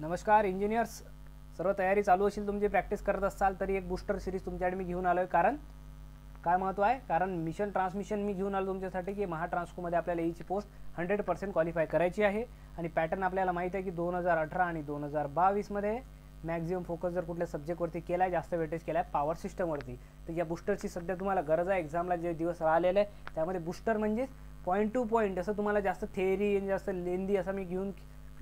नमस्कार इंजिनियर्स, सर्व तयारी चालू असेल तुमची, प्रॅक्टिस करत असाल तरी एक बूस्टर सिरीज तुमच्याकडे मी घेऊन आलो आहे. कारण काय महत्त्व आहे, कारण मिशन ट्रान्समिशन मी घेऊन आलो तुमच्यासाठी की महाट्रान्सकोमध्ये आपल्याला ईची पोस्ट 100% क्वालिफाय करायची आहे. आणि पॅटर्न आपल्याला माहीत आहे की 2018 आणि 2022मध्ये मॅक्झिमम फोकस जर कुठल्या सब्जेक्टवरती केला आहे, जास्त वेटेज केला आहे पॉवर सिस्टमवरती. तर या बूस्टरची सध्या तुम्हाला गरज आहे. एक्झामला जे दिवस राहिलेले आहे त्यामध्ये बूस्टर म्हणजेच पॉईंट टू पॉईंट, असं तुम्हाला जास्त थेअरी आणि जास्त लेंदी असं मी घेऊन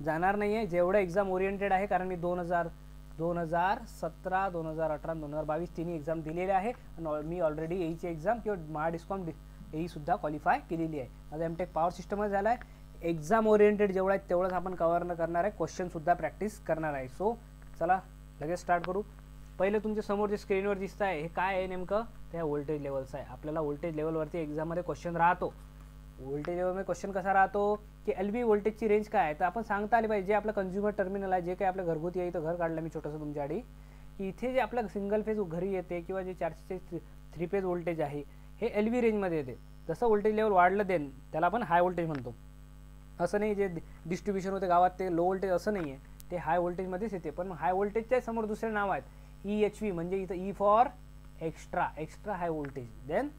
जाणार नाही आहे. जेवढं एक्झाम ओरिएंटेड आहे, कारण मी 2017, 2018, 2022 तिन्ही एक्झाम दिलेले आहे. आणि मी ऑलरेडी एईची एक्झाम किंवा महाडिस्कॉम एईसुद्धा क्वालिफाय केलेली आहे. माझा एमटेक पॉवर सिस्टमच झाला आहे. एक्झाम ओरिएंटेड जेवढं आहे तेवढंच आपण कव्हर न करणार आहे, क्वेश्चनसुद्धा प्रॅक्टिस करणार आहे. सो चला लगेच स्टार्ट करू. पहिले तुमच्या समोर जे स्क्रीनवर दिसत आहे हे काय आहे नेमकं, त्या व्होल्टेज लेवल्स आहे. आपल्याला व्होल्टेज लेवलवरती एक्झाममध्ये क्वेश्चन राहतो. व्होल्टेज लेवलमध्ये क्वेश्चन कसा राहतो की एलबी व्होल्टेजची रेंज काय आहे, तर आपण सांगता आले पाहिजे. जे आपलं कन्झ्युमर टर्मिनल आहे, जे काही आपल्या घरगुती आहे, इथं घर काढलं मी छोटंसं तुमच्यासाठी, की इथे जे आपलं सिंगल फेज घरी येते किंवा जे 400 3 फेज व्होल्टेज आहे हे एलबी रेंजमध्ये येते. जसं व्होल्टेज लेवल वाढलं देन त्याला आपण हाय व्होल्टेज म्हणतो. असं नाही जे डिस्ट्रीब्युशन होते गावात ते लो व्होल्टेज असं नाही आहे, ते हाय व्होल्टेजमध्येच येते. पण हाय व्होल्टेजच्या समोर दुसरे नाव आहेत EHV, म्हणजे इथं E for extra high voltage. Then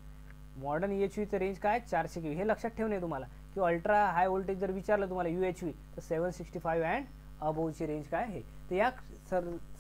modern EHVचं रेंज काय 400 kV, हे लक्षात ठेवणे तुम्हाला. किंवा अल्ट्रा हाय व्होल्टेज जर विचारलं तुम्हाला UHV तर 765 अँड अबोवची रेंज काय आहे. तर या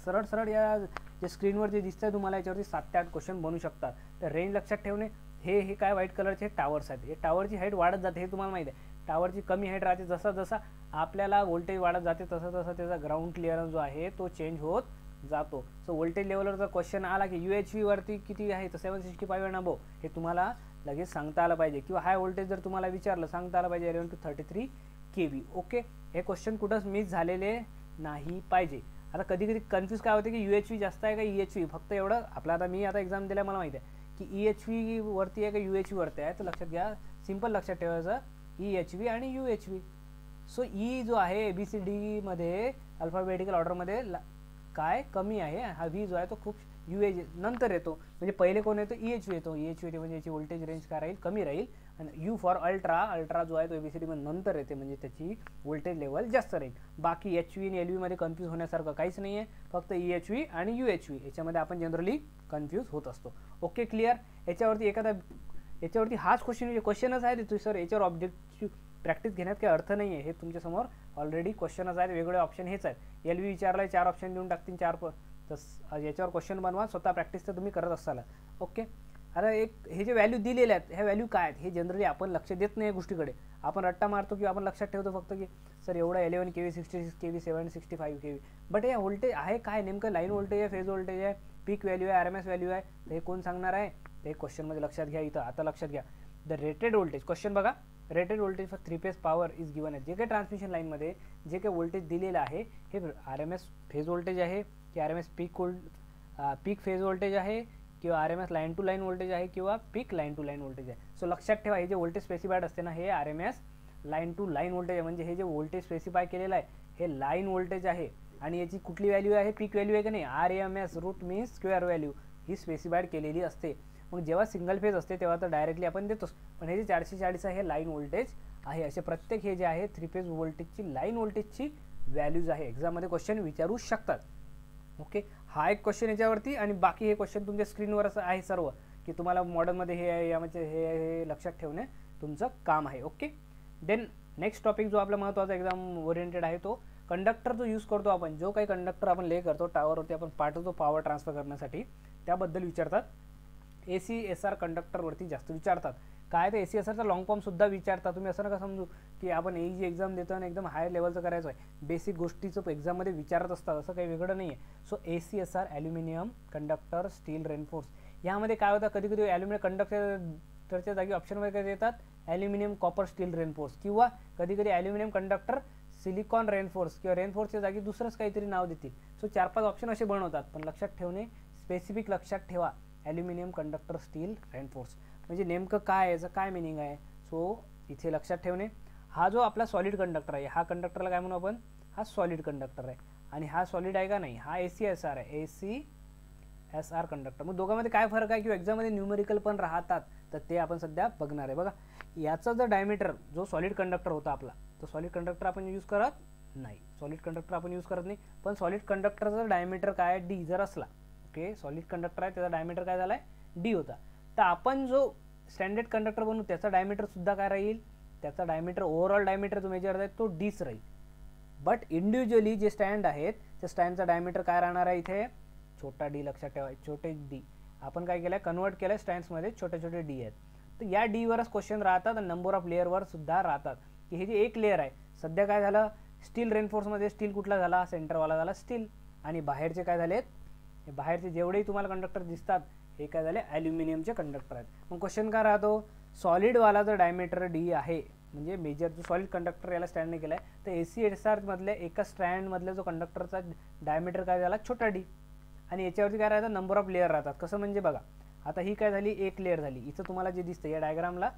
सरळ या जे स्क्रीनवर जे दिसतं तुम्हाला याच्यावरती 7 ते 8 क्वेश्चन बनू शकतात. तर रेंज लक्षात ठेवणे. हे काय व्हाईट कलरचे टावर्स आहेत. हे टावरची हाईट वाढत जाते, हे तुम्हाला माहिती आहे. टावरची कमी हाईट राहते, जसा आपल्याला व्होल्टेज वाढत जाते तसं त्याचा ग्राउंड क्लिअरन्स जो आहे तो चेंज होत जातो. सो व्होल्टेज लेवलवर जर क्वेश्चन आला की UHV वरती किती आहे तर 765 अँड अबोव, हे तुम्हाला लगेच सांगता आलं पाहिजे. किंवा हाय व्होल्टेज जर तुम्हाला विचारलं सांगता आलं पाहिजे 11 to 33 kV. ओके, हे क्वेश्चन कुठंच मिस झालेले नाही पाहिजे. आता कधी कन्फ्यूज काय होते की UHV जास्त आहे का EHV, फक्त एवढं आपलं, आता मी आता एक्झाम दिला मला माहिती आहे की EHV वरती आहे का UHV वरती आहे. तर लक्षात घ्या, सिम्पल लक्षात ठेवायचं EHV आणि UHV. सो ई जो आहे ABCD मध्ये अल्फाबेटिकल ऑर्डरमध्ये काय कमी आहे, हा व्ही जो आहे तो खूप UH नंतर येतो. म्हणजे पहिले कोण येतो EHV येतो. EHV म्हणजे याची व्होल्टेज रेंज काय राहील, कमी राहील. आणि U फॉर अल्ट्रा जो आहे तो ABCD मध्ये नंतर येते, म्हणजे त्याची व्होल्टेज लेवल जास्त राहील. बाकी HV आणि LV मध्ये कन्फ्यूज होण्यासारखं काहीच नाही आहे, फक्त EHV आणि UHV याच्यामध्ये आपण जनरली कन्फ्यूज होत असतो. Okay, clear. याच्यावरती हाच क्वेश्चनच आहे ते सर, याच्यावर ऑब्जेक्टिव्ह प्रॅक्टिस घेण्यात काही अर्थ नाही आहे. हे तुमच्यासमोर ऑलरेडी क्वेश्चनच आहेत, वेगवेगळे ऑप्शन हेच आहेत. LV विचारलाय 4 ऑप्शन देऊन टाकतील, 4 याच्यावर क्वेश्चन बनवा. स्वतः प्रॅक्टिस तर तुम्ही करत असाल. ओके, आता हे जे व्हॅल्यू दिलेले आहेत ह्या व्हॅल्यू काय आहेत हे जनरली आपण लक्ष देत नाही. गोष्टीकडे आपण रट्टा मारतो किंवा आपण लक्षात ठेवतो फक्त की सर एवढा 11 kV, 66 kV, 765 kV. बट हे व्होल्टेज आहे काय नेमकं, लाईन व्होल्टेज आहे, फेज व्होल्टेज आहे, पीक व्हॅल्यू आहे, RMS व्हॅल्यू आहे. तर हे कोण सांगणार आहे, ते क्वेश्चनमध्ये लक्षात घ्या. इथं आता लक्षात घ्या, द रेटेड व्होल्टेज, क्वेश्चन बघा, rated voltage for 3 phase power is given आहे. जे काही ट्रान्समिशन लाईनमध्ये जे काही व्होल्टेज दिलेलं आहे हे RMS फेज व्होल्टेज आहे की RMS पीक फेज व्होल्टेज आहे किंवा RMS line to line voltage आहे किंवा peak line to line voltage आहे. सो लक्षात ठेवा, हे जे व्होल्टेज स्पेसिफाईड असते ना हे RMS line to line voltage आहे. म्हणजे हे जे व्होल्टेज स्पेसिफाय केलेलं आहे हे लाईन व्होल्टेज आहे. आणि याची कुठली व्हॅल्यू आहे, पीक व्हॅल्यू आहे की नाही, RMS root means square value ही स्पेसिफाईड केलेली असते. मग जेव्हा सिंगल फेज असते तेव्हा तर डायरेक्टली आपण देतोच, पण हे जे 440 आहे हे लाईन व्होल्टेज आहे. असे प्रत्येक हे जे आहे 3 फेज व्होल्टेजची लाईन व्होल्टेजची व्हॅल्यूज आहे. एक्झाममध्ये क्वेश्चन विचारू शकतात. ओके, हा एक क्वेश्चन याच्यावरती. आणि बाकी हे क्वेश्चन तुमच्या स्क्रीनवर असं आहे सर्व, की तुम्हाला मॉडर्नमध्ये हे आहे, यामध्ये हे लक्षात ठेवणे तुमचं काम आहे. ओके, देन नेक्स्ट टॉपिक जो आपला महत्त्वाचा एक्झाम ओरिएंटेड आहे तो कंडक्टर जो यूज करतो आपण, जो काही कंडक्टर आपण ले करतो टावरवरती आपण पाठवतो पॉवर ट्रान्सफर करण्यासाठी, त्याबद्दल विचारतात. ACSR कंडक्टरवरती जास्त विचारतात. काय ते ACSRचा लॉंग फॉर्मसुद्धा विचारतात. तुम्ही असं नका समजू की आपण एईची एक्झाम देतो आणि एकदम हायर लेवलचं करायचं आहे. बेसिक गोष्टीचं एक्झाममध्ये विचारत असतात, असं काही वेगळं नाही आहे. So ACSR aluminium conductor steel reinforce, यामध्ये काय होतं, कधी ॲल्युमिनियम कंडक्टरच्या जागी ऑप्शनमध्ये काय देतात, ॲल्युमिनियम कॉपर स्टील रेनफोर्स, किंवा कधी ॲल्युमिनियम कंडक्टर सिलिकॉन रेनफोर्स, किंवा रेनफोर्सच्या जागी दुसरंच काहीतरी नाव देतील. सो 4-5 ऑप्शन असे बनवतात. पण लक्षात ठेवणे, स्पेसिफिक लक्षात ठेवा, ॲल्युमिनियम कंडक्टर स्टील रेनफोर्स म्हणजे नेमकं काय, याचं काय मिनिंग आहे. सो इथे लक्षात ठेवणे. हा जो आपला सॉलिड कंडक्टर आहे, हा कंडक्टरला काय म्हणू आपण, हा सॉलिड कंडक्टर आहे. आणि हा सॉलिड आहे का नाही, हा ACSR आहे, ACSR कंडक्टर. मग दोघांमध्ये काय फरक आहे किंवा एक्झाममध्ये न्यूमेरिकल पण राहतात, तर ते आपण सध्या बघणार आहे. बघा, याचा जर डायमीटर जो सॉलिड कंडक्टर होता आपला, तो सॉलिड कंडक्टर आपण यूज करत नाही, सॉलिड कंडक्टर आपण यूज करत नाही. पण सॉलिड कंडक्टरचा डायमीटर काय आहे, डी जर असला, ओके, सॉलिड कंडक्टर आहे त्याचा डायमीटर काय झाला आहे, डी होता. तर आपण जो स्टँडर्ड कंडक्टर बनवू त्याचा डायमीटर सुद्धा काय राहील, त्याचा डायमीटर ओव्हरऑल डायमीटर जो मेजर आहे तो डीच राहील. बट इंडिव्हिज्युअली जे स्टँड आहेत त्या स्टँडचा डायमीटर काय राहणार आहे, इथे छोटा डी लक्षात ठेवा, छोटे डी. आपण काय केलं आहे, कन्वर्ट केलं आहे स्टँड्समध्ये, छोटे छोटे डी आहेत. तर या डीवरच क्वेश्चन राहतात आणि नंबर ऑफ लेअरवर सुद्धा राहतात. की हे जे एक लेअर आहे, सध्या काय झालं, स्टील रेनफोर्समध्ये स्टील कुठला झाला, सेंटरवाला झाला स्टील. आणि बाहेरचे काय झालेत, हे बाहेरचे जेवढेही तुम्हाला कंडक्टर दिसतात हे काय झाले, ॲल्युमिनियमचे कंडक्टर आहेत. मग क्वेश्चन काय राहतो, सॉलिडवाला जर डायमीटर डी आहे, म्हणजे मेजर जो सॉलिड कंडक्टर याला स्टँडने केला आहे, तर ACSR मधल्या एका स्ट्रँडमधल्या जो कंडक्टरचा डायमीटर काय झाला, छोटा डी. आणि याच्यावरती काय राहतं, नंबर ऑफ लेअर राहतात. कसं म्हणजे बघा, आता ही काय झाली, एक लेअर झाली. इथं तुम्हाला जे दिसतं या डायग्रामला,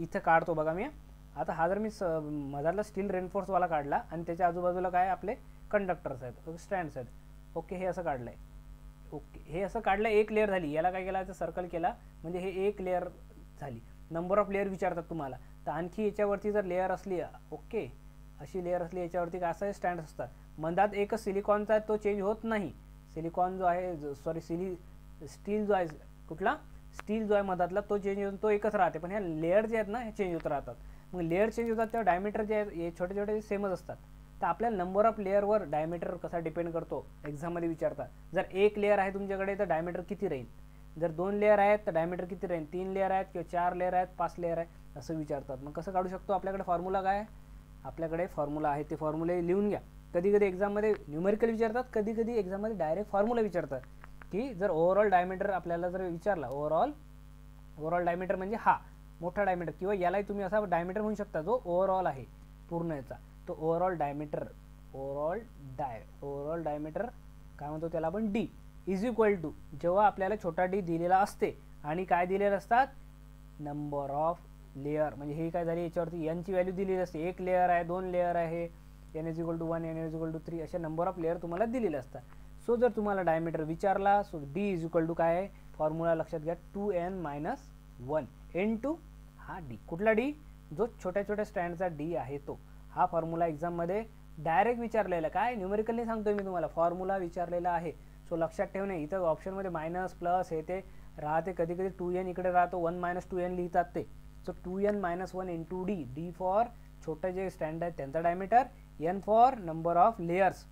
इथं काढतो बघा मी. आता हा जर मी मधातला स्टील रेनफोर्सवाला काढला आणि त्याच्या आजूबाजूला काय आपले कंडक्टर्स आहेत, स्टँड्स आहेत. ओके, हे असं काढलं आहे. ओके, हे असं काढलं, एक लेअर झाली. याला काय केलं, याचा सर्कल केला म्हणजे हे एक लेअर झाली. नंबर ऑफ लेअर विचारतात तुम्हाला, तर आणखी याच्यावरती जर लेअर असली, ओके, अशी लेअर असली याच्यावरती काय असं स्टँड्स असतात. मधात एकच सिलिकॉनचा आहे, तो चेंज होत नाही. सिलिकॉन जो आहे, सॉरी स्टील जो आहे, कुठला स्टील जो आहे मधातला, तो चेंज होतो, तो एकच राहते. पण ह्या लेअर जे आहेत ना, हे चेंज होत राहतात. मग लेअर चेंज होतात तेव्हा डायमीटर जे आहे हे छोटे छोटे सेमच असतात. तर आपल्याला नंबर ऑफ लेअरवर डायमीटर कसा डिपेंड करतो एक्झाममध्ये विचारतात. जर एक लेअर आहे तुमच्याकडे तर डायमीटर किती राहील, जर 2 लेअर आहेत तर डायमीटर किती राहील, 3 लेअर आहेत किंवा 4 लेअर आहेत, 5 लेअर आहे, असं विचारतात. मग कसं काढू शकतो, आपल्याकडे फॉर्म्युला काय आहे, आपल्याकडे फॉर्म्युला आहे, ते फॉर्म्युले लिहून घ्या. कधी कधी एक्झाममध्ये न्यूमेरिकल विचारतात, कधी कधी एक्झाममध्ये डायरेक्ट फॉर्म्युला विचारतात. की जर ओव्हरऑल डायमीटर आपल्याला जर विचारला, ओव्हरऑल डायमीटर म्हणजे हा मोठा डायमीटर, किंवा यालाही तुम्ही असा डायमीटर म्हणू शकता जो ओव्हरऑल आहे पूर्ण याचा, तो ओव्हरऑल डायमीटर काय म्हणतो त्याला आपण, डी इज इक्वल टू, जेव्हा आपल्याला छोटा डी दिलेला असते आणि काय दिलेलं असतात, नंबर ऑफ लेअर. म्हणजे हे काय झाली, याच्यावरती एनची व्हॅल्यू दिलेली असते. एक लेअर आहे, 2 लेअर आहे, N is equal to 1, N is equal to 3, अशा नंबर ऑफ लेअर तुम्हाला दिलेले असतात. सो जर तुम्हाला डायमीटर विचारला, so D is equal to काय आहे, फॉर्म्युला लक्षात घ्या, 2n-1 n2 हा डी. कुठला डी, जो छोट्या छोट्या स्टँडचा डी आहे तो. हा फॉर्म्युला एक्झाममध्ये डायरेक्ट विचारलेला, काय न्यूमेरिकली सांगतोय मी तुम्हाला, फॉर्म्युला विचारलेला आहे. सो लक्षात ठेवणे, इथं ऑप्शनमध्ये मायनस प्लस हे ते राहते, कधी कधी 2n इकडे राहतो, 1-2n लिहितात ते. So 2n-1 into D, D for छोटे जे स्टँड आहेत त्यांचा diameter, N for number of layers.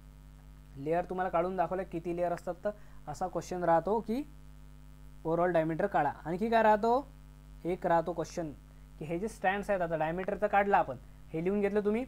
Layer तुम्हाला काढून दाखवलं किती लेअर असतात, तर असा क्वेश्चन राहतो की ओव्हरऑल डायमीटर काढा. आणखी काय राहतो, एक राहतो क्वेश्चन की हे जे स्टँड्स आहेत, आता डायमीटरचं काढलं आपण, हे लिहून घेतलं तुम्ही,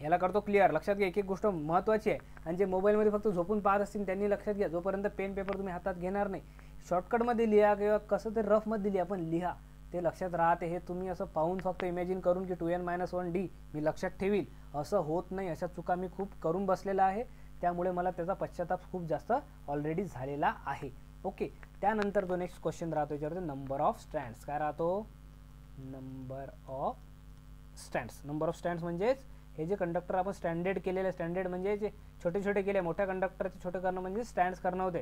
याला करतो क्लिअर. लक्षात घ्या, एक एक गोष्ट महत्त्वाची आहे. आणि जे मोबाईलमध्ये फक्त झोपून पाहत असतील त्यांनी लक्षात घ्या, जोपर्यंत पेन पेपर तुम्ही हातात घेणार नाही, शॉर्टकटमध्ये लिहा किंवा कसं ते रफमध्ये लिहा, पण लिहा, ते लक्षात राहते. हे तुम्ही असं पाहून फक्त इमॅजिन करून की 2n-1 डी मी लक्षात ठेवील, असं होत नाही. अशा चुका मी खूप करून बसलेला आहे, त्यामुळे मला त्याचा पश्चाताप खूप जास्त ऑलरेडी झालेला आहे. ओके, त्यानंतर जो नेक्स्ट क्वेश्चन राहतो याच्यावरती नंबर ऑफ स्टँड्स. काय राहतो, नंबर ऑफ स्टँड्स म्हणजेच हे जे कंडक्टर आपण स्टँडर्ड केलेले, स्टँडर्ड म्हणजे जे छोटे छोटे केले, मोठ्या कंडक्टरचे छोटे करणं म्हणजे स्टँड्स करणं होते.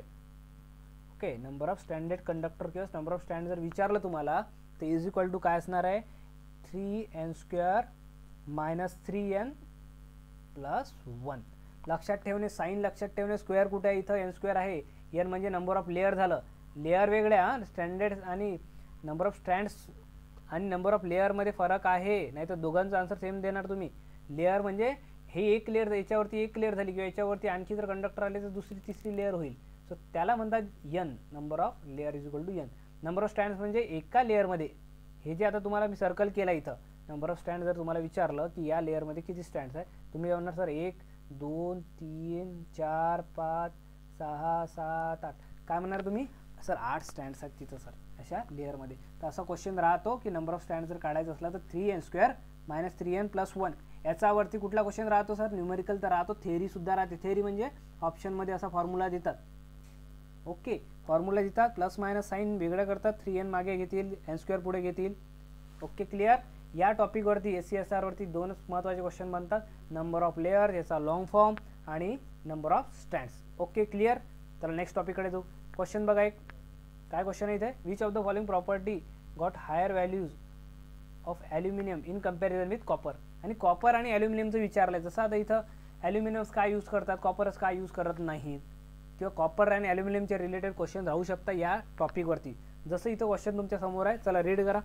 Okay, number of standard conductor किंवा नंबर ऑफ स्टँड जर विचारलं तुम्हाला, तर इज इक्वल टू काय असणार आहे, 3n² - 3n+1. लक्षात ठेवणे, साईन लक्षात ठेवणे, स्क्वेअर कुठे आहे, इथं n² आहे. n म्हणजे नंबर ऑफ लेअर झालं, लेअर वेगळ्या, स्टँडर्ड आणि नंबर ऑफ स्टँड्स आणि नंबर ऑफ लेअरमध्ये फरक आहे, नाही तर दोघांचा आन्सर सेम देणार तुम्ही. लेअर म्हणजे हे एक लेअर, याच्यावरती एक लेअर झाली किंवा याच्यावरती आणखी जर कंडक्टर आले तर दुसरी तिसरी लेअर होईल. सो त्याला म्हणतात n, number of layer is equal to n. Number of stands म्हणजे एका लेअरमध्ये, हे जे आता तुम्हाला मी सर्कल केला इथं, नंबर ऑफ स्टँड जर तुम्हाला विचारलं की या लेअरमध्ये किती स्टँड्स आहे, तुम्ही म्हणणार सर 1, 2, 3, 4, 5, 6, 7, 8, काय म्हणणार तुम्ही, सर 8 स्टँड्स आहेत तिथं सर अशा लेअरमध्ये. तर असा क्वेश्चन राहतो की नंबर ऑफ स्टँड जर काढायचं असला तर 3n² - 3n+1. याच्यावरती कुठला क्वेश्चन राहतो सर, न्यूमेरिकल तर राहतो, थेअरीसुद्धा राहते. थेअरी म्हणजे ऑप्शनमध्ये असा फॉर्म्युला देतात. ओके, फॉर्म्युला देतात, प्लस मायनस साईन वेगळं करतात, 3n मागे घेतील, n² पुढे घेतील. Okay, clear. या टॉपिकवरती ACSR वरती 2च महत्त्वाचे क्वेश्चन बनतात, नंबर ऑफ लेअर याचा लॉंग फॉर्म आणि number of stands. Okay, clear. तर नेक्स्ट टॉपिककडे जाऊ. क्वेश्चन बघा, एक काय क्वेश्चन आहे इथे, which of the following property got higher values of aluminium in comparison with copper. आणि कॉपर आणि ॲल्युमिनियमचं विचारलं आहे. जसं आता इथं ॲल्युमिनियम्स काय यूज करतात, कॉपरच काय यूज करत नाहीत, किंवा कॉपर आणि ॲल्युमिनियमचे रिलेटेड क्वेश्चन राहू शकतात या टॉपिकवरती. जसं इथं क्वेश्चन तुमच्या समोर आहे, चला रीड करा.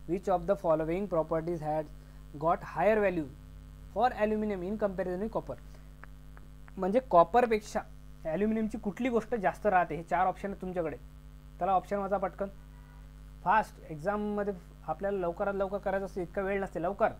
Which of the following properties had got higher value for aluminium in comparison with copper. म्हणजे कॉपरपेक्षा ॲल्युमिनियमची कुठली गोष्ट जास्त राहते, हे 4 ऑप्शन आहेत तुमच्याकडे. त्याला ऑप्शन वाचा पटकन, फास्ट. एक्झाममध्ये आपल्याला लवकरात लवकर करायचं असते, इतका वेळ नसते, लवकर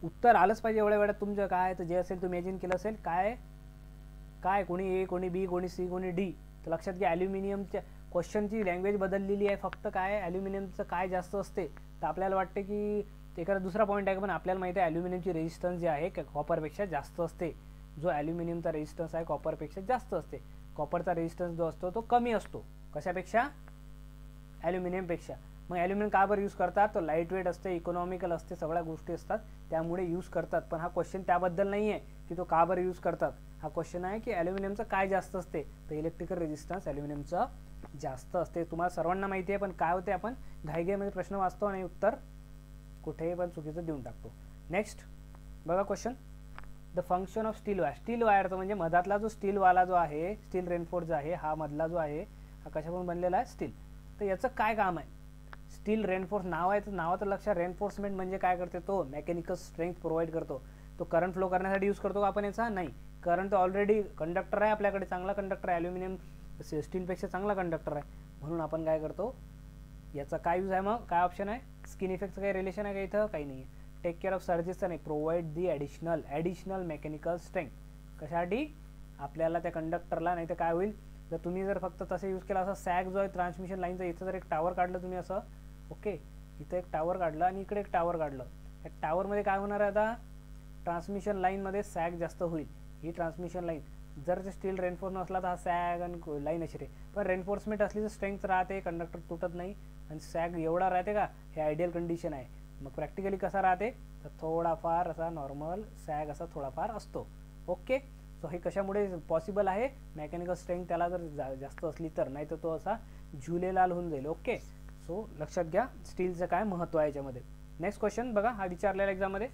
उत्तर आलंच पाहिजे एवढ्या वेळात. तुमचं काय तर जे असेल तुम्ही इमॅजिन केलं असेल, काय कोणी ए, कोणी बी, कोणी सी, कोणी डी. तर लक्षात घ्या, ॲल्युमिनियमच्या क्वेश्चनची लँग्वेज बदललेली आहे. फक्त काय ॲल्युमिनियमचं काय जास्त असते, तर आपल्याला वाटते की एखादा दुसरा पॉईंट आहे, पण आपल्याला माहिती आहे ॲल्युमिनियमची रेजिस्टन्स जी आहे कॉपरपेक्षा जास्त असते. जो ॲल्युमिनियमचा रेजिस्टन्स आहे कॉपरपेक्षा जास्त असते. कॉपरचा रेजिस्टन्स जो असतो तो कमी असतो, कशापेक्षा, ॲल्युमिनियमपेक्षा. मग ॲल्युमिनियम का बरं यूज करतात, तो लाईट वेट असते, इकॉनॉमिकल असते, सगळ्या गोष्टी असतात, त्यामुळे यूज करतात. पण हा क्वेश्चन त्याबद्दल नाही आहे की तो का बरं यूज करतात. हा क्वेश्चन आहे की ॲल्युमिनियमचं काय जास्त असते, तर इलेक्ट्रिकल रेजिस्टन्स ॲल्युमिनियमचं जास्त असते. तुम्हाला सर्वांना माहिती आहे, पण काय होते, आपण घाईघाईमध्ये प्रश्न वाचतो आणि उत्तर कुठेही पण चुकीचं देऊन टाकतो. नेक्स्ट बघा question, the function of steel wire. Steel वायरचं म्हणजे मधातला जो स्टीलवाला जो आहे, स्टील रेनफोर्स जो आहे, हा मधला जो आहे हा कशापासून बनलेला आहे, स्टील. तर याचं काय काम आहे, स्टील रेनफोर्स नाव आहे, तर नावाचं लक्षात, रेनफोर्समेंट म्हणजे काय करते, तो मेकॅनिकल स्ट्रेंथ प्रोव्हाइड करतो. तो करंट फ्लो करण्यासाठी यूज करतो का आपण याचा, नाही. करंट ऑलरेडी कंडक्टर आहे आपल्याकडे, चांगला कंडक्टर आहे, ॲल्युमिनियम स्टीलपेक्षा चांगला कंडक्टर आहे, म्हणून आपण काय करतो, याचा काय यूज आहे. मग काय ऑप्शन आहे, स्किन इफेक्टचं काही रिलेशन आहे का इथं, काही नाही. टेक केअर ऑफ सर्जेस नाही, प्रोव्हाइड दी ॲडिशनल मेकॅनिकल स्ट्रेंथ. कशासाठी, आपल्याला त्या कंडक्टरला, नाही तर काय होईल, जर तुम्ही जर फक्त तसं यूज केला, असं सॅग जो आहे ट्रान्समिशन लाईनचा, इथं जर एक टावर काढलं तुम्ही असं, ओके, इथं एक टावर काढलं आणि इकडे एक टावर काढलं, या टावरमध्ये काय होणार आहे, आता ट्रान्समिशन लाईनमध्ये सॅग जास्त होईल. ही ट्रान्समिशन लाईन जर ते स्टील रेनफोर्स नसला तर हा सॅग आणि लाईन अशी रे, पण रेनफोर्समेंट असली तर स्ट्रेंथ राहते, कंडक्टर तुटत नाही, आणि सॅग एवढा राहते का, हे आयडियल कंडिशन आहे. मग प्रॅक्टिकली कसा राहते, तर थोडाफार असा नॉर्मल सॅग असा थोडाफार असतो. ओके, सो हे कशामुळे पॉसिबल आहे, मेकॅनिकल स्ट्रेंथ त्याला जर जास्त असली तर, नाही तर तो असा झुलेलाल होऊन जाईल. ओके, सो लक्षात घ्या स्टीलचं काय महत्त्व आहे याच्यामध्ये. नेक्स्ट क्वेश्चन बघा, हा विचारलेला एक्झाममध्ये.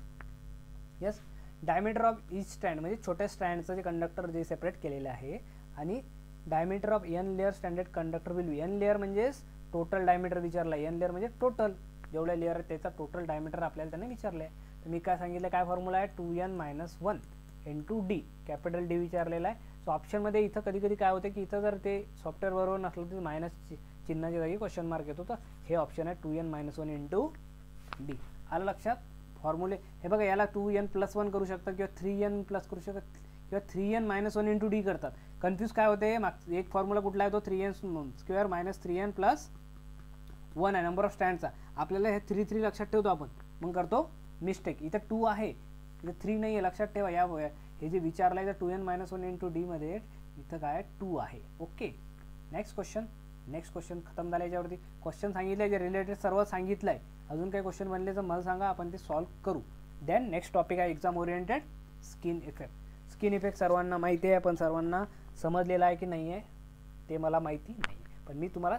Yes, diameter of each strand म्हणजे छोट्या स्ट्रँडचं जे कंडक्टर जे सेपरेट केलेलं आहे, आणि diameter of N layer standard conductor will be. N layer म्हणजेच टोटल डायमीटर विचारला, एन लेअर म्हणजे टोटल जेवढ्या लेअर आहे त्याचा टोटल डायमीटर आपल्याला त्याने विचारलं आहे. तर मी काय सांगितलं, काय फॉर्म्युला आहे, 2n-1 × d, कॅपिटल डी विचारलेला आहे. सो ऑप्शनमध्ये इथं कधी कधी काय होतं की इथं जर ते सॉफ्टवेअर बरोबर नसलं तर मायनस चिन्हाच्या जागी क्वेश्चन मार्क येतो. तर हे ऑप्शन आहे 2n-1 × d. आलं लक्षात फॉर्म्युले. हे बघा, याला 2n+1 करू शकतात, किंवा 3n+ करू शकतात, किंवा 3n-1 × d करतात. कन्फ्यूज काय होते, एक फॉर्म्युला कुठला आहे, तो 3n² - 3n+1 आहे, नंबर ऑफ स्टँडचा. आपल्याला हे 3 लक्षात ठेवतो आपण, मग करतो मिस्टेक. इथं 2 आहे, इथं 3 नाही आहे, लक्षात ठेवा. या हे जे विचारलं आहे 2n-1 × d मध्ये इथं काय 2 आहे. ओके, नेक्स्ट क्वेश्चन खतम झालं. याच्यावरती क्वेश्चन सांगितलं जे रिलेटेड सर्व सांगितलं आहे. अजून काही क्वेश्चन बनले तर मला सांगा, आपण ते सॉल्व्ह करू. देन नेक्स्ट टॉपिक आहे exam oriented skin effect. Skin effect सर्वांना माहिती आहे, पण सर्वांना समजलेला आहे की नाही आहे ते मला माहिती नाही, पण मी तुम्हाला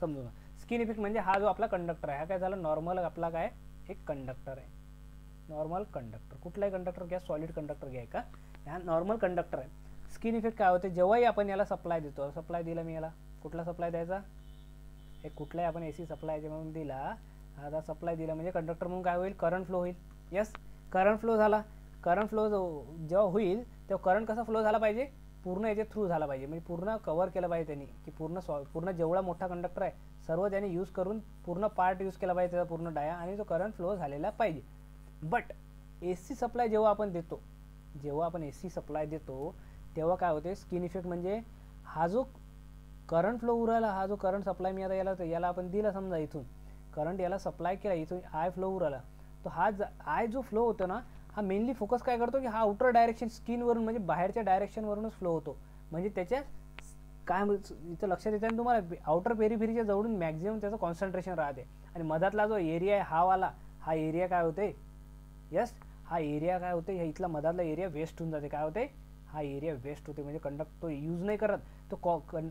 समजून. स्किन इफेक्ट म्हणजे हा जो आपला कंडक्टर आहे, हा काय झाला, नॉर्मल आपला काय एक कंडक्टर आहे, नॉर्मल कंडक्टर. कुठलाही कंडक्टर घ्या, सॉलिड कंडक्टर घ्या का, हा नॉर्मल कंडक्टर आहे. स्किन इफेक्ट काय होते, जेव्हाही आपण याला सप्लाय देतो, सप्लाय दिला मी याला, कुठला सप्लाय द्यायचा, एक कुठलाही आपण AC सप्लाय म्हणून दिला, आता सप्लाय दिला म्हणजे कंडक्टर म्हणून काय होईल, करंट फ्लो होईल. यस, करंट फ्लो झाला. करंट फ्लो जेव्हा होईल तेव्हा करंट कसा फ्लो झाला पाहिजे, पूर्ण याच्या थ्रू झाला पाहिजे, म्हणजे पूर्ण कव्हर केलं पाहिजे त्यांनी, की पूर्ण जेवढा मोठा कंडक्टर आहे सर्व त्याने यूज करून पूर्ण पार्ट यूज केला पाहिजे त्याचा पूर्ण डाया, आणि तो करंट फ्लो झालेला पाहिजे. बट AC सप्लाय जेव्हा आपण देतो, तेव्हा काय होते, स्किन इफेक्ट म्हणजे हा जो करंट फ्लो उराला, हा जो करंट सप्लाय मी आता याला आपण दिला, समजा इथून करंट याला सप्लाय केला, इथून आय फ्लो उराला, तो हा आय जो फ्लो होतो ना, हा मेनली फोकस काय करतो की हा आउटर डायरेक्शन स्किनवरून म्हणजे बाहेरच्या डायरेक्शनवरूनच फ्लो होतो. म्हणजे त्याच्या काय इथं लक्षात येतं ना तुम्हाला, आउटर पेरिफेरीच्या जवळून मॅक्झिमम त्याचं कॉन्सन्ट्रेशन राहते, आणि मधातला जो एरिया आहे हा एरिया काय होते, यस, हा एरिया काय होते, ह्या इथला मधातला एरिया वेस्ट होऊन जाते. काय होते, हा एरिया वेस्ट होते, म्हणजे कंडक्टर तो यूज नाही करत, तो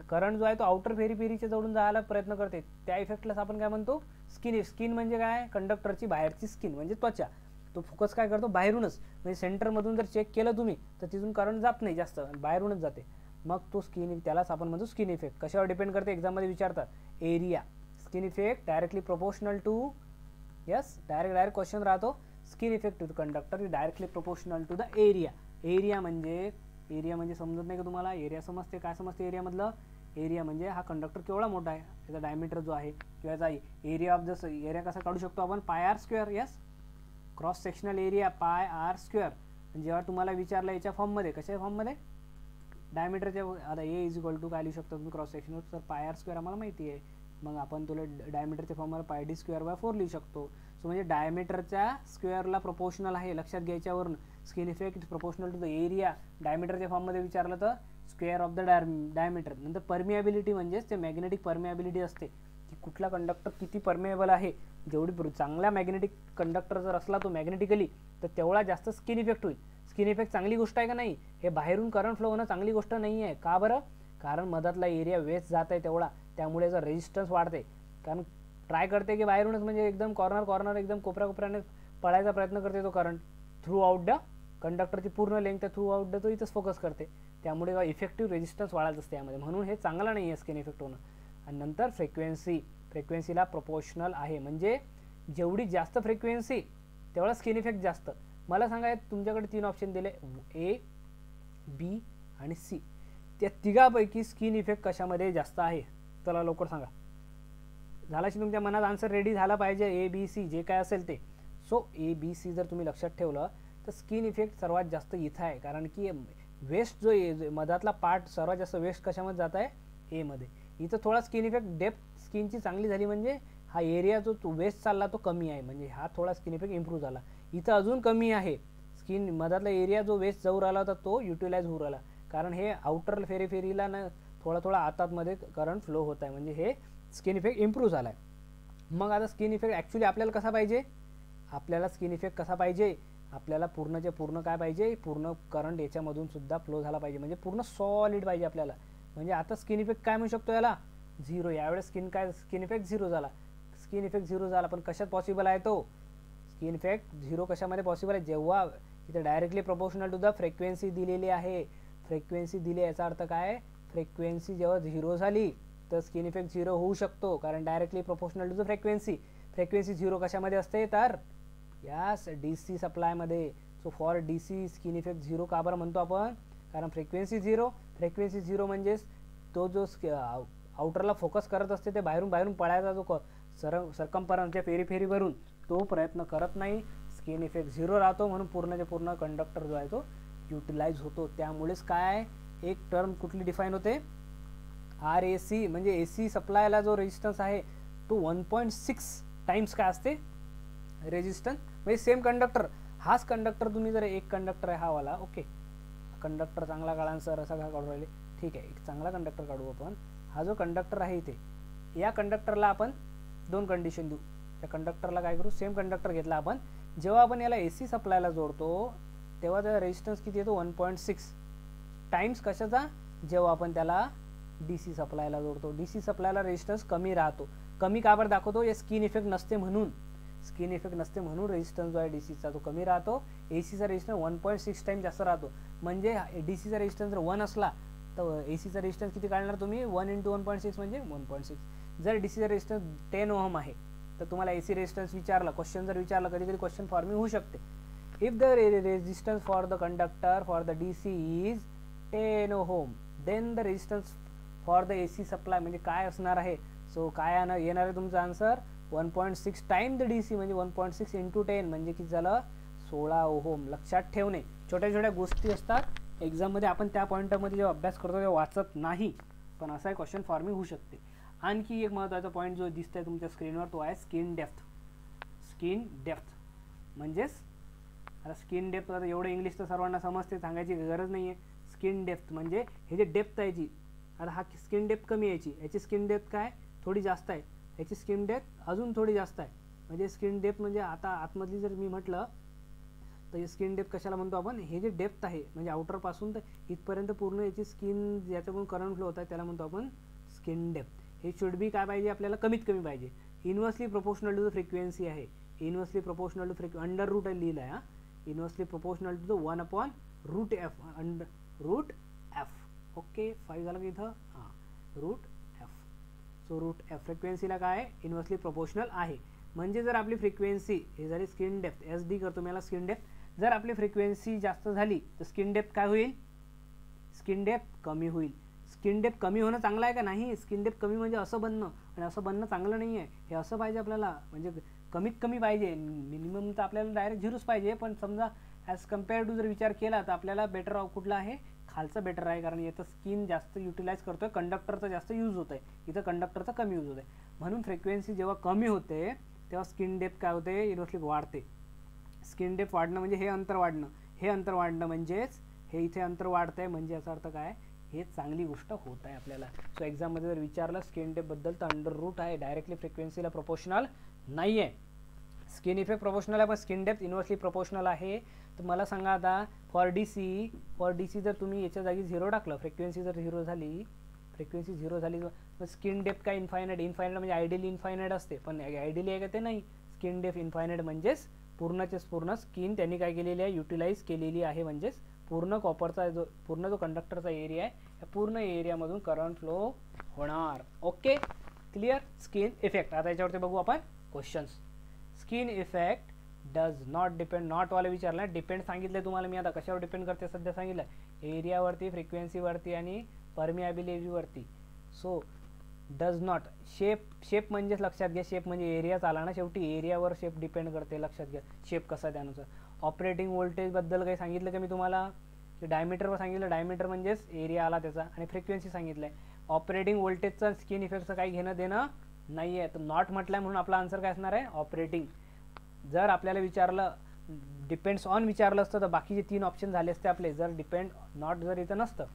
करंट जो आहे तो आउटर पेरिफेरीच्या जवळून जायला प्रयत्न करते. त्या इफेक्टलाच आपण काय म्हणतो, स्किन म्हणजे काय, कंडक्टरची बाहेरची स्किन म्हणजे त्वचा. तो फोकस काय करतो बाहेरूनच, म्हणजे सेंटरमधून जर चेक केलं तुम्ही तर तिथून करंट जात नाही जास्त, बाहेरूनच जाते, मग तो स्किन, त्यालाच आपण म्हणतो स्किन इफेक्ट. कशावर डिपेंड करते एक्झाममध्ये विचारतात, area. Skin effect directly proportional to, yes direct question राहतो, skin effect to the conductor is directly proportional to the area. Area म्हणजे समजत नाही का तुम्हाला, एरिया समजते, काय समजते एरियामधलं, एरिया म्हणजे हा कंडक्टर केवढा मोठा आहे, त्याचा डायमीटर जो आहे किंवा याचा एरिया ऑफ द एरिया कसा काढू शकतो आपण, pi R square. Yes, cross sectional area pi R square. जेव्हा तुम्हाला विचारलं याच्या फॉर्ममध्ये, कशा फॉर्ममध्ये, डायमीटरच्या, आता ए इज इक्वल टू काय लिहू शकतो तुम्ही क्रॉस सेक्शनवर, तर पाय आर स्क्वेअर आम्हाला माहिती आहे, मग आपण तुला डायमीटरच्या फॉर्ममध्ये पाय डी स्क्वेअर बाय 4 लिहू शकतो. सो म्हणजे डायमीटरच्या स्क्वेअरला प्रोपोर्शनल आहे, लक्षात घ्यायच्यावरून skin effect is proportional to the area. डायमीटरच्या फॉर्ममध्ये विचारलं तर स्क्वेअर ऑफ द डायमीटर. नंतर परमिएबिलिटी म्हणजेच ते मॅग्नेटिक परमिएबिलिटी असते, की कुठला कंडक्टर किती परमिएबल आहे. जेवढी चांगला मॅग्नेटिक कंडक्टर जर असला तो मॅग्नेटिकली, तर तेवढा जास्त स्किन इफेक्ट होईल. स्किन इफेक्ट चांगली गोष्ट आहे का नाही, हे बाहेरून करंट फ्लो होणं चांगली गोष्ट नाही आहे. का बरं, कारण मधातला एरिया वेस्ट जात आहे तेवढा, त्यामुळे याचा रेजिस्टन्स वाढते. कारण ट्राय करते की बाहेरूनच म्हणजे एकदम कॉर्नर एकदम कोपऱ्याने पळायचा प्रयत्न करते तो करंट, थ्रू आउट द कंडक्टरची पूर्ण लेंथ थ्रू आउट द तो इथंच फोकस करते, त्यामुळे इफेक्टिव्ह रेजिस्टन्स वाढत असते यामध्ये, म्हणून हे चांगलं नाही आहे स्किन इफेक्ट होणं. आणि नंतर फ्रिक्वेन्सीला प्रोपोर्शनल आहे, म्हणजे जेवढी जास्त फ्रिक्वेन्सी तेवढा स्किन इफेक्ट जास्त. मला सांगा, तुमच्याकडे 3 ऑप्शन दिले, ए, बी आणि सी, त्या तिघापैकी स्किन इफेक्ट कशामध्ये जास्त आहे, चला लवकर सांगा. झालाशी तुमच्या मनात आन्सर रेडी झाला पाहिजे, ए बी सी जे काय असेल ते. सो ए बी सी जर तुम्ही लक्षात ठेवलं तर स्किन इफेक्ट सर्वात जास्त इथं आहे, कारण की वेस्ट जो मधातला पार्ट सर्वात जास्त वेस्ट कशामध्ये जात आहे, ए मध्ये. इथं थोडा स्किन इफेक्ट, डेप्थ स्किनची चांगली झाली म्हणजे हा एरिया जो वेस्ट चालला तो कमी आहे, म्हणजे हा थोडा स्किन इफेक्ट इम्प्रूव्ह झाला. इथं अजून कमी आहे स्किन, मधातला एरिया जो वेस्ट जाऊ राहिला होता तो युटिलाइज होऊ राहिला, कारण हे आउटर फेरीला ना थोडा आतामध्ये करंट फ्लो होत आहे, म्हणजे हे स्किन इफेक्ट इम्प्रूव्ह झाला आहे. मग आता स्किन इफेक्ट ॲक्च्युली आपल्याला कसा पाहिजे, आपल्याला स्किन इफेक्ट कसा पाहिजे, आपल्याला पूर्णचे पूर्ण काय पाहिजे, पूर्ण करंट याच्यामधून सुद्धा फ्लो झाला पाहिजे, म्हणजे पूर्ण सॉलिड पाहिजे आपल्याला. म्हणजे आता स्किन इफेक्ट काय म्हणू शकतो याला, 0. यावेळेस स्किन इफेक्ट 0 झाला. स्किन इफेक्ट 0 झाला, पण कशात पॉसिबल आहे तो स्किन इफेक्ट 0 कशामध्ये पॉसिबल आहे, जेव्हा इथे directly proportional to the frequency दिलेली आहे. फ्रिक्वेन्सी दिली याचा अर्थ काय, फ्रिक्वेन्सी जेव्हा 0 झाली तर स्किन इफेक्ट 0 होऊ शकतो, कारण directly proportional to the frequency. Frequency 0 कशामध्ये असते, तर यास DC सप्लायमध्ये. So for DC skin effect 0 का बरं म्हणतो आपण, कारण फ्रिक्वेन्सी 0 म्हणजेच तो जो आउटरला फोकस करत असते ते बाहेरून पळायचा जो सरकमफरन्सच्या फेरीवरून तो प्रयत्न करत नाही, स्किन इफेक्ट 0 राहतो, म्हणून पूर्णचे पूर्ण कंडक्टर जो आहे तो युटिलाइज होतो. त्यामुळेच काय एक टर्म कुठली डिफाईन होते, RAC, म्हणजे AC सप्लायला जो रेजिस्टन्स आहे तो 1.6 टाइम्स काय असते रेजिस्टन्स. म्हणजे सेम कंडक्टर, हाच कंडक्टर तुम्ही जर एक कंडक्टर आहे हा वाला, ओके कंडक्टर चांगला काढा सर, असा का काढू राहिले, ठीक आहे एक चांगला कंडक्टर काढू आपण. हा जो कंडक्टर आहे इथे, या कंडक्टरला आपण 2 कंडिशन देऊ. त्या कंडक्टरला काय करू, सेम कंडक्टर घेतला आपण, जेव्हा आपण याला AC सप्लायला जोडतो तेव्हा त्याचा रेजिस्टन्स किती येतो, 1.6 टाइम्स कशाचा, जेव्हा आपण त्याला DC सप्लायला जोडतो. DC सप्लायला रेजिस्टन्स कमी राहतो. कमी का बरं दाखवतो, या स्किन इफेक्ट नसते म्हणून, स्किन इफेक्ट नसते म्हणून रेजिस्टन्स जो आहे DCचा तो कमी राहतो. ACचा रेजिस्टन्स 1.6 टाइम जास्त राहतो. म्हणजे DCचा रेजिस्टन्स जर 1 असला तर ACचा रेजिस्टन्स किती काढणार तुम्ही, 1 × 1.6 म्हणजे 1.6. जर DCचा रेजिस्टन्स 10 ओहम आहे तर तुम्हाला AC रेजिस्टन्स विचारला, क्वेश्चन जर विचारला, कधी कधी क्वेश्चन फॉर्मिंग होऊ शकते. If the resistance for the conductor for the DC is 10 ohm, then the resistance for the AC supply म्हणजे काय असणार आहे. सो काय येणार आहे तुमचा आन्सर, 1.6 टाइम द DC, म्हणजे 1.6 × 10 म्हणजे किती झालं, 16 ओहम. लक्षात ठेवणे, छोट्या गोष्टी असतात एक्झाममध्ये, आपण त्या पॉईंटमध्ये जेव्हा अभ्यास करतो तेव्हा वाचत नाही, पण असा एक क्वेश्चन फॉर्मिंग होऊ शकते. आणखी एक महत्त्वाचा पॉईंट जो दिसतोय तुमच्या स्क्रीनवर तो आहे स्किन डेप्थ. स्किन डेप्थ म्हणजेच, आता स्किन डेप्थ, आता एवढं इंग्लिश तर सर्वांना समजते, सांगायची गरज नाही आहे. स्किन डेप्थ म्हणजे हे जे डेप्थ आहे जी, आता हा स्किन डेप्थ कमी आहे, याची स्किन डेप्थ काय थोडी जास्त आहे, याची स्किन डेप्थ अजून थोडी जास्त आहे. म्हणजे स्किन डेप्थ म्हणजे आता आतमधली जर मी म्हटलं तर स्किन डेप्थ कशाला म्हणतो आपण, हे जे डेप्थ आहे म्हणजे आउटरपासून तर इथपर्यंत पूर्ण याची स्किन ज्याच्याकडून करंट फ्लो होत आहे त्याला म्हणतो आपण स्किन डेप्थ. हे शुड बी काय पाहिजे आपल्याला, कमीत कमी पाहिजे. Inversely proportional to the frequency आहे. Inversely proportional to frequency under root लिहिलं आहे. Inversely proportional to the 1/√f √f. Okay 5 झालं की इथं हां √f. सो √f फ्रिक्वेन्सीला काय इन्व्हर्सली प्रोपोर्शनल आहे. म्हणजे जर आपली फ्रिक्वेन्सी हे झाली स्किन डेप्थ एस डी करतो मला स्किन डेप्थ, जर आपली फ्रिक्वेन्सी जास्त झाली तर स्किन डेप्थ काय होईल, स्किन डेप्थ कमी होईल. स्किन डेप्थ कमी होणं चांगलं आहे का नाही, स्किन डेप्थ कमी म्हणजे असं बनणं, आणि असं बनणं चांगलं नाही आहे. हे असं पाहिजे आपल्याला, म्हणजे कमीत कमी पाहिजे, मिनिमम तर आपल्याला डायरेक्ट झिरोच पाहिजे. पण समजा ॲज कम्पेअर टू जर विचार केला तर आपल्याला बेटर कुठला आहे, खालचं बेटर आहे. कारण याचं स्किन जास्त युटिलाइज करतोय, कंडक्टरचा जास्त यूज होत आहे, इथं कंडक्टरचा कमी यूज होत आहे. म्हणून फ्रिक्वेन्सी जेव्हा कमी होते तेव्हा स्किन डेप्थ काय होते, इन्व्हर्सली वाढते. स्किन डेप्थ वाढणं म्हणजे हे अंतर वाढणं, हे अंतर वाढणं म्हणजेच हे इथे अंतर वाढतं आहे, म्हणजे याचा अर्थ काय, हे चांगली गोष्ट होत आहे आपल्याला. सो एक्झाममध्ये जर विचारलं स्किन डेप्थबद्दल तर अंडर रूट आहे, डायरेक्टली फ्रिक्वेन्सीला प्रोपोर्शनल नाही आहे. स्किन इफेक्ट प्रोपोर्शनल आहे पण स्किन डेप्थ इन्व्हर्सली प्रोपोर्शनल आहे. तर मला सांगा आता फॉर डी सी जर तुम्ही याच्या जागी 0 टाकलं, फ्रिक्वेन्सी जर 0 झाली, फ्रिक्वेन्सी 0 झाली तर स्किन डेप्थ काय इन्फायनाइट म्हणजे आयडियली इन्फायनाइट असते, पण आयडियली आहे का ते नाही. स्किन डेप्थ इन्फायनाइट म्हणजेच पूर्णचेच पूर्ण स्किन त्यांनी काय केलेली आहे, युटिलाइज केलेली आहे. म्हणजेच पूर्ण कॉपरचा जो कंडक्टरचा एरिया आहे या पूर्ण एरियामधून करंट फ्लो होणार. Okay clear. स्किन इफेक्ट आता याच्यावरती बघू आपण questions. Skin effect does not depend, not वाला विचारला, डिपेंड सांगितलं तुम्हाला मी. आता कशावर डिपेंड करते सध्या सांगितलं, एरियावरती, फ्रिक्वेन्सीवरती आणि परमिएबिलिटीवरती. सो डज नॉट, शेप म्हणजेच लक्षात घ्या, शेप म्हणजे एरियाच आला ना शेवटी, एरियावर शेप डिपेंड करते, लक्षात घ्या शेप कसा त्यानुसार. ऑपरेटिंग व्होल्टेजबद्दल काही सांगितलं का मी तुम्हाला, की डायमीटरवर सांगितलं, डायमीटर म्हणजेच एरिया आला त्याचा, आणि फ्रिक्वेन्सी सांगितलं आहे. ऑपरेटिंग व्होल्टेजचं स्किन इफेक्टचं काही घेणं देणं नाही आहे. तर नॉट म्हटलं म्हणून आपला आन्सर काय असणार आहे, ऑपरेटिंग. जर आपल्याला विचारलं डिपेंड्स ऑन विचारलं असतं तर बाकीचे 3 ऑप्शन झाले असते आपले. जर डिपेंड नॉट जर इथं नसतं,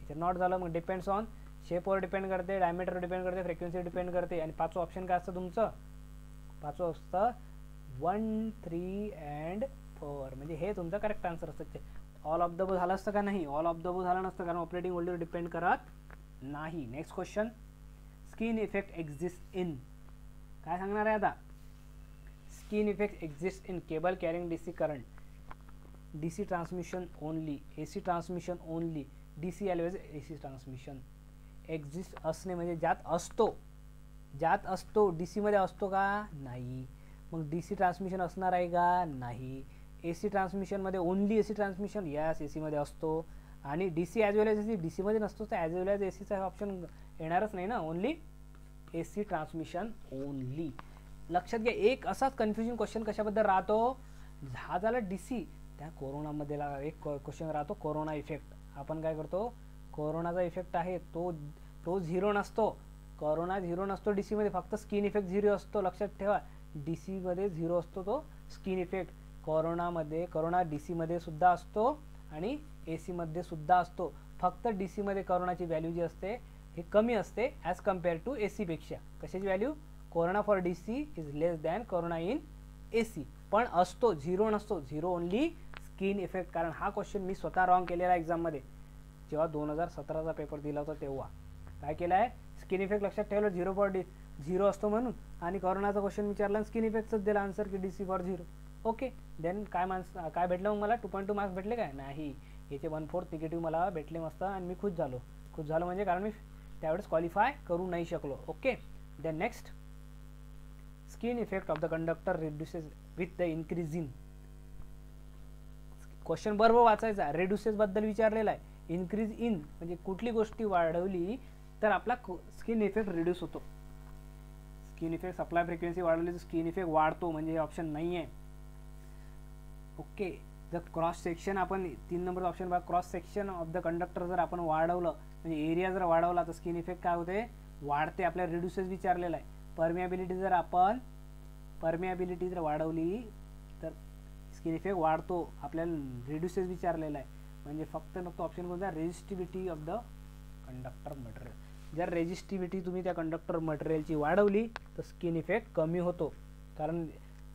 इथे नॉट झालं, मग डिपेंड्स ऑन शेपवर डिपेंड करते, डायमीटरवर डिपेंड करते, फ्रिक्वेन्सीवर डिपेंड करते, आणि 5वं ऑप्शन काय असतं तुमचं, 5वं असतं 1, 3 and 4. म्हणजे हे तुमचं करेक्ट आन्सर असतं. ऑल ऑफ द अबोव झालं असतं का नाही, ऑल ऑफ द अबोव झालं नसतं, कारण ऑपरेटिंग व्होल्टेजवर डिपेंड करत नाही. Next question, skin effect exist in, काय सांगणार आहे आता, skin effect exist in cable carrying DC current, DC transmission only, AC transmission only, DC always AC transmission. Exist असणे म्हणजे ज्यात असतो, डीसी मध्ये असतो का नाही, मग डीसी ट्रान्समिशन असणार आहे का नाही. एसी ट्रान्समिशनमध्ये only AC transmission, yes AC मध्ये असतो, आणि DC as well as AC, DC मध्ये नसतो तर ॲज वेल एज एसीचा ऑप्शन येणारच नाही ना, ओनली एसी ट्रान्समिशन ओनली. लक्षात घ्या. एक असाच कन्फ्युजन क्वेश्चन कशाबद्दल राहतो, हा झाला डीसी, त्या कोरोनामध्ये एक क्वेश्चन राहतो कोरोना इफेक्ट. आपण काय करतो, कोरोनाचा इफेक्ट आहे तो 0 नसतो, कोरोना 0 नसतो डीसी मध्ये, फक्त स्किन इफेक्ट 0 असतो. लक्षात ठेवा, डीसी मध्ये 0 असतो तो स्किन इफेक्ट, कोरोना डीसी मध्ये सुद्धा असतो आणि एसी मध्ये सुद्धा असतो. फक्त डीसी मध्ये कोरोनाची व्हॅल्यू जी असते हे कमी असते ॲज कम्पेअर टू एसी पेक्षा. कशाची value, corona for DC is less than corona in AC, पण असतो, 0 नसतो, 0 ओनली स्किन इफेक्ट. कारण हा क्वेश्चन मी स्वतः रॉंग केलेला एक्झाममध्ये, जेव्हा 2017चा पेपर दिला होता तेव्हा काय केलं आहे, स्किन इफेक्ट लक्षात ठेवलं 0 फॉर 0 असतो म्हणून, आणि कोरोनाचा क्वेश्चन विचारला स्किन इफेक्टच दिला आन्सर की डीसी फॉर 0. ओके देन काय भेटलं मग मला 2.2 मार्क्स भेटले काय नाही, याचे 1/4 निगेटिव्ह मला भेटले मस्त, आणि मी खुश झालो म्हणजे कारण मी त्यावेळेस क्वालिफाय करू नाही शकलो. Okay then next, skin effect of the conductor reduces with the increasing. Question बरोबर वाचायचा, रिड्युसेस बद्दल विचारलेला आहे. इन्क्रीज इन म्हणजे कुठली गोष्टी वाढवली तर आपला स्किन इफेक्ट रिड्यूस होतो. स्किन इफेक्ट सप्लाय फ्रिक्वेन्सी वाढवली तर स्किन इफेक्ट वाढतो, म्हणजे हे ऑप्शन नाही आहे. ओके, जर क्रॉस सेक्शन आपण 3 नंबरचा ऑप्शन बघा, cross section of the conductor जर आपण वाढवलं म्हणजे एरिया जर वाढवला तर स्किन इफेक्ट काय होते, वाढते. आपल्याला रिड्युसेस विचारलेला आहे. परमिएबिलिटी जर वाढवली तर स्किन इफेक्ट वाढतो, आपल्याला रिड्युसेस विचारलेला आहे. म्हणजे फक्त ऑप्शन कोणता, resistivity of the conductor material. जर रेजिस्टिव्हिटी तुम्ही त्या कंडक्टर मटेरियलची वाढवली तर स्किन इफेक्ट कमी होतो. कारण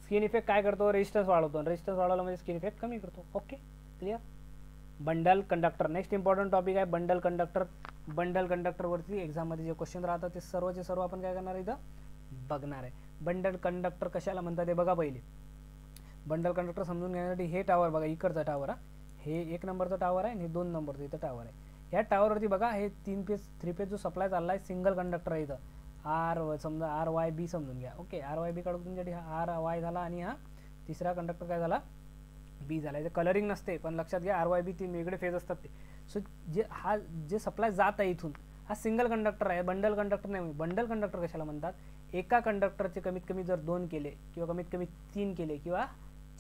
स्किन इफेक्ट काय करतो, रेजिस्टन्स वाढवतो, रेजिस्टन्स वाढवला म्हणजे स्किन इफेक्ट कमी करतो. Okay clear. Bundle conductor, next important topic आहे बंडल कंडक्टर. बंडल कंडक्टरवरती एक्झाममध्ये जे क्वेश्चन राहतात ते सर्वचे सर्व आपण काय करणार आहे, इथं बघणार आहे. बंडल कंडक्टर कशाला म्हणतात ते बघा पहिले. बंडल कंडक्टर समजून घेण्यासाठी हे टावर बघा, इकडचा टावर, हे 1 नंबरचा टावर आहे आणि 2 नंबरचा इथं टावर आहे. ह्या टावरवरती बघा हे 3 फेज 3 फेज जो सप्लाय चालला आहे सिंगल कंडक्टर आहे इथं. आर समजा RYB समजून घ्या. ओके, RYB काढून तुमच्यासाठी हा RY झाला आणि हा तिसरा कंडक्टर काय झाला, बी झाला. इथे कलरिंग नसते पण लक्षात घ्या RYB 3 वेगळे फेज असतात ते. सो जे सप्लाय जात आहे इथून हा सिंगल कंडक्टर आहे, बंडल कंडक्टर नाही. बंडल कंडक्टर कशाला म्हणतात, एका कंडक्टरचे कमीत कमी जर 2 केले किंवा कमीत कमी 3 केले किंवा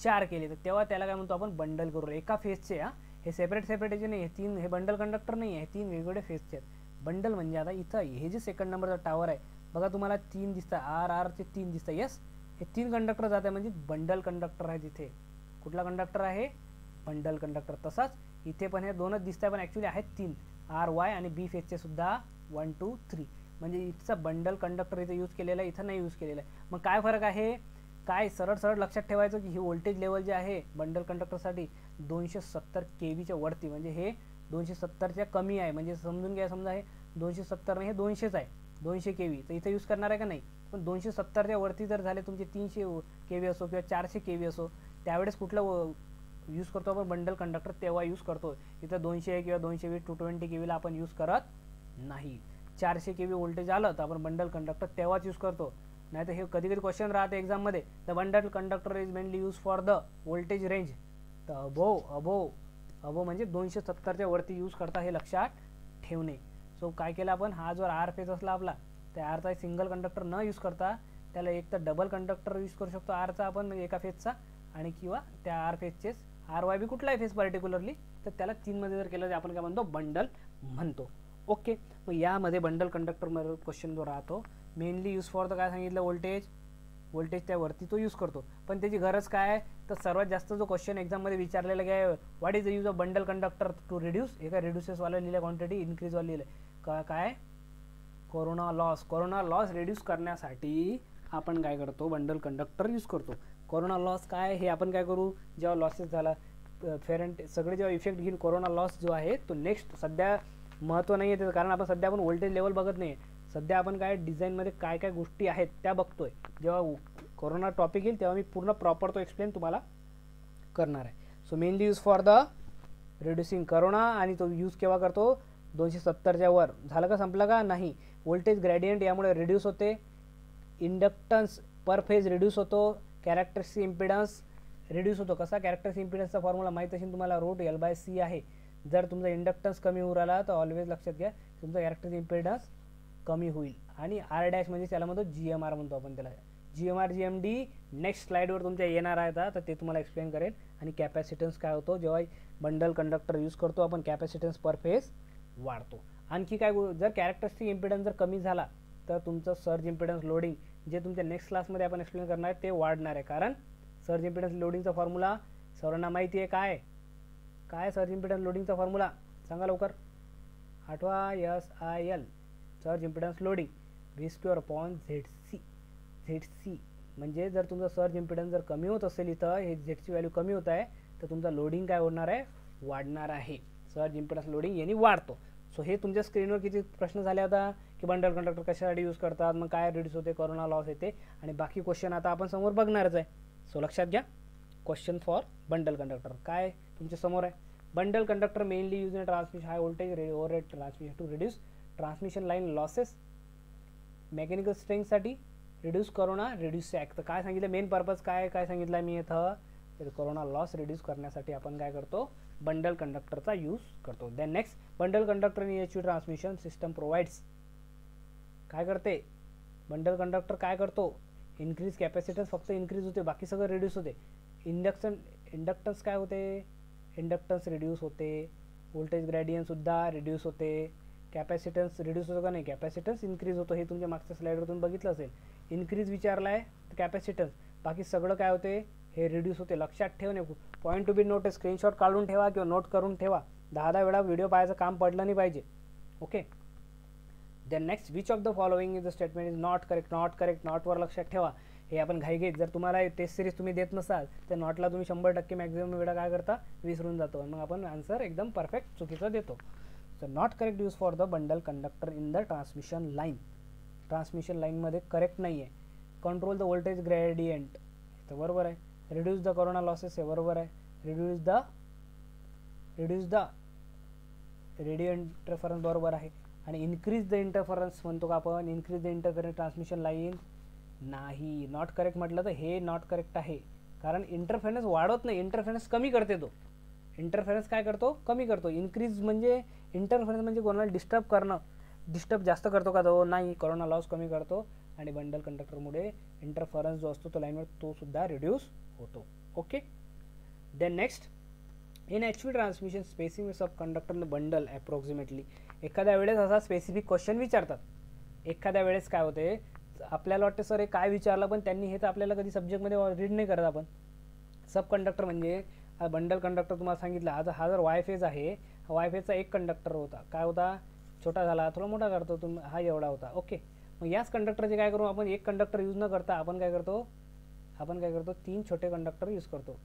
4 केले तर तेव्हा त्याला काय म्हणतो आपण, बंडल करू. एका फेजचे, हे सेपरेट याचे नाही, हे 3 हे बंडल कंडक्टर नाही आहे, 3 वेगवेगळे फेजचे आहेत. बंडल म्हणजे आता इथं हे जे सेकंड नंबरचा टावर आहे बघा, तुम्हाला 3 दिसतात, RRचे 3 दिसतात. यस, हे 3 कंडक्टर जात आहे म्हणजे बंडल कंडक्टर आहे. तिथे कुठला कंडक्टर आहे, बंडल कंडक्टर. तसाच इथे पण हे 2च दिसत आहे पण ॲक्च्युली आहेत 3, RY आणि B फेजचे सुद्धा 1 2 3. म्हणजे इथं बंडल कंडक्टर इथे यूज केलेला आहे, इथं नाही यूज केलेला आहे. मग काय फरक आहे, काय सरळ सरळ लक्षात ठेवायचं की ही व्होल्टेज लेवल जे आहे बंडल कंडक्टरसाठी 270 kVच्या वरती, म्हणजे हे 270च्या कमी आहे. म्हणजे समजून घ्या, समजा हे 270 नाही, हे 200च आहे, 200 kV. तर इथे यूज करणार आहे का नाही. पण 270च्या वरती जर झाले तुमचे 300 kV असो किंवा 400 kV असो, त्यावेळेस कुठलं यूज करतो आपण, बंडल कंडक्टर, तेव्हा यूज करतो. इथं 200 किंवा 220 220 kVला आपण यूज करत नाही. 400 kV व्होल्टेज आलं तर आपण बंडल कंडक्टर तेव्हाच यूज करतो. नाही तर हे कधी कधी क्वेश्चन राहते एक्झाममध्ये, the bundle conductor is mainly use for the voltage range. तर अबो म्हणजे 270च्या वरती यूज करता, हे लक्षात ठेवणे. सो काय केलं आपण, हा जो R फेज असला आपला, त्या आरचा सिंगल कंडक्टर न यूज करता त्याला एक तर डबल कंडक्टर यूज करू शकतो आरचा आपण एका फेजचा, आणि किंवा त्या आर फेजचेच RYB कुठलाही फेज पर्टिक्युलरली, तर त्याला 3 मध्ये जर केलं तर आपण काय म्हणतो, बंडल म्हणतो. ओके, मग यामध्ये बंडल कंडक्टरमध्ये क्वेश्चन जो राहतो मेनली यूज फॉर द काय सांगितलं, व्होल्टेज त्यावरती तो यूज करतो. पण त्याची गरज काय, तर सर्वात जास्त जो क्वेश्चन एक्झाममध्ये विचारलेला काय, what is the use of bundle conductor to reduce, एका रिड्युसेसवाला लिहिलं क्वांटिटी, इन्क्रीजवाला लिहिलं काय, कोरोना लॉस रिड्यूस करण्यासाठी आपण काय करतो, बंडल कंडक्टर यूज करतो. कोरोना लॉस काय, हे आपण काय करू, जेव्हा लॉसेस झाला फेरंट सगळे जेव्हा इफेक्ट घेऊन कोरोना लॉस जो आहे तो नेक्स्ट, सध्या महत्त्व नाही आहे त्याचं, कारण आपण सध्या आपण व्होल्टेज लेवल बघत नाही. सध्या आपण काय डिझाईनमध्ये काय काय गोष्टी आहेत त्या बघतोय. जेव्हा कोरोना टॉपिक येईल तेव्हा मी पूर्ण प्रॉपर तो एक्सप्लेन तुम्हाला करणार आहे. So mainly use for the reducing corona, आणि तो यूज केव्हा करतो, 270च्या वर. झालं का, संपलं का, नाही. व्होल्टेज ग्रेडियंट यामुळे रिड्यूस होते, इंडक्टन्स पर फेज रिड्यूस होतो, कॅरेक्टरिस्टिक इम्पिडन्स रिड्यूस होतो. कसा, कॅरेक्टरिस्टिक इम्पिडन्सचा फॉर्म्युला माहीत असेल तुम्हाला, रूट L/C आहे. जर तुमचा इंडक्टन्स कमी होऊ राहिला तर ऑलवेज लक्षात घ्या तुमचा कॅरेक्टरिस्टिक इम्पिडन्स कमी होईल. आणि R' म्हणजे त्याला म्हणतो GMR म्हणतो आपण त्याला. GMR GMD नेक्स्ट स्लाइडवर तुमच्या येणार आहे, तर ते तुम्हाला एक्सप्लेन करेन. आणि कॅपॅसिटन्स काय होतो, जेव्हा बंडल कंडक्टर यूज करतो आपण कॅपॅसिटन्स पर फेज वाढतो. आणखी काय, जर कॅरेक्टरिस्टिक इम्पिडन्स जर कमी झाला तर तुमचं सर्ज इम्पिडन्स लोडिंग, जे तुमच्या नेक्स्ट क्लासमध्ये आपण एक्सप्लेन करणार आहे ते वाढणार आहे. कारण सर्ज इम्पिडन्स लोडिंगचा फॉर्म्युला सर्वांना माहिती आहे. काय सर्ज इम्पिडन्स लोडिंगचा फॉर्म्युला सांगा लवकर, आठवा. SIL surge impedance loading V²/ZC. ZC म्हणजे जर तुमचा सर्ज इम्पिडन्स जर कमी होत असेल, इथं हे झेडची व्हॅल्यू कमी होत आहे, तर तुमचा लोडिंग काय होणार आहे, वाढणार आहे. सर्ज इम्पिडन्स लोडिंग याने वाढतो. सो हे तुमच्या स्क्रीनवर किती प्रश्न झाले आता, की बंडल कंडक्टर कशासाठी यूज करतात, मग काय रिड्यूस होते, कोरोना लॉस येते, आणि बाकी क्वेश्चन आता आपण समोर बघणारच आहे. सो लक्षात घ्या, क्वेश्चन फॉर बंडल कंडक्टर काय तुमच्या समोर आहे. Bundle conductor mainly use in transmission high voltage overhead transmission to reduce transmission line losses, mechanical स्ट्रेंथसाठी रिड्यूस कोरोना रिड्यूस ॲक्ट. तर काय सांगितलं, मेन पर्पज काय सांगितलं आहे मी इथं, तर कोरोना लॉस रिड्यूस करण्यासाठी आपण काय करतो, बंडल कंडक्टरचा यूज करतो. Then next, bundle conductor in HV transmission system provides, काय करते बंडल कंडक्टर, काय करतो, इन्क्रीज कॅपॅसिटन्स फक्त इन्क्रीज होते, बाकी सगळं रिड्यूस होते. इंडक्टन्स काय होते, इंडक्टन्स रिड्यूस होते, व्होल्टेज ग्रेडियंटसुद्धा रिड्यूस होते, कॅपॅसिटन्स रिड्यूस होतो का नाही, कॅपॅसिटन्स इन्क्रीज होतो. हे तुमच्या मागच्या स्लाइडवर तुम्ही बघितलं असेल. इन्क्रीज विचारला आहे तर कॅपॅसिटन्स, बाकी सगळं काय होते, हे रिड्यूस होते. लक्षात ठेवणे, point to be note, screenshot काढून ठेवा किंवा नोट करून ठेवा. 10 वेळा व्हिडिओ पाहायचं काम पडलं नाही पाहिजे. Okay. Then next, which of the following is the statement is not correct. नॉटवर लक्षात ठेवा. हे आपण घाईघाईत, जर तुम्हाला टेस्ट सिरीज तुम्ही देत नसाल तर नॉटला तुम्ही 100% मॅक्झिमम वेळा काय करता, विसरून जातो, मग आपण आन्सर एकदम परफेक्ट चुकीचं देतो. So not correct use for the bundle conductor in the transmission line. Transmission लाईनमध्ये करेक्ट नाही आहे. कंट्रोल द व्होल्टेज ग्रेडियंट, तर बरोबर आहे. रिड्यूस द कोरोना लॉसेस, हे बरोबर आहे. रिड्यूस द रेडिओ इंटरफरन्स, बरोबर आहे. आणि इन्क्रीज द इंटरफरन्स म्हणतो का आपण, increase the interference transmission line, नाही, नॉट करेक्ट म्हटलं तर हे नॉट करेक्ट आहे. कारण इंटरफेरन्स वाढवत नाही, इंटरफेरन्स कमी करते. तो इंटरफेरन्स काय करतो, कमी करतो. इन्क्रीज म्हणजे इंटरफेरन्स म्हणजे कोणाला डिस्टर्ब करणं, डिस्टर्ब जास्त करतो का तो, नाही, कोरोना लॉस कमी करतो. आणि बंडल कंडक्टरमुळे इंटरफरन्स जो असतो तो लाईनवर तो सुद्धा रिड्यूस होतो. Okay. Then next, in H transmission spacing sub conductor bundle approximately. एखाद्या वेळेस असा स्पेसिफिक क्वेश्चन विचारतात. एखाद्या वेळेस काय होते, आपल्याला वाटतं सर हे काय विचारलं, पण त्यांनी हे तर आपल्याला कधी सब्जेक्टमध्ये रीड नाही करत आपण. सब कंडक्टर म्हणजे बंडल कंडक्टर तुम्हाला सांगितलं. आता हा जर वाय फेज आहे, वाय फेजचा एक कंडक्टर होता, काय होता, छोटा झाला, थोडा मोठा करतो तुम्ही, हा एवढा होता. ओके. मग याच कंडक्टरचे काय करू आपण, एक कंडक्टर यूज न करता आपण काय करतो, 3 छोटे कंडक्टर यूज करतो.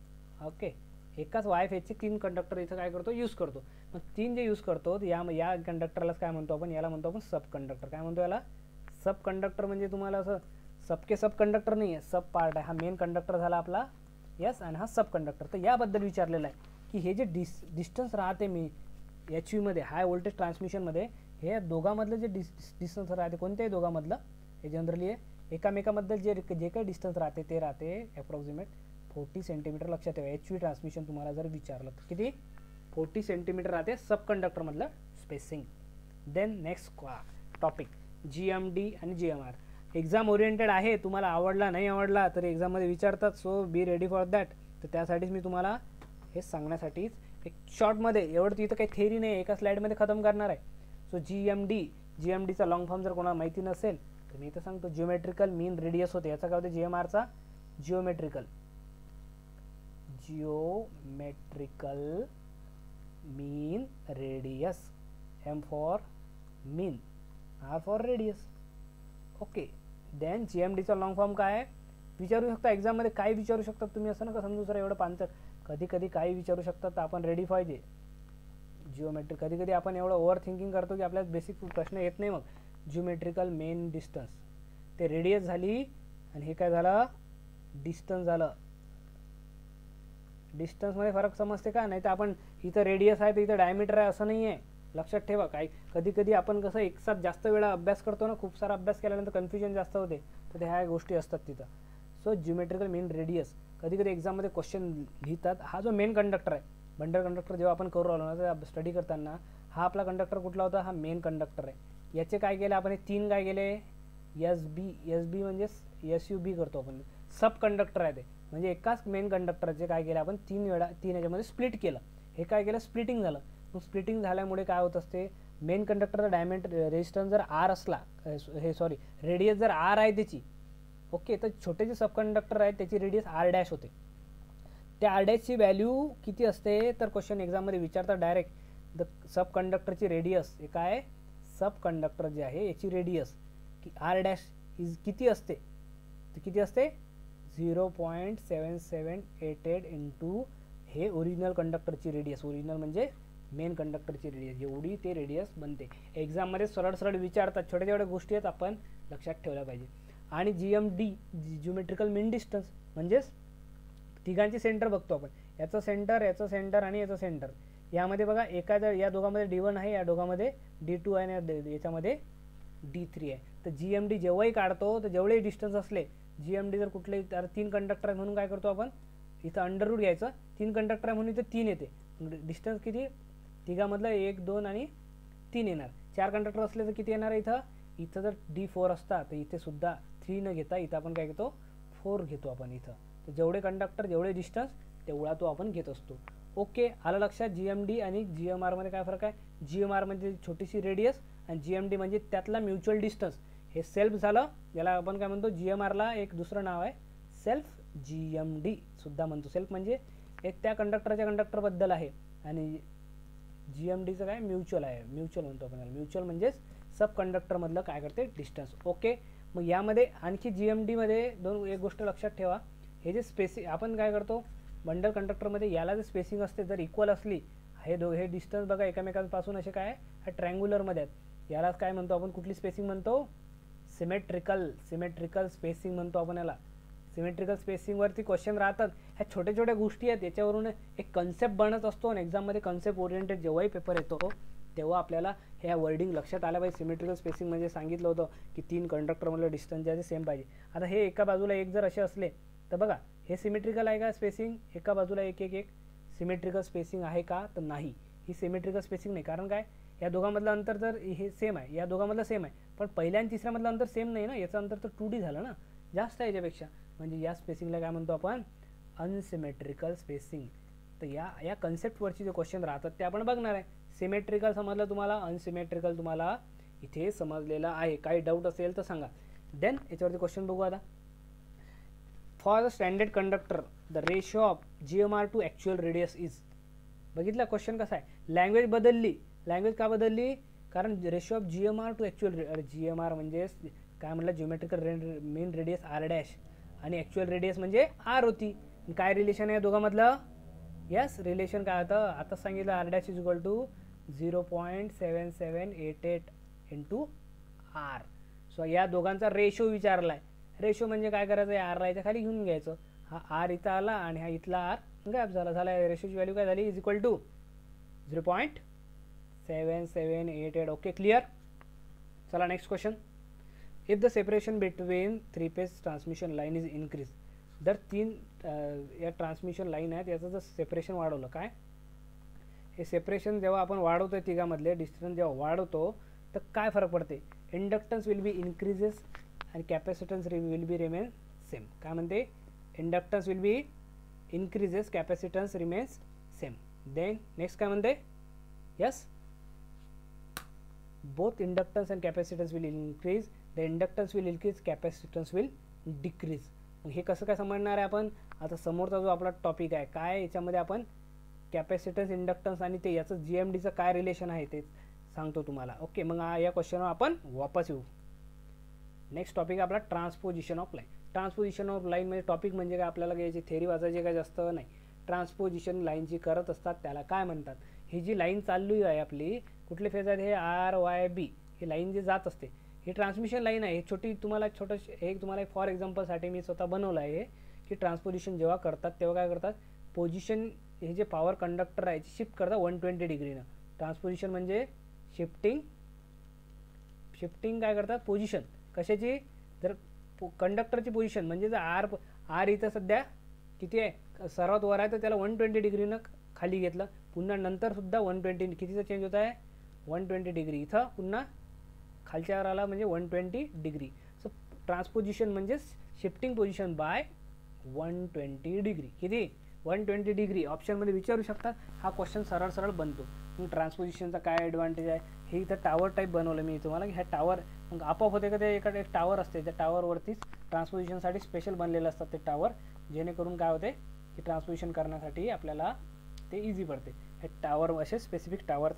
ओके. एकाच वाय फेजचे 3 कंडक्टर इथं काय करतो, यूज करतो. मग 3 जे यूज करतो या कंडक्टरलाच काय म्हणतो आपण, याला म्हणतो आपण सब कंडक्टर. काय म्हणतो याला, सब कंडक्टर. म्हणजे तुम्हाला असं सबके सब कंडक्टर नाही आहे, सब पार्ट आहे. हा मेन कंडक्टर झाला आपला, यस, आणि हा सब कंडक्टर. तर याबद्दल विचारलेलं आहे की हे जे डिस्टन्स राहते मी एच व्हीमध्ये, हाय व्होल्टेज ट्रान्समिशनमध्ये, हे दोघांमधलं जे डिस्टन्स राहते, कोणत्याही दोघांमधलं, हे जनरली आहे एकामेकांबद्दल जे काही डिस्टन्स राहते ते राहते अप्रॉक्सिमेट 40 सेंटीमीटर. लक्षात ठेवा, एच व्ही ट्रान्समिशन तुम्हाला जर विचारलं तर किती, 40 सेंटीमीटर राहते सब कंडक्टरमधलं spacing. Then next topic, GMD आणि GMR. एक्झाम ओरिएंटेड आहे, तुम्हाला आवडला नाही आवडला तरी एक्झाममध्ये विचारतात. So be ready for that. तर त्यासाठीच मी तुम्हाला हे सांगण्यासाठीच एक शॉर्टमध्ये, एवढं इथं काही थेरी नाही, एका स्लाईडमध्ये खतम करणार आहे. सो GMDचा लॉंग फॉर्म जर कोणाला माहिती नसेल तर मी इथं सांगतो, जिओमेट्रिकल मीन रेडियस होते. याचा काय होते, GMRचा geometrical mean radius, M for mean, R for radius. Okay. Then GMDचा लॉंग फॉर्म काय आहे विचारू शकता एक्झाममध्ये, काय विचारू शकतात तुम्ही, असं नका समजू सर एवढं पांचट. कधी कधी काही विचारू शकतात, तर आपण रेडी पाहिजे. जिओमेट्रिक कधी कधी आपण एवढं ओव्हर थिंकिंग करतो की आपल्याला बेसिक प्रश्न येत नाही. मग जिओमेट्रिकल मेन डिस्टन्स, ते रेडियस झाली आणि हे काय झालं, डिस्टन्स झालं. डिस्टन्समध्ये फरक समजते का, नाही तर आपण इथं रेडियस आहे तर इथं डायमीटर आहे असं नाही आहे. लक्षात ठेवा. काही कधी कधी आपण कसं एकसाथ जास्त वेळा अभ्यास करतो ना, खूप सारा अभ्यास केल्यानंतर कन्फ्युजन जास्त होते, तर ह्या गोष्टी असतात तिथं. सो जिओमेट्रिकल मेन रेडियस कधी कधी एक्झाममध्ये क्वेश्चन लिहितात. हा जो मेन कंडक्टर आहे, बंडल कंडक्टर जेव्हा आपण करू राहिलो ना तर स्टडी करताना, हा आपला कंडक्टर कुठला होता, हा मेन कंडक्टर आहे. याचे काय केले आपण, हे 3 काय केले, एस बी म्हणजे SUB करतो आपण, सब कंडक्टर आहे ते. म्हणजे एकाच मेन कंडक्टरचे काय केलं आपण, 3 याच्यामध्ये स्प्लिट केलं. हे काय केलं, स्प्लिटिंग झालं. मग स्प्लिटिंग झाल्यामुळे काय होत असते, मेन कंडक्टरचा डायमीटर रेजिस्टन्स जर R असला, रेडियस जर R आहे त्याची, ओके, तर छोटे जे सब कंडक्टर आहेत त्याची रेडियस R' होते. त्या R' व्हॅल्यू किती असते, तर क्वेश्चन एक्झाममध्ये विचारतात डायरेक्ट, द सब कंडक्टरची रेडियस, हे काय, सब कंडक्टर जे आहे याची रेडियस की R' इज किती असते, तर किती असते 0.7788 इंटू हे ओरिजिनल कंडक्टरची रेडियस. ओरिजिनल म्हणजे मेन कंडक्टरची रेडियस, एवढी ते रेडियस बनते. एक्झाममध्ये सरळ सरळ विचारतात, छोट्या छोट्या गोष्टी आहेत, आपण लक्षात ठेवल्या पाहिजे. आणि GMD जिओमेट्रिकल मीन डिस्टन्स म्हणजेच तिघांची सेंटर बघतो आपण, याचं सेंटर आणि याचं सेंटर. यामध्ये बघा एखाद्या या दोघांमध्ये D1 आहे, या दोघांमध्ये D2 आहे आणि याच्यामध्ये D3 आहे. तर GMD जेव्हाही काढतो तर जेवढे डिस्टन्स असले, GMD जर कुठले 3 कंडक्टर आहे म्हणून काय करतो आपण, इथं अंडर रूट घ्यायचं, 3 कंडक्टर आहे म्हणून इथं 3 येते. डिस्टन्स किती, तिघामधलं 1 2 आणि 3 येणार. 4 कंडक्टर असले तर किती येणार आहे, इथं जर D4 असता तर इथे सुद्धा 3 न घेता इथं आपण काय घेतो, 4 घेतो आपण इथं. तर जेवढे कंडक्टर जेवढे डिस्टन्स तेवढा तो आपण घेत असतो. ओके, आलं लक्षात. GMD आणि GMR मध्ये काय फरक आहे, GMR म्हणजे छोटीशी रेडियस आणि GMD म्हणजे त्यातला म्युच्युअल डिस्टन्स. हे सेल्फ झालं, याला आपण काय म्हणतो, GMRला एक दुसरं नाव आहे सेल्फ, GMD सुद्धा म्हणतो. सेल्फ म्हणजे हे त्या कंडक्टरच्या कंडक्टरबद्दल आहे आणि GMDचं काय म्युच्युअल आहे, म्युच्युअल म्हणतो आपण. म्युच्युअल म्हणजेच सब कंडक्टरमधलं काय करते, डिस्टन्स. ओके, मग यामध्ये आणखी GMDमध्ये एक गोष्ट लक्षात ठेवा, हे जे स्पेसिंग आपण काय करतो बंडल कंडक्टरमध्ये, याला जे स्पेसिंग असते जर इक्वल असली, हे डिस्टन्स बघा एकमेकांपासून असे काय आहे ट्रँग्युलरमध्ये आहेत, यालाच काय म्हणतो आपण, कुठली स्पेसिंग म्हणतो, सिमेट्रिकल स्पेसिंग म्हणतो आपण याला. सिमेट्रिकल स्पेसिंगवरती क्वेश्चन राहतात. ह्या छोट्या छोट्या गोष्टी आहेत, याच्यावरून एक कन्सेप्ट बनत असतो आणि एक्झाममध्ये कन्सेप्ट ओरिएंटेड जेव्हाही पेपर येतो तेव्हा आपल्याला ह्या वर्डिंग लक्षात आलं पाहिजे. सिमेट्रिकल स्पेसिंग म्हणजे सांगितलं होतं की 3 कंडक्टरमधलं डिस्टन्स जे आहे सेम पाहिजे. आता हे एका बाजूला एक जर असे असले तर बघा हे सिमेट्रिकल आहे का स्पेसिंग, एका बाजूला एक एक एक सिमेट्रिकल स्पेसिंग आहे का, तर नाही, ही सिमेट्रिकल स्पेसिंग नाही. कारण काय, या दोघांमधलं अंतर तर हे सेम आहे, या दोघांमधलं सेम आहे, पण पहिल्या आणि तिसऱ्यामधलं अंतर सेम नाही ना, याचं अंतर तर 2D झालं ना, जास्त आहे याच्यापेक्षा. म्हणजे या स्पेसिंगला काय म्हणतो आपण, अनसिमेट्रिकल स्पेसिंग. तर या कन्सेप्टवरची जे क्वेश्चन राहतात ते आपण बघणार आहे. सिमेट्रिकल समजलं तुम्हाला, अनसिमेट्रिकल तुम्हाला इथे समजलेलं आहे. काही डाऊट असेल तर सांगा. देन याच्यावरती क्वेश्चन बघू आता. For the standard conductor the ratio of GMR to actual radius is. बघितला क्वेश्चन कसा आहे. लँग्वेज बदलली. लँग्वेज का बदलली, कारण ratio of GMR to actual, GMR म्हणजे काय म्हटलं, जिओमेट्रिकल मेन रेडियस R' आणि ॲक्च्युअल रेडियस म्हणजे R होती. काय रिलेशन आहे दोघांमधलं, यस रिलेशन काय होतं, आता सांगितलं R' is equal to 0.7788 into R. So या दोघांचा रेशो विचारला आहे. रेशो म्हणजे काय करायचं आहे, R याच्या खाली घेऊन घ्यायचं. हा R इथं आला आणि हा इथला R गायब झाला. रेशोची व्हॅल्यू काय झाली, is equal to 0.7788. Okay clear. चला next question. If the separation between 3 phase transmission line is increase. जर 3 या ट्रान्समिशन लाईन आहेत याचं जर सेपरेशन वाढवलं, काय हे सेपरेशन जेव्हा आपण वाढवतो तिघामधले डिस्टन्स जेव्हा वाढवतो तर काय फरक पडते, इंडक्टन्स विल बी इन्क्रीजेस आणि capacitance will be remain same. काय म्हणते, inductance will be increases, capacitance remains same. Then next काय म्हणते, yes both inductance and capacitance will increase, the inductance will increase, capacitance will decrease. हे कसं काय समजणार आहे आपण, आता समोरचा जो आपला टॉपिक आहे काय, याच्यामध्ये आपण कॅपॅसिटन्स, इंडक्टन्स आणि ते याचं GMDचं काय रिलेशन आहे ते सांगतो तुम्हाला. ओके, मग या क्वेश्चनवर आपण वापस येऊ. नेक्स्ट टॉपिक आपला ट्रान्सपोजिशन ऑफ लाईन. ट्रान्सपोजिशन ऑफ लाईन म्हणजे टॉपिक म्हणजे काय, आपल्याला याची थेअरी वाचायची काय जास्त नाही. ट्रान्सपोजिशन लाईन जी करत असतात त्याला काय म्हणतात. ही जी लाईन चालली आहे आपली, कुठले फेज आहेत हे RYB, ही लाईन जी जात असते ही ट्रान्समिशन लाईन आहे. छोटी तुम्हाला एक फॉर एक्झाम्पलसाठी मी स्वतः बनवलं आहे की ट्रान्सपोजिशन जेव्हा करतात तेव्हा काय करतात, पोझिशन हे जे पॉवर कंडक्टर आहे शिफ्ट करतात 120 डिग्रीनं. ट्रान्सपोजिशन म्हणजे शिफ्टिंग काय करतात, पोझिशन कशाची, जर कंडक्टरची पोझिशन म्हणजे जर R इथं सध्या किती आहे, सर्वात वर आहे तर त्याला 120 डिग्रीनं खाली घेतलं, पुन्हा नंतर सुद्धा 120 कितीचा चेंज होत आहे, 120 डिग्री. इथं पुन्हा खालच्यावर आला म्हणजे 120 डिग्री. सो ट्रान्सपोजिशन म्हणजे शिफ्टिंग पोझिशन बाय 120 डिग्री. किती, 120 डिग्री. ऑप्शनमध्ये विचारू शकतात. हा क्वेश्चन सरळ बनतो. मग ट्रान्सपोजिशनचा काय ॲडव्हान्टेज आहे, हे इथं टावर टाईप बनवलं मी तुम्हाला की ह्या टावर मग आपोआप होते का, ते एखादं एक टावर असते त्या टावरवरतीच ट्रान्सपोजिशनसाठी स्पेशल बनलेलं असतात ते टावर, जेणेकरून काय होते की ट्रान्सपोजिशन करण्यासाठी आपल्याला ते इझी पडते. हे टावर असे स्पेसिफिक टावर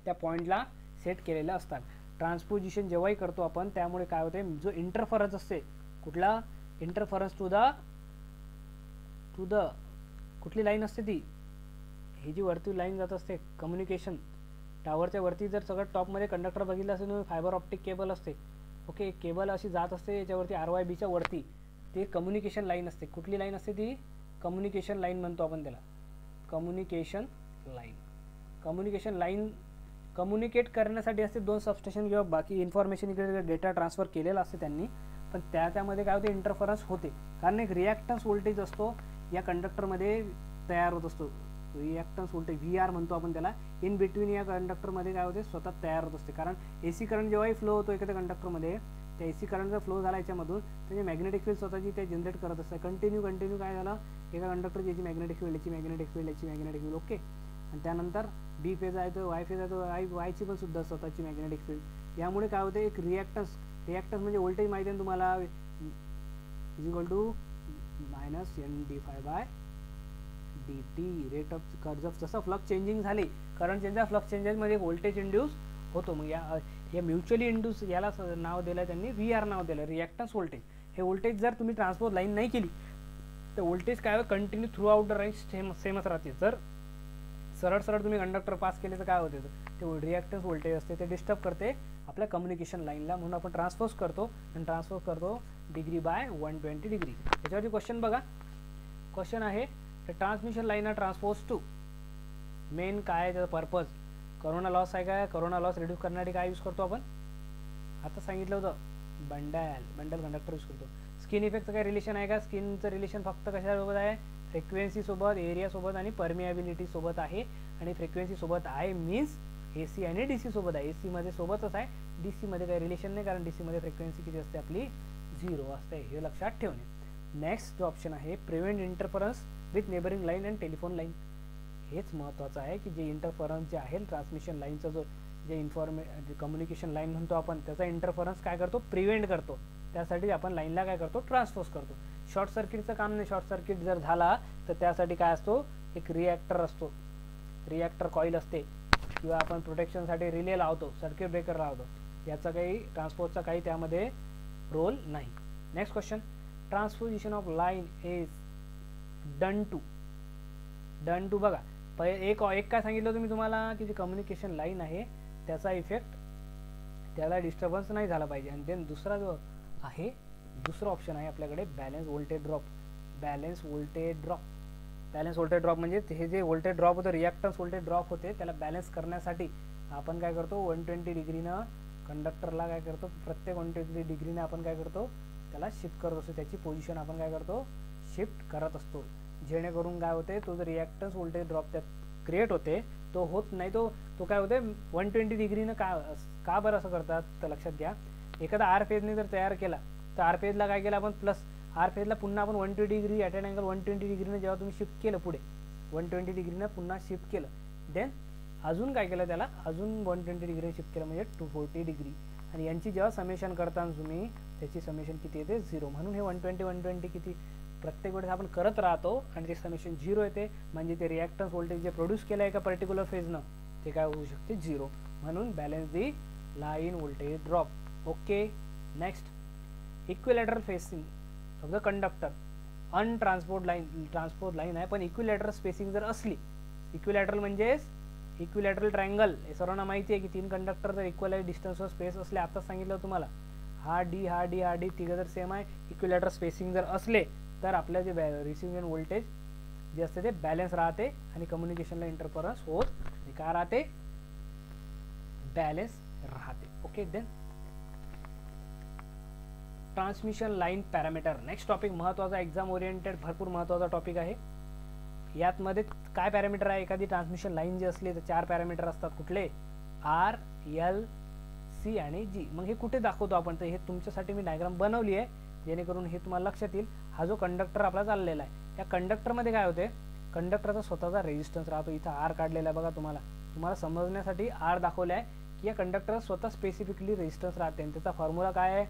त्या पॉईंटला सेट केलेले असतात. ट्रान्सपोजिशन जेव्हाही करतो आपण त्यामुळे काय होते, जो इंटरफरन्स असते, कुठला इंटरफरन्स टू द कुठली लाईन असते ती, ही जी वरती लाईन जात असते कम्युनिकेशन टावरच्या वरती, जर सगळं टॉपमध्ये कंडक्टर बघितलं असेल तुम्ही, फायबर ऑप्टिक केबल असते. ओके, केबल अशी जात असते याच्यावरती RYBच्या वरती, ते कम्युनिकेशन लाईन असते. कुठली लाईन असते ती, कम्युनिकेशन लाईन म्हणतो आपण त्याला. कम्युनिकेशन लाईन कम्युनिकेट करण्यासाठी असते. 2 सबस्टेशन किंवा बाकी इन्फॉर्मेशन इकडे डेटा ट्रान्सफर केलेला असते त्यांनी, पण त्यामध्ये काय होते, इंटरफरन्स होते. कारण एक रिॲक्टन्स व्होल्टेज असतो या कंडक्टरमध्ये तयार होत असतो. रिॲक्टन्स व्होल्टेज VR म्हणतो आपण त्याला. इन बिटवीन या कंडक्टरमध्ये काय होते, स्वतः तयार होत असते. कारण AC करंट जेव्हाही फ्लो होतो एखाद्या कंडक्टरमध्ये, त्या AC करंट जर फ्लो झाला याच्यामधून, त्याची मॅग्नेटिक फील्ड स्वतःची ते जनरेट करत असते. कंटिन्यू काय झालं, एका कंडक्टरची याची मॅग्नेटिक फील्ड, याची मॅग्नेटिक फील्ड. ओके, आणि त्यानंतर B फेज आहे तो Y फेज आहे तो वायची पण सुद्धा स्वतःची मॅग्नेटिक फील्ड. यामुळे काय होते, एक रिॲक्टन्स म्हणजे व्होल्टेज माहिती आहे तुम्हाला, is equal to -NdΦ/dt, rate of कर्ज ऑफ. जसं फ्लक्स चेंजिंग झाले, करंट चेंज फ्लक्स चेंजेसमध्ये व्होल्टेज इंड्यूस होतो. मग या म्युच्युअली इंड्यूस याला नाव दिलं त्यांनी, VR नाव दिलं, रिॲक्टन्स व्होल्टेज. हे व्होल्टेज जर तुम्ही ट्रान्सपोज लाईन नाही केली तर व्होल्टेज काय continue through out the range सेमच राहते. जर सरळ सरळ तुम्ही कंडक्टर पास केले तर काय होते ते रिॲक्टन्स व्होल्टेज असते ते डिस्टर्ब करते आपल्या कम्युनिकेशन लाईनला, म्हणून आपण ट्रान्सपोज करतो आणि ट्रान्सपोज करतो डिग्री बाय 120 डिग्री. त्याच्यावरती क्वेश्चन बघा. क्वेश्चन आहे the transmission line are transpose to. Main काय आहे त्याचा पर्पज? करोना लॉस आहे काय? करोना लॉस रिड्यूस करण्यासाठी काय यूज करतो आपण? आता सांगितलं होतं बंडल कंडक्टर यूज करतो. स्किन इफेक्टचं काय रिलेशन आहे का? स्किनचं रिलेशन फक्त कशासोबत आहे? फ्रिक्वेन्सी सोबत, एरिया सोबत आणि परमिएबिलिटी सोबत आहे. आणि फ्रिक्वेन्सी सोबत आहे मीन्स AC आणि DC सोबत आहे. AC मध्ये सोबतच आहे, DC मध्ये काही रिलेशन नाही, कारण DC मध्ये फ्रिक्वेन्सी किती असते आपली 0 असते, हे लक्षात ठेवणे. नेक्स्ट जो ऑप्शन आहे prevent interference with neighbouring line and telephone line. हेच महत्त्वाचं आहे की जे इंटरफरन्स जे आहे ट्रान्समिशन लाईनचा जो जे कम्युनिकेशन लाईन म्हणतो आपण, त्याचा इंटरफरन्स काय करतो? प्रिव्हेंट करतो. त्यासाठी आपण लाईनला काय करतो? ट्रान्सपोज करतो. शॉर्ट सर्किटचं काम नाही. शॉर्ट सर्किट जर झाला तर त्यासाठी काय असतो? एक रिॲक्टर असतो, रिॲक्टर कॉईल असते, किंवा आपण प्रोटेक्शनसाठी रिले लावतो, सर्किट ब्रेकर लावतो. याचा काही ट्रान्सपोजचा काही त्यामध्ये रोल नाही. Next question, transposition of line is done to बघा एक काय सांगितलं तुम्ही तुम्हाला की जी कम्युनिकेशन लाईन आहे त्याचा इफेक्ट त्याला डिस्टर्बन्स नाही झाला पाहिजे. आणि देन दुसरा जो आहे दुसरा ऑप्शन आहे आपल्याकडे balance voltage drop. Balance voltage drop म्हणजे हे जे व्होल्टेज ड्रॉप होतं, रिॲक्टन्स व्होल्टेज ड्रॉप होते, त्याला बॅलन्स करण्यासाठी आपण काय करतो? 120 डिग्रीनं कंडक्टरला काय करतो? प्रत्येक 120 डिग्रीने आपण काय करतो? त्याला शिफ्ट करत असतो. त्याची पोझिशन आपण काय करतो? शिफ्ट करत असतो. जेणेकरून काय होते? तो जो रिॲक्टन्स व्होल्टेज ड्रॉप त्यात क्रिएट होते तो होत नाही. तो काय होते? 120 डिग्रीनं का बरं असं करतात तर लक्षात घ्या. एखादा आर फेजने जर तयार केला तर आर फेजला काय केलं आपण? प्लस आर फेजला पुन्हा आपण 120 डिग्री ॲट एन अँगल 120 डिग्रीनं जेव्हा तुम्ही शिफ्ट केलं पुढे 120 डिग्रीनं पुन्हा शिफ्ट केलं, देन अजून काय केलं? त्याला अजून 120 डिग्री शिफ्ट केलं म्हणजे 240 डिग्री. आणि यांची जेव्हा समेशन करताना तुम्ही त्याची समेशन किती येते? 0. म्हणून हे 120 किती प्रत्येक वेळेस आपण करत राहतो आणि ते समेशन 0 येते. म्हणजे ते रिॲक्टन्स व्होल्टेज जे प्रोड्यूस केलं एका पर्टिक्युलर फेजनं ते काय होऊ शकते? 0. म्हणून balance the line voltage drop. Okay. Next, equilateral facing of the conductor. Transpose line आहे पण इक्विलॅटरल स्पेसिंग जर असली, इक्विलॅटरल म्हणजे इक्विलॅटरल ट्रायंगल, हे सर्वांना माहिती आहे की 3 कंडक्टर जर इक्वल डिस्टन्सवर स्पेस असले, आताच सांगितलं तुम्हाला, हा डी तिघं जर सेम आहे, इक्विलॅटरल स्पेसिंग जर असले तर आपल्या जे रिसिव्हिंग व्होल्टेज जे असते ते बॅलन्स राहते आणि कम्युनिकेशनला इंटरफरन्स होत नाही. काय राहते? बॅलन्स राहते. Okay. Then transmission line parameter. Next topic महत्त्वाचा, एक्झाम ओरिएंटेड भरपूर महत्त्वाचा टॉपिक आहे. यातमध्ये काय पॅरामीटर आहे? एखादी ट्रान्समिशन लाईन जी असली तर 4 पॅरामीटर असतात. कुठले? R, L, C आणि G. मग हे कुठे दाखवतो आपण? तर हे तुमच्यासाठी मी डायग्राम बनवली आहे जेणेकरून हे तुम्हाला लक्षात येईल. हा जो कंडक्टर आपला चाललेला आहे, या कंडक्टरमध्ये काय होते? कंडक्टरचा स्वतःचा रेजिस्टन्स राहतो. इथं R काढलेला आहे बघा. तुम्हाला समजण्यासाठी R दाखवलं आहे की या कंडक्टरचा स्वतः स्पेसिफिकली रेजिस्टन्स राहते. आणि त्याचा फॉर्म्युला काय आहे?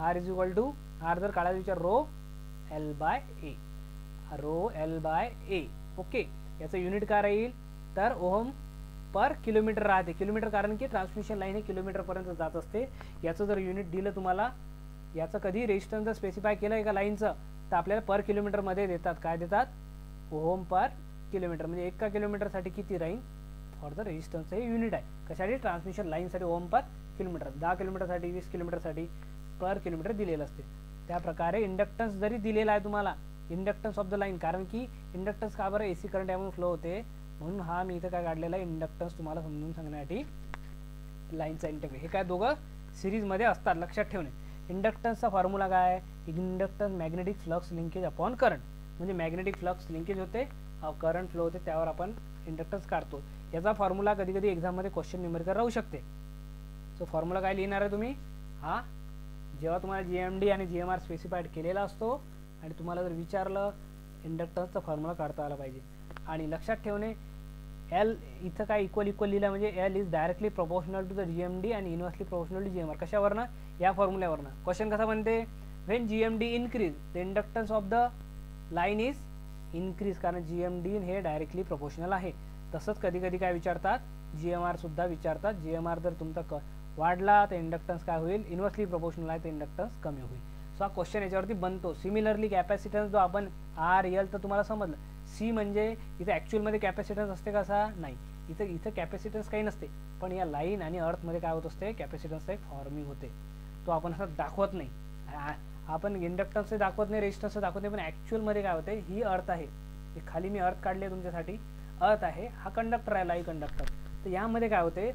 R जर काढायचा विचार rho L by A. Okay. याचं युनिट काय राहील? तर ओहम पर किलोमीटर राहते. किलोमीटर कारण की ट्रान्समिशन लाईन हे किलोमीटरपर्यंत जात असते. याचं जर युनिट दिलं तुम्हाला, याचं कधी रेजिस्टन्स जर स्पेसिफाय केलं एका लाईनचं तर आपल्याला पर किलोमीटरमध्ये देतात. काय देतात? Ohm per kilometre. म्हणजे एका किलोमीटरसाठी किती राहील? फॉर द रेजिस्टन्स हे युनिट आहे. कशासाठी? ट्रान्समिशन लाईनसाठी ओहम पर किलोमीटर. 10 किलोमीटरसाठी 20 किलोमीटरसाठी पर किलोमीटर दिलेलं असते. त्याप्रकारे इंडक्टन्स जरी दिलेला आहे तुम्हाला, इंडक्टन्स ऑफ द लाईन, कारण की इंडक्टन्स का बरं? AC करंट यामधून फ्लो होते म्हणून हा मी इथं काय काढलेला आहे? इंडक्टन्स तुम्हाला समजून सांगण्यासाठी लाईनचा इंटरव्ह्यू. हे काय दोघं सिरीजमध्ये असतात, लक्षात ठेवणे. इंडक्टन्सचा फॉर्म्युला काय? Inductance magnetic flux linkage upon current. म्हणजे मॅग्नेटिक फ्लक्स लिंकेज होते, करंट फ्लो होते, त्यावर आपण इंडक्टन्स काढतो. याचा फॉर्म्युला कधी कधी एक्झाममध्ये क्वेश्चन न्यूमेरिकल राहू शकते. सो फॉर्म्युला काय लिहिणार आहे तुम्ही? हा जेव्हा तुम्हाला GMD आणि GMR स्पेसिफाईड केलेला असतो आणि तुम्हाला जर विचारलं इंडक्टन्सचा फॉर्म्युला काढता आला पाहिजे. आणि लक्षात ठेवणे, L इथं काय इक्वल लिहिलं म्हणजे L is directly proportional to the GMD आणि इन्व्हर्सली प्रोपोर्शनल टू GMR. कशावरनं? या फॉर्म्युल्यावरनं. क्वेश्चन कसा म्हणते? When GMD increase the inductance of the line is increase, कारण GMD हे डायरेक्टली प्रोपोर्शनल आहे. तसंच कधी कधी काय विचारतात? GMR सुद्धा विचारतात. GMR जर तुमचा वाढला तर इंडक्टन्स काय होईल? इन्व्हर्सली प्रोपोर्शनल आहे तर इंडक्टन्स कमी होईल. सो हा क्वेश्चन याच्यावरती बनतो. सिमिलरली कॅपॅसिटन्स जो आपण R, L तर तुम्हाला समजलं. सी म्हणजे इथे ॲक्च्युअलमध्ये कॅपॅसिटन्स असते कसा नाही, इथं कॅपॅसिटन्स काही नसते, पण या लाईन आणि अर्थमध्ये काय होत असते कॅपॅसिटन्सचा एक फॉर्मिंग होते. तो आपण असं दाखवत नाही, आपण इंडक्टन्स दाखवत नाही, रेजिस्टन्स दाखवत नाही, पण ॲक्च्युअलमध्ये काय होते ही अर्थ आहे, खाली मी अर्थ काढली आहे तुमच्यासाठी, अर्थ आहे, हा कंडक्टर आहे लाईव्ह कंडक्टर. तर यामध्ये काय होते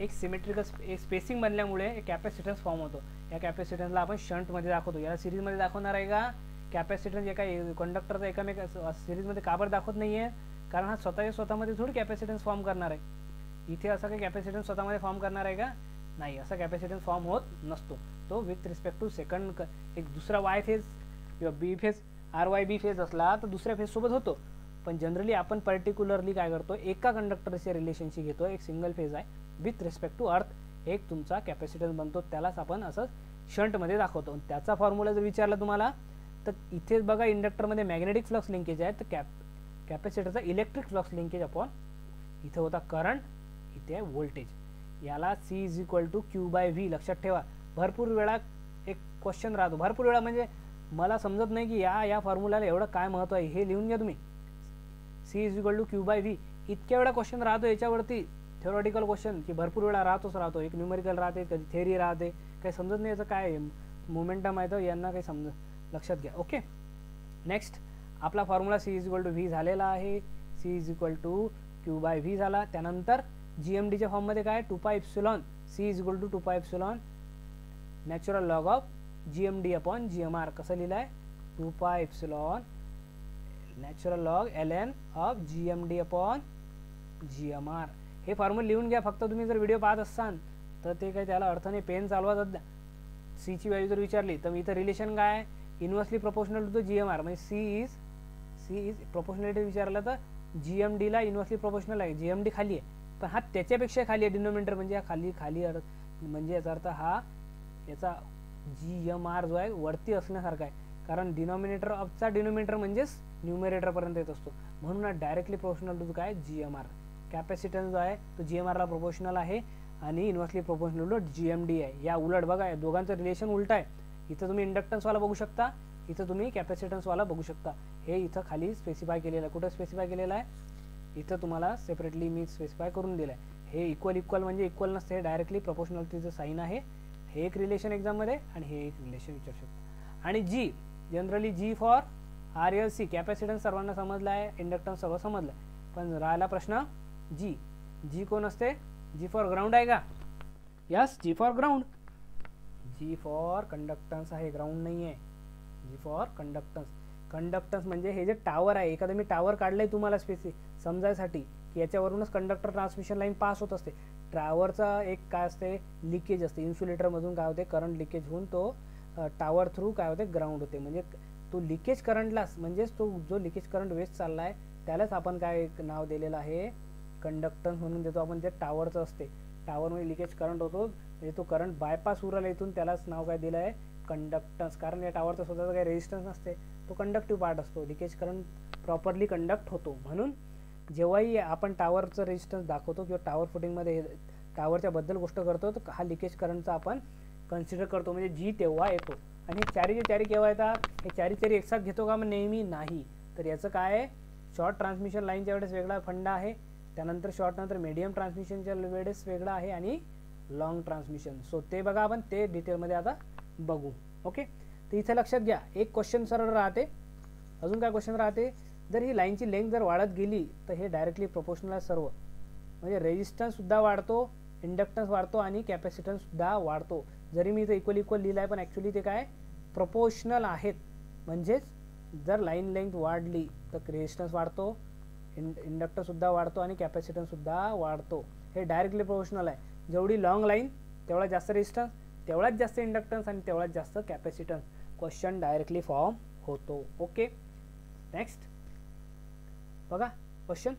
एक सिमेट्रिकल एक स्पेसिंग बनल्यामुळे एक कॅपॅसिटन्स फॉर्म होतो. या कॅपॅसिटन्सला आपण शंटमध्ये दाखवतो. याला सिरीजमध्ये दाखवणार आहे का कॅपॅसिटन्स एका कंडक्टरचा एकामेक सिरीजमध्ये का बरं दाखवत नाही आहे, कारण हा स्वतःमध्ये थोडी कॅपॅसिटन्स फॉर्म करणार आहे. इथे असं काही कॅपॅसिटन्स स्वतःमध्ये फॉर्म करणार आहे का नाही, असा कॅपॅसिटन्स फॉर्म होत नसतो. तो विथ रिस्पेक्ट टू सेकंड एक दुसरा वाय फेज किंवा बी फेज RYB फेज असला तर दुसऱ्या फेजसोबत होतो, पण जनरली आपण पर्टिक्युलरली काय करतो एका कंडक्टरचे रिलेशनशिप घेतो, एक सिंगल फेज आहे विथ रिस्पेक्ट टू अर्थ एक तुमचा कॅपॅसिटन्स बनतो, त्यालाच आपण असं शंटमध्ये दाखवतो. त्याचा फॉर्म्युला जर विचारला तुम्हाला तर इथेच बघा इंडक्टरमध्ये मॅग्नेटिक फ्लक्स लिंकेज आहे, तर कॅपॅसिटरचा इलेक्ट्रिक फ्लक्स लिंकेज अपॉन इथे होता करंट, इथे आहे व्होल्टेज. याला C=Q/V लक्षात ठेवा. भरपूर वेळा एक क्वेश्चन राहतो, भरपूर वेळा म्हणजे मला समजत नाही की या फॉर्म्युलाला एवढं काय महत्त्व आहे, हे लिहून घ्या तुम्ही. C=Q/V इतक्या वेळा क्वेश्चन राहतो याच्यावरती, थेरोटिकल क्वेश्चन की भरपूर वेळा राहतो, एक न्यूमेरिकल राहते, कधी थेरी राहते, काही समजत नाही याचं काय मोमेंटम आहे, तर यांना काही लक्षात घ्या. ओके, नेक्स्ट आपला फॉर्म्युला C=V झालेला आहे. C=Q/V झाला. त्यानंतर GMDच्या फॉर्ममध्ये काय 2πε, C=2πε natural log of GMD upon GMR. कसं लिहिलं आहे 2πε natural log ln of GMD upon GMR. हे फॉर्म्युला लिहून घ्या. फक्त तुम्ही जर व्हिडिओ पाहत असाल तर ते काही त्याला अर्थ नाही, पेन चालवा सध्या. सीची व्हॅल्यू जर विचारली तर इथं रिलेशन काय आहे इन्व्हर्सली प्रोपोर्शनल टू GMR, म्हणजे सी इज प्रोपोर्शनॅलिटी विचारलं तर GMDला इन्व्हर्सली प्रोपोर्शनल आहे, GMD खाली आहे, पण हा त्याच्यापेक्षा खाली आहे डिनोमिनेटर, म्हणजे हा खाली म्हणजे याचा अर्थ हा याचा GMR जो आहे वरती असण्यासारखा आहे, कारण डिनॉमिनेटर ऑफचा डिनोमिनेटर म्हणजेच न्यूमरेटरपर्यंत येत असतो, म्हणून हा डायरेक्टली प्रोपोर्शनल टू काय GMR. कॅपॅसिटन्स जो आहे तो GMRला प्रोपोर्शनल आहे आणि इन्व्हर्सली प्रोपोर्शनल टू GMD आहे. या उलट बघा दोघांचं रिलेशन उलट आहे. इथं तुम्ही इंडक्टन्सवाला बघू शकता, इथं तुम्ही कॅपॅसिटन्सवाला बघू शकता. हे इथं खाली स्पेसिफाय केलेलं आहे. कुठं स्पेसिफाय केलेलं आहे, इथं तुम्हाला सेपरेटली मी स्पेसिफाय करून दिलं आहे. हे इक्वल म्हणजे इक्वल नसते, हे डायरेक्टली प्रोपोर्शनलिटीचं साईन आहे. हे एक रिलेशन एक्झाममध्ये आणि हे एक रिलेशन विचारू शकतो. आणि G generally G for RLC capacitance सर्वांना समजला आहे, इंडक्टन्स सर्व समजलं आहे, पण राहिला प्रश्न G कोण असते, G फॉर ग्राउंड आहे का, yes G for ground, G for conductance आहे, ग्राउंड नाही आहे. G फॉर कंडक्टन्स म्हणजे हे जे टावर आहे, एखादं मी टावर काढलंय तुम्हाला समजायसाठी की याच्यावरूनच कंडक्टर ट्रान्समिशन लाईन पास होत असते. टावरचा एक काय असते लिकेज असते, इन्सुलेटरमधून काय होते करंट लिकेज होऊन तो टावर थ्रू काय होते ग्राउंड होते, म्हणजे तो लिकेज करंटलाच म्हणजेच तो जो लिकेज करंट वेस्ट चालला आहे त्यालाच आपण काय नाव दिलेलं आहे कंडक्टन्स म्हणून देतो आपण. जे टावरचं असते टावरमध्ये लिकेज करंट होतो, म्हणजे तो करंट बायपास उराला इथून, त्यालाच नाव काय दिलं आहे कंडक्टन्स. कारण या टावरचा स्वतःचा काही रेजिस्टन्स नसते, तो कंडक्टिव्ह पार्ट असतो, लिकेज करंट प्रॉपरली कंडक्ट होतो. म्हणून जेव्हाही आपण टावरचं रेजिस्टन्स दाखवतो किंवा टावर फुटिंगमध्ये टावरच्या बद्दल गोष्ट करतो तर हा लिकेज करंटचा आपण कन्सिडर करतो, म्हणजे जी तेव्हा येतो. आणि हे चारी केव्हा येतात, हे चारी एकसाथ घेतो का मग नेहमी नाही. तर याचं काय आहे शॉर्ट ट्रान्समिशन लाईनच्या वेळेस वेगळा फंडा आहे, त्यानंतर शॉर्ट नंतर मीडियम ट्रान्समिशनच्या वेळेस वेगळा आहे आणि लॉंग ट्रान्समिशन. सो ते बघा आपण ते डिटेलमध्ये आता बघू. ओके, तर इथे लक्षात घ्या एक क्वेश्चन सरळ राहते. अजून काय क्वेश्चन राहते, जर ही लाईनची लेंथ जर वाढत गेली तर हे डायरेक्टली प्रोपोर्शनल आहे सर्व, म्हणजे रेजिस्टन्ससुद्धा वाढतो, इंडक्टन्स वाढतो आणि कॅपॅसिटन्ससुद्धा वाढतो. जरी मी इथं इक्वल लिहिलं आहे पण ॲक्च्युली ते काय प्रोपोर्शनल आहेत, म्हणजेच जर लाईन लेंथ वाढली तर रेजिस्टन्स वाढतो, इंडक्टरसुद्धा वाढतो आणि कॅपॅसिटन्ससुद्धा वाढतो. हे डायरेक्टली प्रोपोर्शनल आहे. जेवढी लॉंग लाईन तेवढा जास्त रेजिस्टन्स, तेवढाच जास्त इंडक्टन्स आणि तेवढाच जास्त कॅपॅसिटन्स. क्वेश्चन डायरेक्टली फॉर्म होतो. ओके, नेक्स्ट बघा question,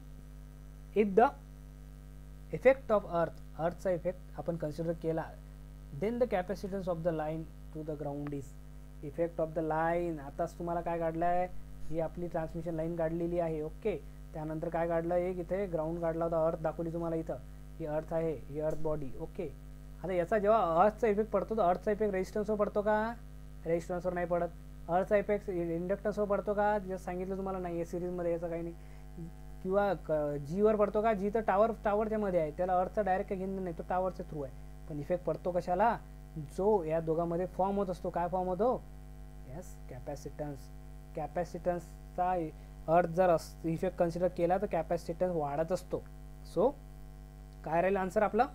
if the effect of अर्थचा इफेक्ट आपण कन्सिडर केला, then the capacitance of the line to the ground is. Effect of the line, आताच तुम्हाला काय काढलं आहे, ही आपली ट्रान्समिशन लाईन काढलेली आहे. ओके, त्यानंतर काय काढलं, एक इथे ग्राउंड काढला होता, अर्थ दाखवली तुम्हाला इथं, ही अर्थ आहे, ही अर्थ बॉडी. ओके, आता याचा जेव्हा अर्थचा इफेक्ट पडतो तर अर्थचा इफेक्ट रेजिस्टन्सवर पडतो का, रेजिस्टन्सवर नाही पडत. अर्थचा इफेक्ट इंडक्टन्सवर पडतो का, जसं सांगितलं तुम्हाला नाही आहे सिरीजमध्ये, याचं काही नाही. किंवा जीवर पडतो का, जी तर टावरच्या मध्ये आहे, त्याला अर्थचा डायरेक्ट काही घेणं नाही, तो टावरच्या थ्रू आहे. पण इफेक्ट पडतो कशाला, जो या दोघांमध्ये फॉर्म होत असतो. काय फॉर्म होतो, यस कॅपॅसिटन्स. कॅपॅसिटन्सचा अर्थ जर इफेक्ट कन्सिडर केला तर कॅपॅसिटन्स वाढत असतो. सो काय राहील आन्सर आपला,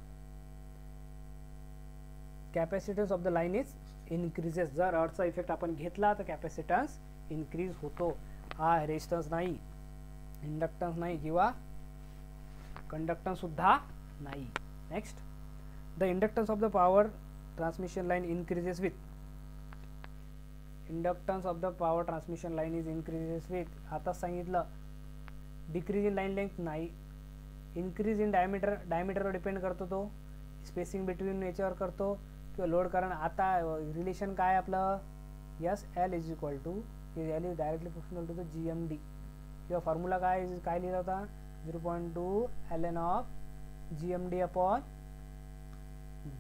capacitance of the line is increases. जर अर्थचा इफेक्ट आपण घेतला तर कॅपॅसिटन्स इन्क्रीज होतो. हा रेजिस्टन्स नाही, इंडक्टन्स नाही किंवा कंडक्टन्स सुद्धा नाही. Next, the inductance of the power transmission line increases with. Inductance of the power transmission line is increases with. आता सांगितलं डिक्रीज इन लाईन लेंथ नाही, इन्क्रीज इन डायमीटरवर डिपेंड करतो, तो स्पेसिंग बिटवीन याच्यावर करतो किंवा लोड करंट. आता रिलेशन काय आपलं, yes L is equal to, L is directly proportional to the GMD किंवा फॉर्म्युला काय लिहिला होता, 0.2 ln of GMD upon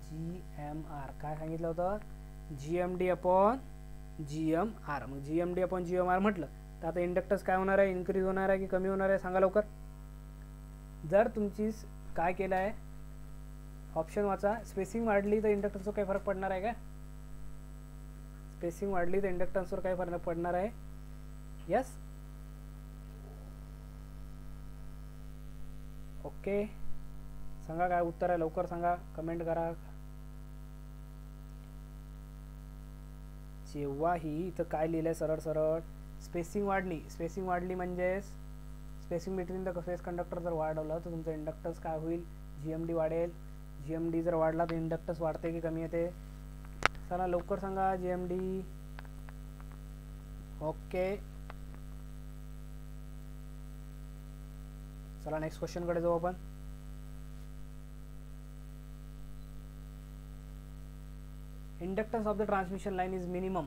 GMR. काय सांगितलं होतं, GMD अपॉन GMR. मग GMD अपॉन GMR म्हटलं तर आता इंडक्टन्स काय होणार आहे, इन्क्रीज होणार आहे की कमी होणार आहे, सांगा लवकर. जर तुमची काय केलं आहे, ऑप्शन वाचा, स्पेसिंग वाढली तर इंडक्टन्सवर काही फरक पडणार आहे का, स्पेसिंग वाढली तर इंडक्टन्सवर काही फरक पडणार आहे, यस ओके. सांगा काय उत्तर आहे, लवकर सांगा, कमेंट करा. जेव्हाही इथं काय लिहिलंय सरळ सरळ, स्पेसिंग वाढली म्हणजे spacing between the face conductor जर वाढवलं तर तुमचं इंडक्टन्स काय होईल, GMD वाढेल. GMD जर वाढला तर इंडक्टन्स वाढते की कमी येते, चला लवकर सांगा. GMD okay. चला नेक्स्ट क्वेश्चन कडे जाऊ आपण. Inductance of the transmission line is minimum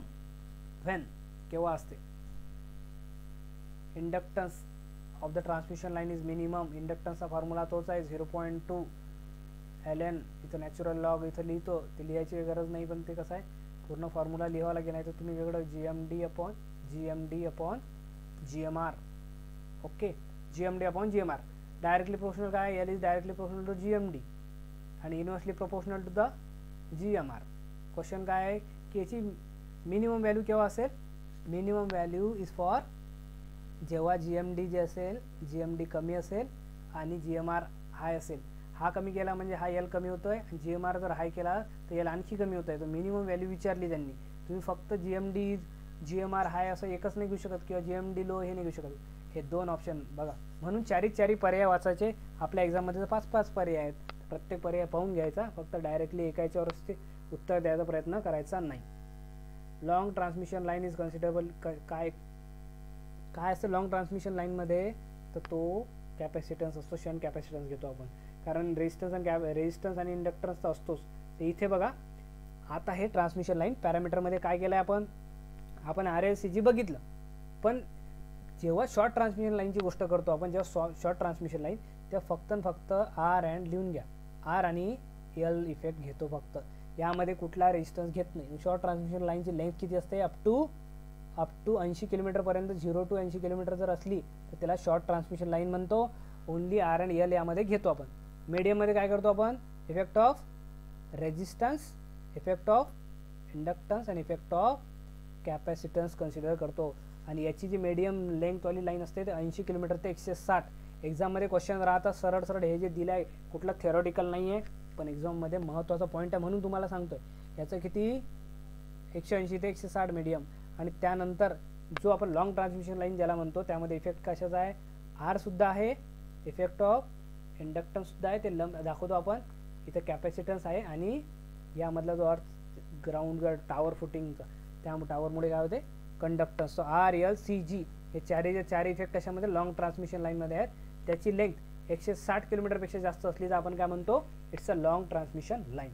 when, केव्हा असते, inductance of the transmission line is minimum. इंडक्टन्सचा फॉर्म्युला तोच आहे 0.2 ln. इथं नॅचरल लॉग इथं लिहितो, ते लिहायची गरज नाही, पण ते कसं आहे पूर्ण फॉर्म्युला लिहावा लागेल, नाही तर तुम्ही वेगळं GMD upon GMR. Okay, GMD upon GMR. Directly proportional काय, L is directly proportional to GMD आणि inversely proportional to the GMR. Question काय आहे की याची मिनिमम व्हॅल्यू केव्हा असेल, मिनिमम व्हॅल्यू इज फॉर जेव्हा GMD जे असेल, GMD कमी असेल आणि GMR हाय असेल. हा कमी केला म्हणजे हा L कमी होतोय आणि GMR जर हाय केला तर L आणखी कमी होत आहे. तर मिनिमम व्हॅल्यू विचारली त्यांनी, तुम्ही फक्त GMD GMR हाय असं एकच नाही घेऊ शकत किंवा GMD लो हे नाही घेऊ शकत, हे दोन ऑप्शन बघा. म्हणून चारी पर्याय वाचायचे. आपल्या एक्झाममध्ये 5-5 पर्याय आहेत, प्रत्येक पर्याय पाहून घ्यायचा, फक्त डायरेक्टली एकाच्यावरच ते उत्तर द्यायचा प्रयत्न करायचा नाही. Long transmission line is considerable. काय असतं लॉंग ट्रान्समिशन लाईनमध्ये, तर तो कॅपॅसिटन्स असतो, शंट कॅपॅसिटन्स घेतो आपण, कारण रेजिस्टन्स आणि इंडक्टन्स तर असतोच. तर इथे बघा आता हे ट्रान्समिशन लाईन पॅरामीटरमध्ये काय केलं आहे आपण RLCG बघितलं, पण जेव्हा शॉर्ट ट्रान्समिशन लाईनची गोष्ट करतो आपण, जेव्हा शॉर्ट ट्रान्समिशन लाईन, तेव्हा फक्त R अँड लिहून घ्या, R आणि L इफेक्ट घेतो फक्त, यामध्ये कुठला रेजिस्टन्स घेत नाही. शॉर्ट ट्रान्समिशन लाईनची लेंथ किती असते, अप टू 80 किलोमीटरपर्यंत, 0 to 80 किलोमीटर जर असली तर त्याला शॉर्ट ट्रान्समिशन लाईन म्हणतो. ओनली R अँड L यामध्ये घेतो आपण. मीडियममध्ये काय करतो आपण, effect of resistance, effect of inductance आणि इफेक्ट ऑफ कॅपॅसिटन्स कन्सिडर करतो. आणि याची जी मीडियम लेंथवाली लाईन असते ते 80 किलोमीटर ते 160. एक्झाममध्ये क्वेश्चन राहतात सरळ हे जे दिलं आहे कुठलं थेरॉटिकल नाही आहे, पण एक्झाममध्ये महत्त्वाचा पॉईंट आहे म्हणून तुम्हाला सांगतोय. याचं किती 180 ते 160 मीडियम. आणि त्यानंतर जो आपण लॉंग ट्रान्समिशन लाईन ज्याला म्हणतो त्यामध्ये इफेक्ट कशाचा आहे, R सुद्धा आहे, इफेक्ट ऑफ इंडक्टन्स सुद्धा आहे, ते दाखवतो आपण. इथं कॅपॅसिटन्स आहे आणि यामधला जो अर्थ ग्राउंड टावर फुटिंगचा, त्या टावरमुळे काय होते कंडक्टन्स. सो RLCG हे चारी इफेक्ट कशामध्ये लॉंग ट्रान्समिशन लाईनमध्ये आहेत. त्याची लेंथ 160 किलोमीटरपेक्षा जास्त असली तर आपण काय म्हणतो, it's a long transmission line.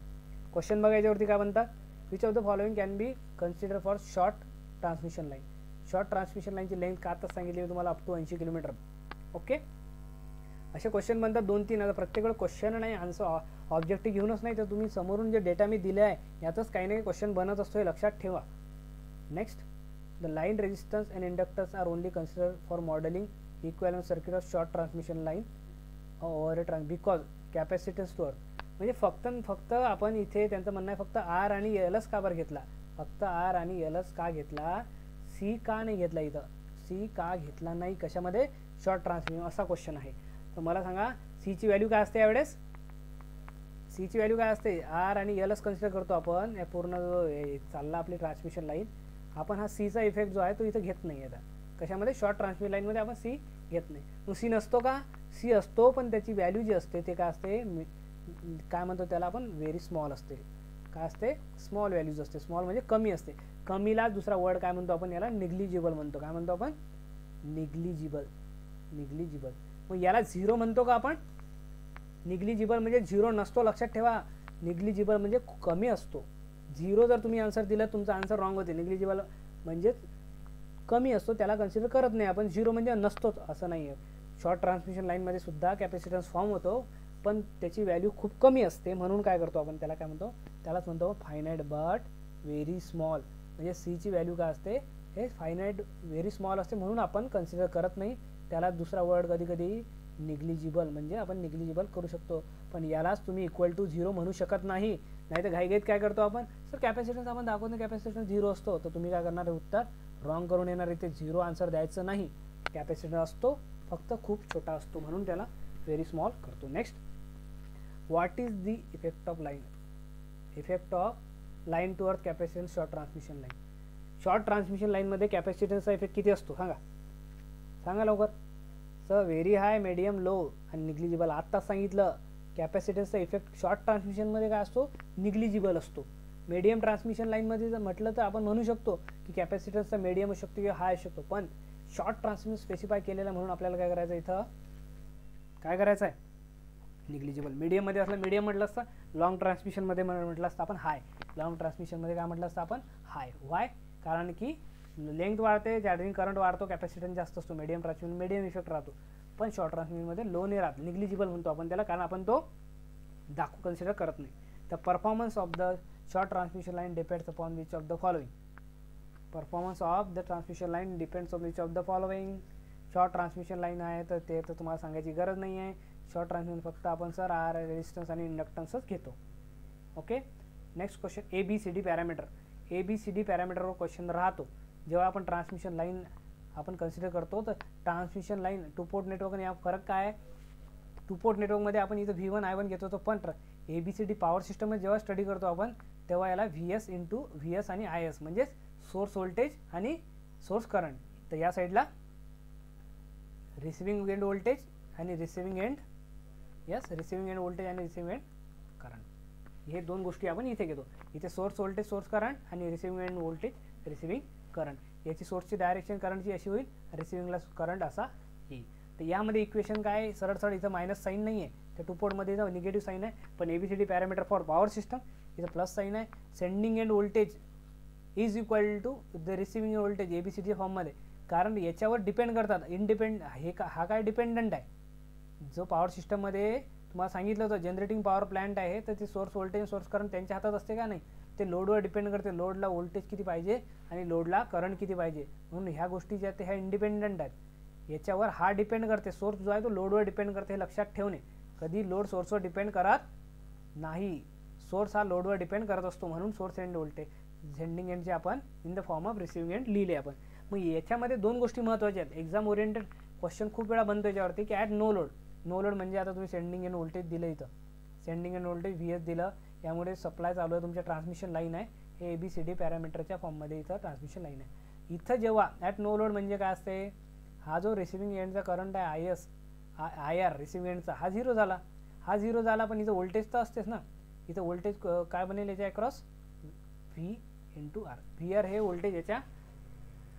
Question बघा याच्यावरती काय म्हणतात, which of the following can be consider for short transmission line. Short transmission लाईनची लेंथ का आता सांगितली तुम्हाला, अप टू 80 किलोमीटर. ओके, असे क्वेश्चन बनतात 2-3. आता प्रत्येकाकडे क्वेश्चन नाही, आन्सर ऑब्जेक्टिव्ह घेऊनच नाही, तर तुम्ही समोरून जे डेटा मी दिले आहे यातच काही ना काही क्वेश्चन बनत असतो, हे लक्षात ठेवा. Next, the line resistance and inductance are only considered for modelling equivalent circuit of short transmission line over because capacitance to earth. म्हणजे फक्त आपण इथे त्यांचं म्हणणं आहे फक्त आर आणि एलच का बरं घेतला, फक्त आर आणि एलच का घेतला, सी का नाही घेतला, इथं सी का घेतला नाही कशामध्ये, शॉर्ट ट्रान्समिशन, असा क्वेश्चन आहे. तर मला सांगा सीची व्हॅल्यू काय असते यावेळेस, सीची व्हॅल्यू काय असते, आर आणि एलच कन्सिडर करतो आपण. या पूर्ण जो चालला आपली ट्रान्समिशन लाईन, आपण हा सीचा इफेक्ट जो आहे तो इथं घेत नाही. आता कशामध्ये, शॉर्ट ट्रान्समिशन लाईनमध्ये आपण सी घेत नाही. मग सी नसतो का, सी असतो, पण त्याची व्हॅल्यू जी असते ते काय असते, काय म्हणतो त्याला आपण, व्हेरी स्मॉल असते. काय असते, स्मॉल व्हॅल्यूज असते. स्मॉल म्हणजे कमी असते. कमीला दुसरा वर्ड काय म्हणतो आपण, याला निग्लिजिबल म्हणतो. काय म्हणतो आपण, निग्लिजिबल. निग्लिजिबल. मग याला झिरो म्हणतो का आपण, निग्लिजिबल म्हणजे झिरो नसतो, लक्षात ठेवा. निग्लिजिबल म्हणजे कमी असतो. झिरो जर तुम्ही आन्सर दिला तुमचा आन्सर रॉंग होते. निग्लिजिबल म्हणजे कमी असतो, त्याला कन्सिडर करत नाही आपण. झिरो म्हणजे नसतोच असं नाही आहे. शॉर्ट ट्रान्समिशन लाईनमध्ये सुद्धा कॅपॅसिटन्स फॉर्म होतो, पण त्याची व्हॅल्यू खूप कमी असते. म्हणून काय करतो आपण, त्याला काय म्हणतो, त्यालाच म्हणतो फायनाईट बट व्हेरी स्मॉल. म्हणजे सीची व्हॅल्यू काय असते, हे फायनाईट व्हेरी स्मॉल असते, म्हणून आपण कन्सिडर करत नाही त्याला. दुसरा वर्ड कधी कधी निग्लिजिबल, म्हणजे आपण निग्लिजिबल करू शकतो. पण यालाच तुम्ही इक्वल टू झिरो म्हणू शकत नाही. नाही तर घाईघाईत काय करतो आपण, सर कॅपॅसिटन्स आपण दाखवतो, कॅपॅसिटन्स झिरो असतो, तर तुम्ही काय करणार, उत्तर रॉंग करून येणार. इथे झिरो आन्सर द्यायचं नाही. कॅपॅसिटन्स असतो, फक्त खूप छोटा असतो, म्हणून त्याला व्हेरी स्मॉल करतो. Next, what is the effect of line, effect of line to earth capacitance short transmission line. Short transmission लाईनमध्ये कॅपॅसिटन्सचा इफेक्ट किती असतो सांगा, सांगा लवकर. Sir very high, medium, low आणि निग्लिजिबल. आत्ताच सांगितलं कॅपॅसिटन्सचा इफेक्ट शॉर्ट ट्रान्समिशनमध्ये काय असतो, निग्लिजिबल असतो. मीडियम ट्रान्समिशन लाईनमध्ये जर म्हटलं तर आपण म्हणू शकतो की कॅपॅसिटन्सचा मीडियम असू शकतो किंवा हाय असू शकतो. पण शॉर्ट ट्रान्समिशन स्पेसिफाय केलेलं, म्हणून आपल्याला काय करायचं, इथं काय करायचं आहे, निग्लिजिबल. मीडियममध्ये असलं मीडियम म्हटलं असतं, लॉंग ट्रान्समिशनमध्ये म्हटलं असतं आपण हाय. लॉंग ट्रान्समिशनमध्ये काय म्हटलं असतं आपण, हाय. वाय, कारण की लेंथ वाढते, चार्जिंग करंट वाढतो, कॅपॅसिटन्स जास्त असतो. मीडियम ट्रान्समिशन मीडियम इफेक्ट राहतो. पण शॉर्ट ट्रान्समिशनमध्ये लो नाही राहत, निग्लिजिबल म्हणतो आपण त्याला, कारण आपण तो दाखवू कन्सिडर करत नाही. The performance of the short transmission line depends upon which of the following. Performance of the transmission line depends on which of the following. Short transmission line आहे तर ते तर तुम्हाला सांगायची गरज नाही आहे. शॉर्ट ट्रान्समिशन फक्त आपण सर आर, रेजिस्टन्स आणि इंडक्टन्सच घेतो. Okay. Next question, ABCD parameter. ABCD पॅरामीटरवर क्वेश्चन राहतो जेव्हा आपण ट्रान्समिशन लाईन आपण कन्सिडर करतो. तर transmission line two port network आणि या फरक काय आहे, टू पोर्ट नेटवर्कमध्ये आपण इथं V1 I1 घेतो होतो, पण ABCD पॉवर सिस्टममध्ये जेव्हा स्टडी करतो आपण तेव्हा याला VS इंटू VS आणि IS म्हणजेच सोर्स व्होल्टेज आणि सोर्स करंट. तर या साईडला रिसिविंग एंड व्होल्टेज आणि receiving end, yes, receiving end voltage आणि रिसिविंग एंड करंट, हे दोन गोष्टी आपण इथे घेतो. इथे सोर्स व्होल्टेज, सोर्स करंट आणि receiving end voltage, receiving current. याची सोर्सची डायरेक्शन करंटची अशी होईल, रिसिविंगला करंट असा येईल. तर यामध्ये इक्वेशन काय, सरळ सरळ इथं मायनस साईन नाही आहे, त्या टू पोर्टमध्ये इथं निगेटिव्ह साईन आहे. पण ABCD parameter for power system इथं प्लस साईन आहे. Sending end voltage is equal to the receiving voltage ABCD फॉर्ममध्ये, कारण याच्यावर डिपेंड करतात. हा काय डिपेंडंट आहे. जो पॉवर सिस्टममध्ये तुम्हाला सांगितलं होतं जनरेटिंग पॉवर प्लांट आहे, तर ते सोर्स व्होल्टेज, सोर्स करंट त्यांच्या हातात असते का नाही, ते लोडवर डिपेंड करते. लोडला व्होल्टेज किती पाहिजे आणि लोडला करंट किती पाहिजे, म्हणून ह्या गोष्टी ज्या आहेत ह्या इंडिपेंडंट आहेत. याच्यावर हा डिपेंड करते, सोर्स जो आहे तो लोडवर डिपेंड करते, हे लक्षात ठेवणे. कधी लोड सोर्सवर डिपेंड करत नाही, सोर्स हा लोडवर डिपेंड करत असतो. म्हणून सोर्स एंड व्होल्टेज, सेंडिंग एंडचे आपण in the form of receiving end लिहिले आपण. मग याच्यामध्ये दोन गोष्टी महत्त्वाच्या आहेत. एक्झाम ओरिएंटेड क्वेश्चन खूप वेळा बनतो याच्यावरती की at no load. No load म्हणजे आता तुम्ही सेंडिंग एंड व्होल्टेज दिलं, इथं सेंडिंग एंड व्होल्टेज VS दिलं, यामुळे सप्लाय चालू आहे, तुमच्या ट्रान्समिशन लाईन आहे, हे ABCD पॅरामीटरच्या फॉर्ममध्ये इथं ट्रान्समिशन लाईन आहे. इथं जेव्हा ॲट नो लोड म्हणजे काय असते, हा जो रिसिविंग एंडचा करंट आहे IS, IR रिसिविंग एंडचा, हा झिरो झाला. हा झिरो झाला, पण इथं व्होल्टेज तर असतेच ना. इथं व्होल्टेज काय बनेल याच्या across, V into R. VR हे व्होल्टेज याच्या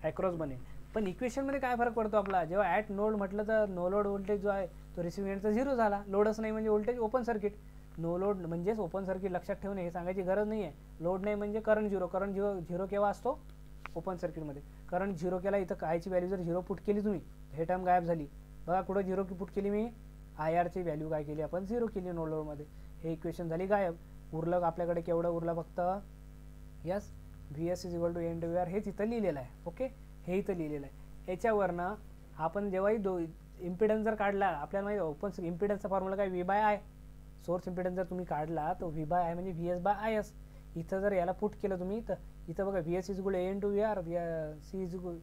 अक्रॉस बनेल. पण इक्वेशनमध्ये काय फरक पडतो आपला, जेव्हा ॲट नोड म्हटलं तर नो लोड व्होल्टेज जो आहे तो रिसिविंग एंडचा झिरो झाला. लोडच नाही म्हणजे voltage open circuit. No load म्हणजेच ओपन सर्किट, लक्षात ठेवणे, हे सांगायची गरज नाही आहे. लोड नाही म्हणजे करंट झिरो. करंट झिरो केव्हा असतो, ओपन सर्किटमध्ये. करंट झिरो केला, इथं कायची व्हॅल्यू जर झिरो पुट केली तुम्ही, हे टर्म गायब झाली. बघा कुठं झिरो पुट केली मी, IRची व्हॅल्यू काय केली आपण, झिरो केली नो लोडमध्ये. हे इक्वेशन झाली गायब. उरलं आपल्याकडे केवढं उरलं फक्त, yes, V S is equal to A into V R हेच इथं लिहिलेलं आहे. ओके, हे इथं लिहिलेलं आहे. याच्यावरनं आपण जेव्हाही इम्पिडन्स जर काढला, आपल्याला माहिती ओपन इम्पिडन्सचा फॉर्म्युला काय, V by I. Source impedance जर तुम्ही काढला तर व्ही बाय आय म्हणजे V S by I S. इथं जर याला पुट केलं तुम्ही तर इथं बघा V S is equal A into V R, C is equal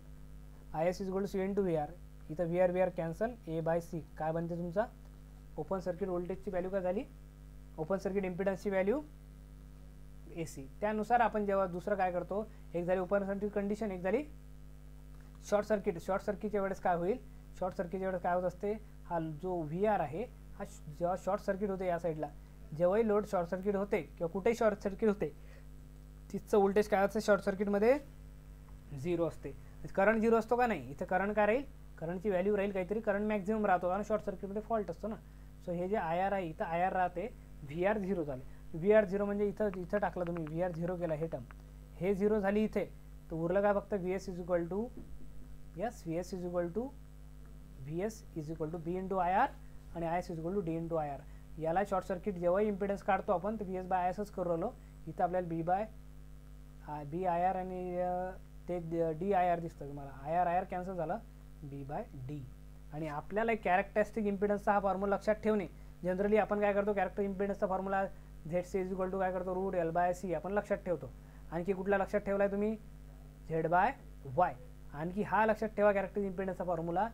I S is equal to C into V R. इथं V R cancel, A by C काय बनते तुमचा ओपन सर्किट व्होल्टेजची व्हॅल्यू काय झाली, open circuit इम्पिडन्सची value A C. त्यानुसार आपण जेव्हा दुसरं काय करतो, एक झाली ओपन सर्किट कंडिशन, एक झाली शॉर्ट सर्किट. शॉर्ट सर्किटच्या वेळेस काय होईल, शॉर्ट सर्किटच्या वेळेस काय होत असते, हा जो व्ही आर आहे हा जेव्हा शॉर्ट सर्किट होते या साईडला, जेव्हाही लोड शॉर्ट सर्किट होते किंवा कुठेही शॉर्ट सर्किट होते तिथचं व्होल्टेज काय असते शॉर्ट सर्किटमध्ये 0 असते. करंट 0 असतो का नाही, इथं करंट काय राहील, करंटची व्हॅल्यू राहील काहीतरी, करंट मॅक्झिमम राहतो आणि शॉर्ट सर्किटमध्ये फॉल्ट असतो ना. सो हे जे आय आर आहे इथं आय आर राहते, व्ही आर 0 झाले. व्ही आर 0 म्हणजे इथं टाकलं तुम्ही, व्ही आर 0 केला हे टर्म, हे 0 झाली इथे, तर उरलं काय फक्त V S is equal to V S is equal to B into I R आणि I S is equal to D into I R. याला शॉर्ट सर्किट जेव्हा इम्पिडन्स काढतो आपण तर व्ही एस बाय आय एसच करू राहिलो. इथं आपल्याला बी आय आर आणि ते डी आय आर दिसतं तुम्हाला, आय आर कॅन्सल झालं, बी बाय डी. आणि आपल्याला एक कॅरेक्टरिस्टिक इम्पिडन्सचा हा फॉर्म्युला लक्षात ठेवणे. जनरली आपण काय करतो, कॅरेक्टर इम्पिडन्सचा formula Z C is equal to काय करतो, रूट एल बाय सी आपण लक्षात ठेवतो. आणखी कुठला लक्षात ठेवला आहे तुम्ही, झेड बाय वाय. आणखी हा लक्षात ठेवा कॅरेक्टर इम्पिडन्सचा फॉर्म्युला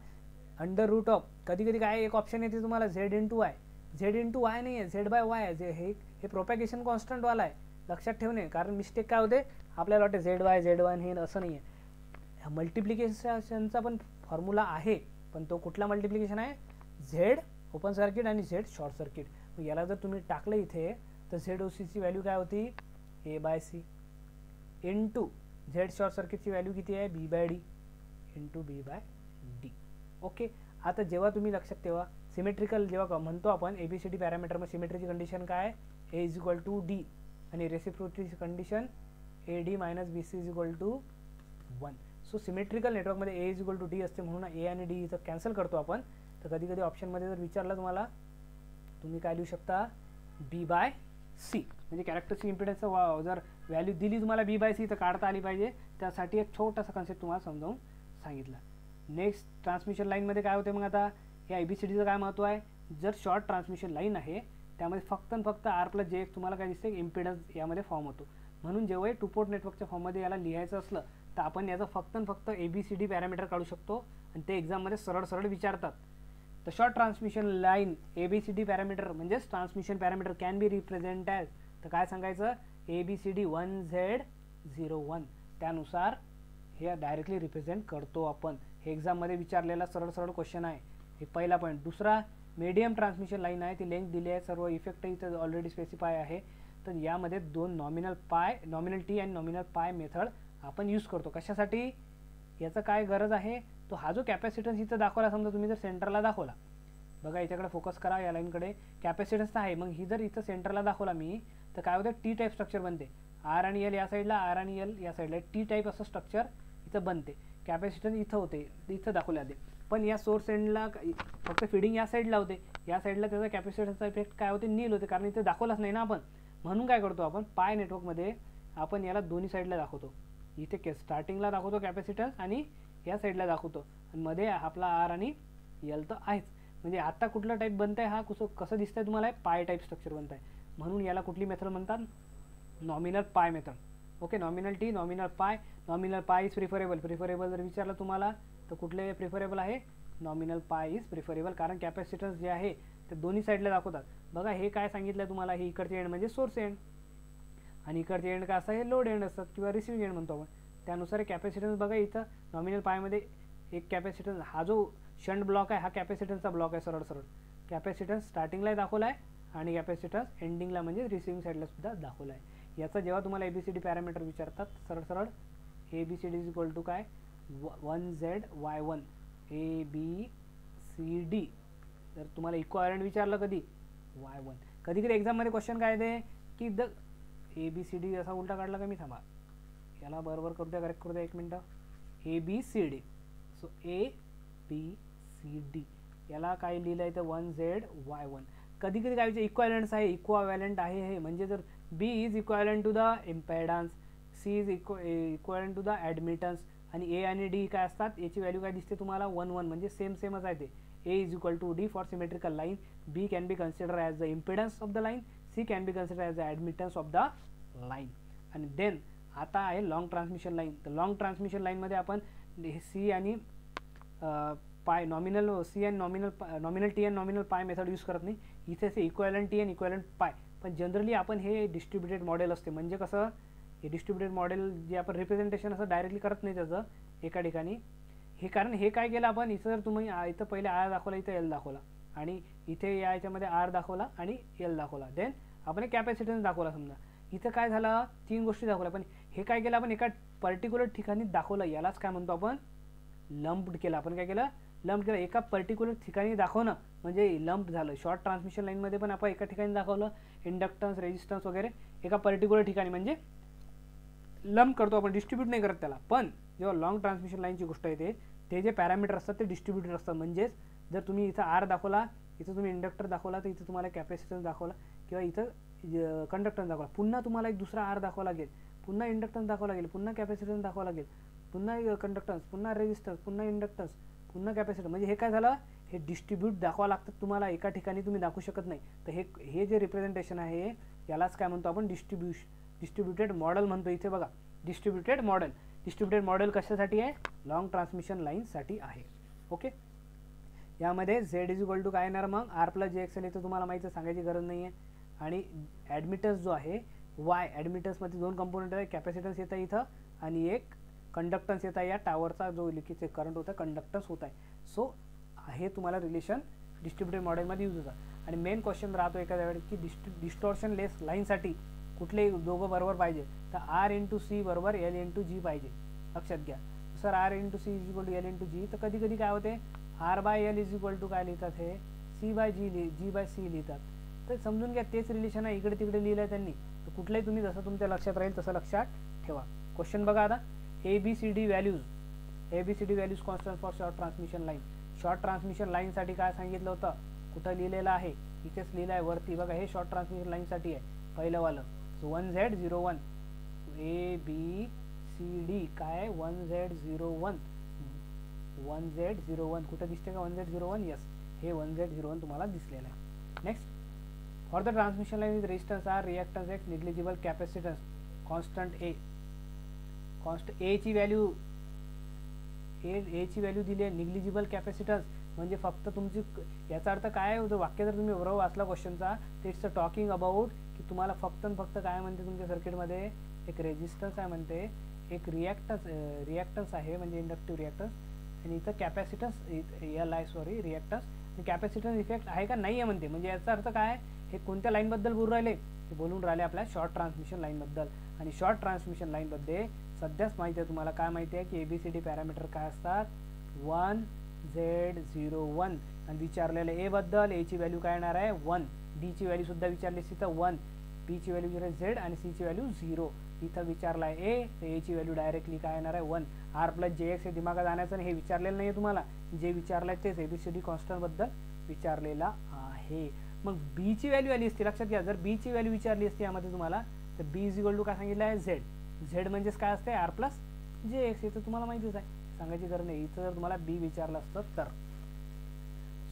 अंडर रूट ऑफ, कधी कधी काय एक ऑप्शन येते तुम्हाला Z into Y, Z into Y नाही आहे, झेड बाय वाय आहे. हे प्रोपॅगेशन कॉन्स्टंटवाला आहे, लक्षात ठेवणे. कारण मिस्टेक काय होते, आपल्याला वाटते झेड वाय हे असं नाही आहे. मल्टिप्लिकेशनचा पण फॉर्म्युला आहे, पण तो कुठला मल्टिप्लिकेशन आहे, झेड ओपन सर्किट आणि झेड शॉर्ट सर्किट. मग याला जर तुम्ही टाकलं इथे तर झेड ओ सीची व्हॅल्यू काय होती, A by C into Z short सर्किटची व्हॅल्यू किती आहे, B by D into B by D. Okay, आता जेव्हा तुम्ही लक्षात ठेवा सिमेट्रिकल जेव्हा म्हणतो आपण ABCD पॅरामीटर, मग सिमेट्रीची कंडिशन काय, A is equal to D आणि रेसिप्रोसिटीची condition A D minus B C is equal to 1. So symmetrical नेटवर्कमध्ये A is equal to D असते, म्हणून ए आणि डी इथं कॅन्सल करतो आपण. तर कधी कधी ऑप्शनमध्ये जर विचारलं तुम्हाला, तुम्ही काय लिहू शकता, बी बाय सी. म्हणजे कॅरेक्टरिस्टिक इम्पिडन्सचा जर व्हॅल्यू दिली तुम्हाला बी बाय सी तर काढता आली पाहिजे, त्यासाठी एक छोटासा कन्सेप्ट तुम्हाला समजावून सांगितला. नेक्स्ट ट्रान्समिशन लाईनमध्ये काय होते, मग आता या ABCDचं काय महत्त्व आहे, जर शॉर्ट ट्रान्समिशन लाईन आहे त्यामध्ये फक्त आर प्लस जे तुम्हाला काय दिसते, इम्पिडन्स यामध्ये फॉर्म होतो. म्हणून जेव्हाही टू पोर्ट नेटवर्कच्या फॉर्ममध्ये याला लिहायचं असलं तर आपण याचं फक्त ABCD पॅरामीटर काढू शकतो आणि ते एक्झाममध्ये सरळ विचारतात. तर short transmission line ABCD parameter म्हणजेच transmission parameter can be represent as, तर काय सांगायचं, ABCD 1Z01. त्यानुसार हे डायरेक्टली रिप्रेझेंट करतो आपण. हे एक्झाममध्ये विचारलेला सरळ क्वेश्चन आहे. हे पहिला पॉईंट. दुसरा, मीडियम ट्रान्समिशन लाईन आहे, ती लेंथ दिली आहे, सर्व इफेक्ट इथं ऑलरेडी स्पेसिफाय आहे. तर यामध्ये दोन नॉमिनल टी आणि नॉमिनल पाय मेथड आपण यूज करतो. कशासाठी, याचं काय गरज आहे, तो हा जो कॅपॅसिटन्स इथं दाखवला, समजा तुम्ही जर सेंटरला दाखवला, बघा याच्याकडे फोकस करा, या लाईनकडे कॅपॅसिटन्स आहे. मग ही जर इथं सेंटरला दाखवला मी, तर काय होतं, टी टाईप स्ट्रक्चर बनते. आर आणि एल या साईडला, आर आणि एल या साईडला, टी टाईप असं स्ट्रक्चर इथं बनते. कॅपॅसिटन्स इथं होते, इथं दाखवले जाते. पण या सोर्स एंडला फक्त फिडिंग या साईडला होते, या साईडला त्याचा कॅपॅसिटन्सचा इफेक्ट काय होते, नील होते, कारण इथे दाखवलाच नाही ना आपण. म्हणून काय करतो आपण, पाय नेटवर्कमध्ये आपण याला दोन्ही साईडला दाखवतो. इथे स्टार्टिंगला दाखवतो कॅपॅसिटन्स आणि या साईडला दाखवतो, आणि मध्ये आपला आर आणि एल तर आहेच. म्हणजे आता कुठला टाईप बनत आहे, हा कसं दिसतंय तुम्हाला, पाय टाईप स्ट्रक्चर बनत आहे. म्हणून याला कुठली मेथड म्हणतात, nominal pi method. Okay, nominal T, nominal पाय. नॉमिनल पाय इज प्रिफरेबल जर विचारलं तुम्हाला तर कुठले प्रिफरेबल आहे, नॉमिनल पाय इज प्रिफरेबल, कारण कॅपॅसिटन्स जे आहे ते दोन्ही साईडला दाखवतात. बघा हे काय सांगितलं तुम्हाला, ही इकडचे एंड म्हणजे सोर्स एंड आणि इकडचे एंड काय असतं, हे लोड एंड असतात किंवा रिसिव्हिंग एंड म्हणतो आपण. त्यानुसार कॅपॅसिटन्स बघा इथं नॉमिनल पायमध्ये एक कॅपॅसिटन्स, हा जो शंट ब्लॉक आहे हा कॅपॅसिटन्सचा ब्लॉक आहे. सरळ कॅपॅसिटन्स स्टार्टिंगला दाखवला आहे आणि कॅपॅसिटन्स एंडिंगला म्हणजे रिसिव्हिंग साईडला सुद्धा दाखवला आहे. याचा जेव्हा तुम्हाला ABCD पॅरामीटर विचारतात, सरळ ABCD इज इक्वल टू काय, 1Z1 ABCD. जर तुम्हाला इक्वायरंट विचारलं कधी, Y1. कधी एक्झाममध्ये क्वेश्चन काय आहे की द ABCD असा उलटा काढला का मी, थांबा याला बरोबर करू द्या, करेक्ट करू द्या, एक मिनटं. ABCD, सो ABCD याला काय लिहिलं आहे तर 1ZY1. कधी काय इक्वायलंट्स आहे, इक्वावॅलंट आहे हे, म्हणजे जर B is equivalent to the impedance, C is equal to the admittance, आणि ए आणि डी काय असतात, एची व्हॅल्यू काय दिसते तुम्हाला 1 1, म्हणजे सेमच आहे ते. A is equal to D for symmetrical line, B can be consider as the impedance of the line, C can be consider as the admittance of the line. आणि देन आता आहे लॉंग ट्रान्समिशन लाईन. तर long transmission लाईनमध्ये आपण C आणि pi nominal C आणि nominal T आणि nominal pi method use करत नाही. इथे असे इक्वॅलंट टी आणि इक्वॅलंट पाय. पण जनरली आपण हे डिस्ट्रीब्युटेड मॉडेल असते, म्हणजे कसं हे डिस्ट्रीब्युटेड मॉडेल जे आपण रिप्रेझेंटेशन असं डायरेक्टली करत नाही त्याचं एका ठिकाणी. हे कारण हे काय केलं आपण, इथं जर तुम्ही इथं पहिले आर दाखवला, इथं एल दाखवला, आणि इथे याच्यामध्ये आर दाखवला आणि एल दाखवला, देन आपण एक कॅपॅसिटन्स दाखवला. समजा इथं काय झालं, 3 गोष्टी दाखवल्या, पण हे काय केलं आपण एका पर्टिक्युलर ठिकाणी दाखवलं, यालाच काय म्हणतो आपण लंप्ड केलं. आपण काय केलं, लंप केलं. एका पर्टिक्युलर ठिकाणी दाखवणं म्हणजे लंप झालं. शॉर्ट ट्रान्समिशन लाईनमध्ये पण आपण एका ठिकाणी दाखवलं, इंडक्टन्स रेजिस्टन्स वगैरे एका पर्टिक्युलर ठिकाणी, म्हणजे लंप करतो आपण, डिस्ट्रीब्यूट नाही करत त्याला. पण जेव्हा लॉंग ट्रान्समिशन लाईनची गोष्ट येते, ते जे पॅरामीटर असतात ते डिस्ट्रीब्युटेड असतात. म्हणजेच जर तुम्ही इथं आर दाखवला, इथं तुम्ही इंडक्टर दाखवला, तर इथं तुम्हाला कॅपॅसिटन्स दाखवला, किंवा इथं कंडक्टन्स दाखवला, पुन्हा तुम्हाला एक दुसरा आर दाखवा लागेल, पुन्हा इंडक्टन्स दाखवा लागेल, पुन्हा कॅपॅसिटन्स दाखवा लागेल, पुन्हा कंडक्टन्स, पुन्हा रेजिस्टन्स, पुन्हा इंडक्टन्स, पुन्हा कॅपॅसिटन्स. म्हणजे हे काय झालं, हे डिस्ट्रीब्यूट दाखवा लागतात तुम्हाला, एका ठिकाणी तुम्ही दाखवू शकत नाही. तर हे जे रिप्रेझेंटेशन आहे यालाच काय म्हणतो आपण, डिस्ट्रीब्युटेड मॉडेल म्हणतो. इथे बघा डिस्ट्रीब्युटेड मॉडेल कशासाठी आहे, लॉंग ट्रान्समिशन लाईनसाठी आहे. ओके, यामध्ये झेड इज इक्वल टू काय येणार मग, आर प्लस जे एक्स एल. इथं तुम्हाला माहिती सांगायची गरज नाही आहे. आणि ॲडमिटन्स जो आहे वाय, ॲडमिटन्समध्ये 2 कंपोनंट आहे, कॅपॅसिटन्स येतं इथं आणि एक कंडक्टन्स येत आहे. या टावरचा जो लिकेज करंट होता कंडक्टन्स होत आहे. सो हे तुम्हाला रिलेशन डिस्ट्रीब्युटेड मॉडेलमध्ये यूज होतं. आणि मेन क्वेश्चन राहतो एखाद्या वेळेस की डिस्टॉर्शन लेस लाईनसाठी कुठले दोघं बरोबर पाहिजे, तर आर इंटू सी बरोबर एल इंटू जी पाहिजे. लक्षात घ्या sir, R into C is equal to L into G. तर कधी कधी काय होते, R by L is equal to काय लिहितात, हे C by G by C लिहितात. तर समजून घ्या तेच रिलेशन आहे, इकडे तिकडे लिहिलं आहे त्यांनी. तर कुठलंही तुम्ही जसं तुमच्या लक्षात राहील तसं लक्षात ठेवा. क्वेश्चन बघा आता, ABCD values constant for short transmission line. Short transmission लाईनसाठी काय सांगितलं होतं, कुठं लिहिलेलं आहे, इथेच लिहिलं आहे वरती बघा. हे शॉर्ट ट्रान्समिशन लाईनसाठी आहे पहिलं वालं. 1Z01 ABCD काय 1Z01 कुठं दिसते का 1Z01, यस हे 1Z01 तुम्हाला दिसलेलं आहे. Next, for the transmission line with resistance R, reactance X, negligible capacitance, constant A ची व्हॅल्यू दिली आहे, निग्लिजिबल कॅपॅसिटन्स म्हणजे फक्त तुमची, याचा अर्थ काय होतं, वाक्य जर तुम्ही बरोबर वाचला क्वेश्चनचा, तर इट्स टॉकिंग अबाउट की तुम्हाला फक्त काय म्हणते तुमच्या सर्किटमध्ये एक रेजिस्टन्स आहे म्हणते, एक रिॲक्टन्स आहे म्हणजे इंडक्टिव्ह रिॲक्टन्स, आणि इथं कॅपॅसिटन्स रिॲक्टन्स आणि कॅपॅसिटन्स इफेक्ट आहे का नाही आहे म्हणते. म्हणजे याचा अर्थ काय, हे कोणत्या लाईनबद्दल बोलून राहिले, ते बोलून राहिले आपल्या शॉर्ट ट्रान्समिशन लाईनबद्दल. आणि शॉर्ट ट्रान्समिशन लाईनमध्ये सध्याच माहिती आहे तुम्हाला, काय माहिती आहे की ABCD पॅरामीटर काय असतात, 1Z01. आणि विचारलेलं ए बद्दल, ए ची व्हॅल्यू काय येणार आहे 1, डी ची व्हॅल्यू सुद्धा विचारली तिथं 1, बी ची व्हॅल्यू विचारली Z आणि सी ची व्हॅल्यू 0. इथं विचारला आहे ए, तर ए ची व्हॅल्यू डायरेक्टली काय येणार आहे 1. आर प्लस JX हे दिमागात आणायचं नाही, हे विचारलेलं नाही आहे तुम्हाला, जे विचारलं आहे तेच ABCD कॉन्स्टंटबद्दल विचारलेला आहे. मग बी ची व्हॅल्यू आली असती, लक्षात घ्या, जर बी ची व्हॅल्यू विचारली असती यामध्ये तुम्हाला, तर बी इज इक्वल टू काय सांगितलं आहे झेड म्हणजेच काय असते आर प्लस JX. हे तर तुम्हाला माहितीच आहे, सांगायची गरज नाही. इथं जर तुम्हाला बी विचारलं असतं तर.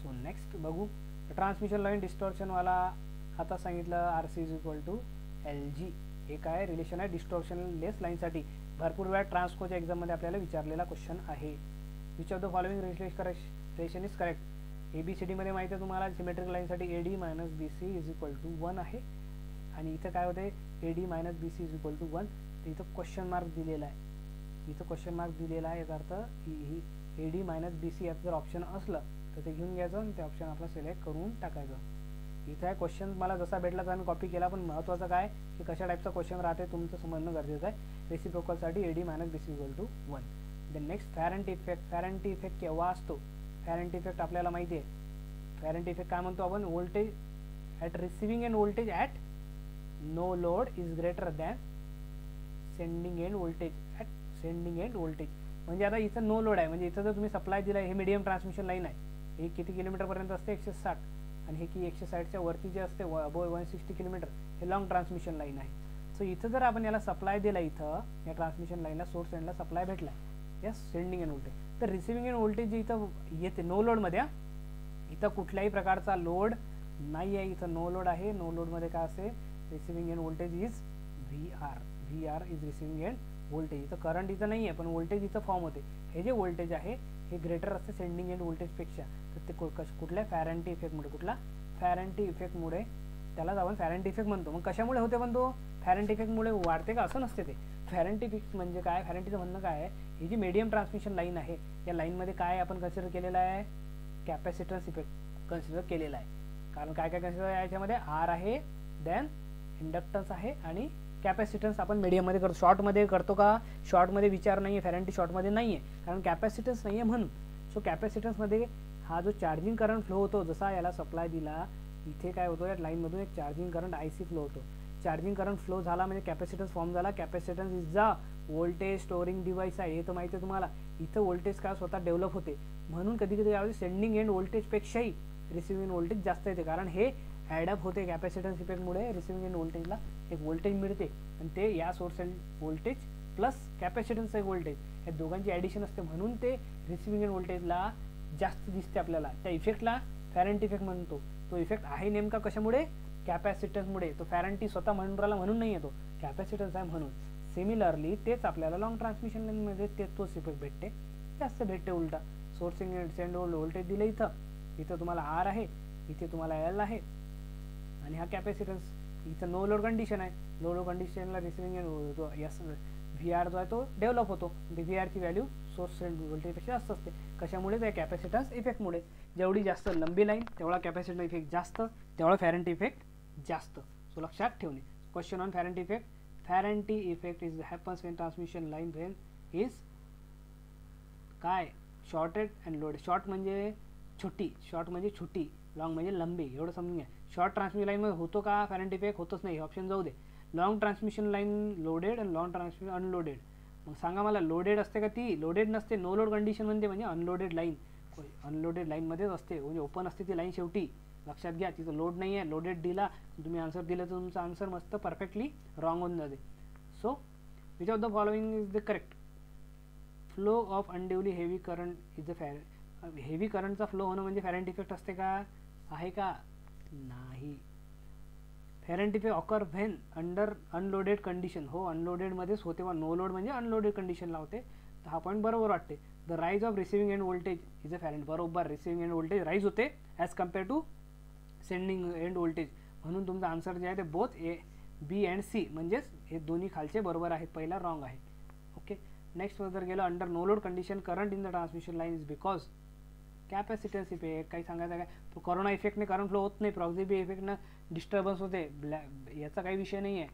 सो नेक्स्ट बघू, ट्रान्समिशन लाईन डिस्टॉर्शनवाला आता सांगितलं RC is equal to LG. हे काय रिलेशन आहे डिस्टॉर्शन लेस लाईनसाठी. भरपूर वेळा ट्रान्सकोच्या एक्झाममध्ये आपल्याला विचारलेला क्वेश्चन आहे. Which of the following relation is correct. ABCDमध्ये माहिती आहे तुम्हाला, सिमेट्रिक लाईनसाठी AD minus BC is equal to 1 आहे. आणि इथं काय होते, AD minus BC is equal to 1. तर इथं क्वेश्चन मार्क दिलेला आहे, याचा अर्थ ही AD मायनस BC याचं जर ऑप्शन असलं तर ते घेऊन घ्यायचं आणि ते ऑप्शन आपला सिलेक्ट करून टाकायचं. इथं आहे क्वेश्चन, मला जसा भेटला तर आम्ही कॉपी केला, पण महत्त्वाचं काय की कशा टाईपचा क्वेश्चन राहते तुमचं समजणं गरजेचं आहे. रेसिप्रोकलसाठी AD minus BC equal to 1. Then next, Ferranti effect केव्हा असतो. फॅरेंटी इफेक्ट आपल्याला माहिती आहे. फॅरेंटी इफेक्ट काय म्हणतो आपण, voltage at receiving end voltage at no load is greater than sending end voltage at sending end voltage. म्हणजे आता इथं नो लोड आहे, म्हणजे इथं जर तुम्ही सप्लाय दिला आहे, हे मीडियम ट्रान्समिशन लाईन आहे, हे किती किलोमीटरपर्यंत असते 160, आणि हे की 160च्या वरती जे असते अबोव 160 किलोमीटर, हे लॉंग ट्रान्समिशन लाईन आहे. सो इथं जर आपण याला सप्लाय दिला, इथं या ट्रान्समिशन लाईनला सोर्स एंडला सप्लाय भेटला, यस सेंडिंग एंड व्होल्टेज, तर रिसिव्हिंग एंड व्होल्टेज जे इथं येते नो लोडमध्ये, इथं कुठल्याही प्रकारचा लोड नाही आहे, इथं नो लोड आहे. नो लोडमध्ये काय असेल, receiving end voltage is V R is receiving end voltage. इथं करंट इथं नाही आहे पण व्होल्टेज इथं फॉर्म होते. हे जे व्होल्टेज आहे हे ग्रेटर असते सेंडिंग एंड व्होल्टेजपेक्षा. तर ते कुठल्या फॅरेंटी इफेक्टमुळे, कुठला फॅरेंटी इफेक्टमुळे, त्यालाच आपण फॅरेंटी इफेक्ट म्हणतो. मग कशामुळे होते म्हणतो, फॅरेंटी इफेक्टमुळे वाढते का, असं नसते ते. फॅरेंटी इफेक्ट म्हणजे काय, फॅरेंटीचं म्हणणं काय आहे, ही जी मीडियम ट्रान्समिशन लाईन आहे या लाईनमध्ये काय आपण कन्सिडर केलेलं आहे, कॅपॅसिटन्स इफेक्ट कन्सिडर केलेला आहे. कारण काय काय कन्सिडर आहे याच्यामध्ये, आर आहे, देन इंडक्टन्स आहे आणि कॅपॅसिटन्स आपण मीडियममध्ये करतो. शॉर्टमध्ये करतो का, शॉर्टमध्ये विचार नाही आहे, फॅरेंटी शॉर्टमध्ये नाही आहे कारण कॅपॅसिटन्स नाही आहे म्हणून. सो कॅपॅसिटन्समध्ये हा जो चार्जिंग करंट फ्लो होतो, जसा याला सप्लाय दिला, इथे काय होतो, या लाईनमधून एक चार्जिंग करंट आयसी फ्लो होतो. चार्जिंग करंट फ्लो झाला म्हणजे कॅपॅसिटन्स फॉर्म झाला. Capacitance is the voltage storing device आहे, हे तर माहिती आहे तुम्हाला. इथं व्होल्टेज काय स्वतः डेव्हलप होते म्हणून कधी कधी यावेळी सेंडिंग एंड व्होल्टेजपेक्षाही रिसिव्हिंग व्होल्टेज जास्त येते, कारण हे ॲडअप होते कॅपॅसिटन्स इफेक्टमुळे. रिसिव्हिंग एंड व्होल्टेजला एक व्होल्टेज मिळते आणि ते या source end voltage plus capacitance एक व्होल्टेज या दोघांची ॲडिशन असते म्हणून ते रिसिव्हिंग एंड व्होल्टेजला जास्त दिसते आपल्याला. त्या इफेक्टला फॅरेंटी इफेक्ट म्हणतो. तो इफेक्ट आहे नेमका कशामुळे, कॅपॅसिटन्समुळे. तो फॅरेंटी स्वतः म्हणून राहिला म्हणून नाही येतो, कॅपॅसिटन्स आहे म्हणून. सिमिलरली तेच आपल्याला लॉंग ट्रान्समिशन लाईनमध्ये तोच इफेक्ट भेटते, जास्त भेटते उलटा. सोर्सिंग एंड सेंड व्होल्टेज दिलं इथं तुम्हाला आर आहे, इथे तुम्हाला एल आहे आणि हा कॅपॅसिटन्स. इथं नो लोड कंडिशन आहे, नो लोड कंडिशनला receiving end yes V R जो आहे तो डेव्हलप होतो. व्ही आरची व्हॅल्यू सोर्स एंड व्होल्टेजपेक्षा जास्त असते. कशामुळे, त्या कॅपॅसिटन्स इफेक्टमुळे. जेवढी जास्त लंबी लाईन तेवढा कॅपॅसिटन्स इफेक्ट जास्त, तेवढा फॅरेंटी इफेक्ट जास्त. सो लक्षात ठेवणे. Question on Ferranti effect. Ferranti effect is happens when transmission line when is काय, शॉर्टेड अँड लोडेड. शॉर्ट म्हणजे छोटी, लॉंग म्हणजे लंबी, एवढं समजून घ्या. शॉर्ट ट्रान्समिशन लाईनमध्ये होतो का फॅरेंटी इफेक्ट, होतच नाही, ऑप्शन जाऊ दे. लॉंग ट्रान्समिशन लाईन लोडेड आणि लॉंग ट्रान्समिशन अनलोडेड. मग सांगा मला, लोडेड असते का ती, लोडेड नसते. नो लोड कंडिशन म्हणजे अनलोडेड लाईन, अनलोडेड लाईनमध्येच असते, म्हणजे ओपन असते ती लाईन शेवटी. लक्षात घ्या, तिथं लोड नाही आहे. लोडेड दिला, तुम्ही आन्सर दिलं तर तुमचा आन्सर मस्त परफेक्टली रॉंग होऊन जाते. So which of the following is the correct. Flow of unduly heavy current is the heavy करंटचा फ्लो होणं म्हणजे फॅरेंटी इफेक्ट असते का, आहे का, नाही. Ferranti effect occur when under unloaded condition. हो, अनलोडेडमध्येच होते, मग नो लोड म्हणजे अनलोडेड कंडिशनला होते. तर हा पॉईंट बरोबर वाटते. The rise of receiving end voltage is a Ferranti. बरोबर, रिसिव्हिंग एंड व्होल्टेज राईज होते as compare to sending end voltage. म्हणून तुमचं आन्सर जे आहे ते both A, B and C म्हणजेच हे दोन्ही खालचे बरोबर आहेत, पहिला रॉंग आहे. ओके, नेक्स्ट जर गेलं, under no load condition current in the transmission line is because capacitance effect. काही सांगायचं काय, कोरोना इफेक्टने करंट फ्लो होत नाही, प्रॉक्सिमिटी इफेक्टनं डिस्टर्बन्स होते, याचा काही विषय नाही आहे.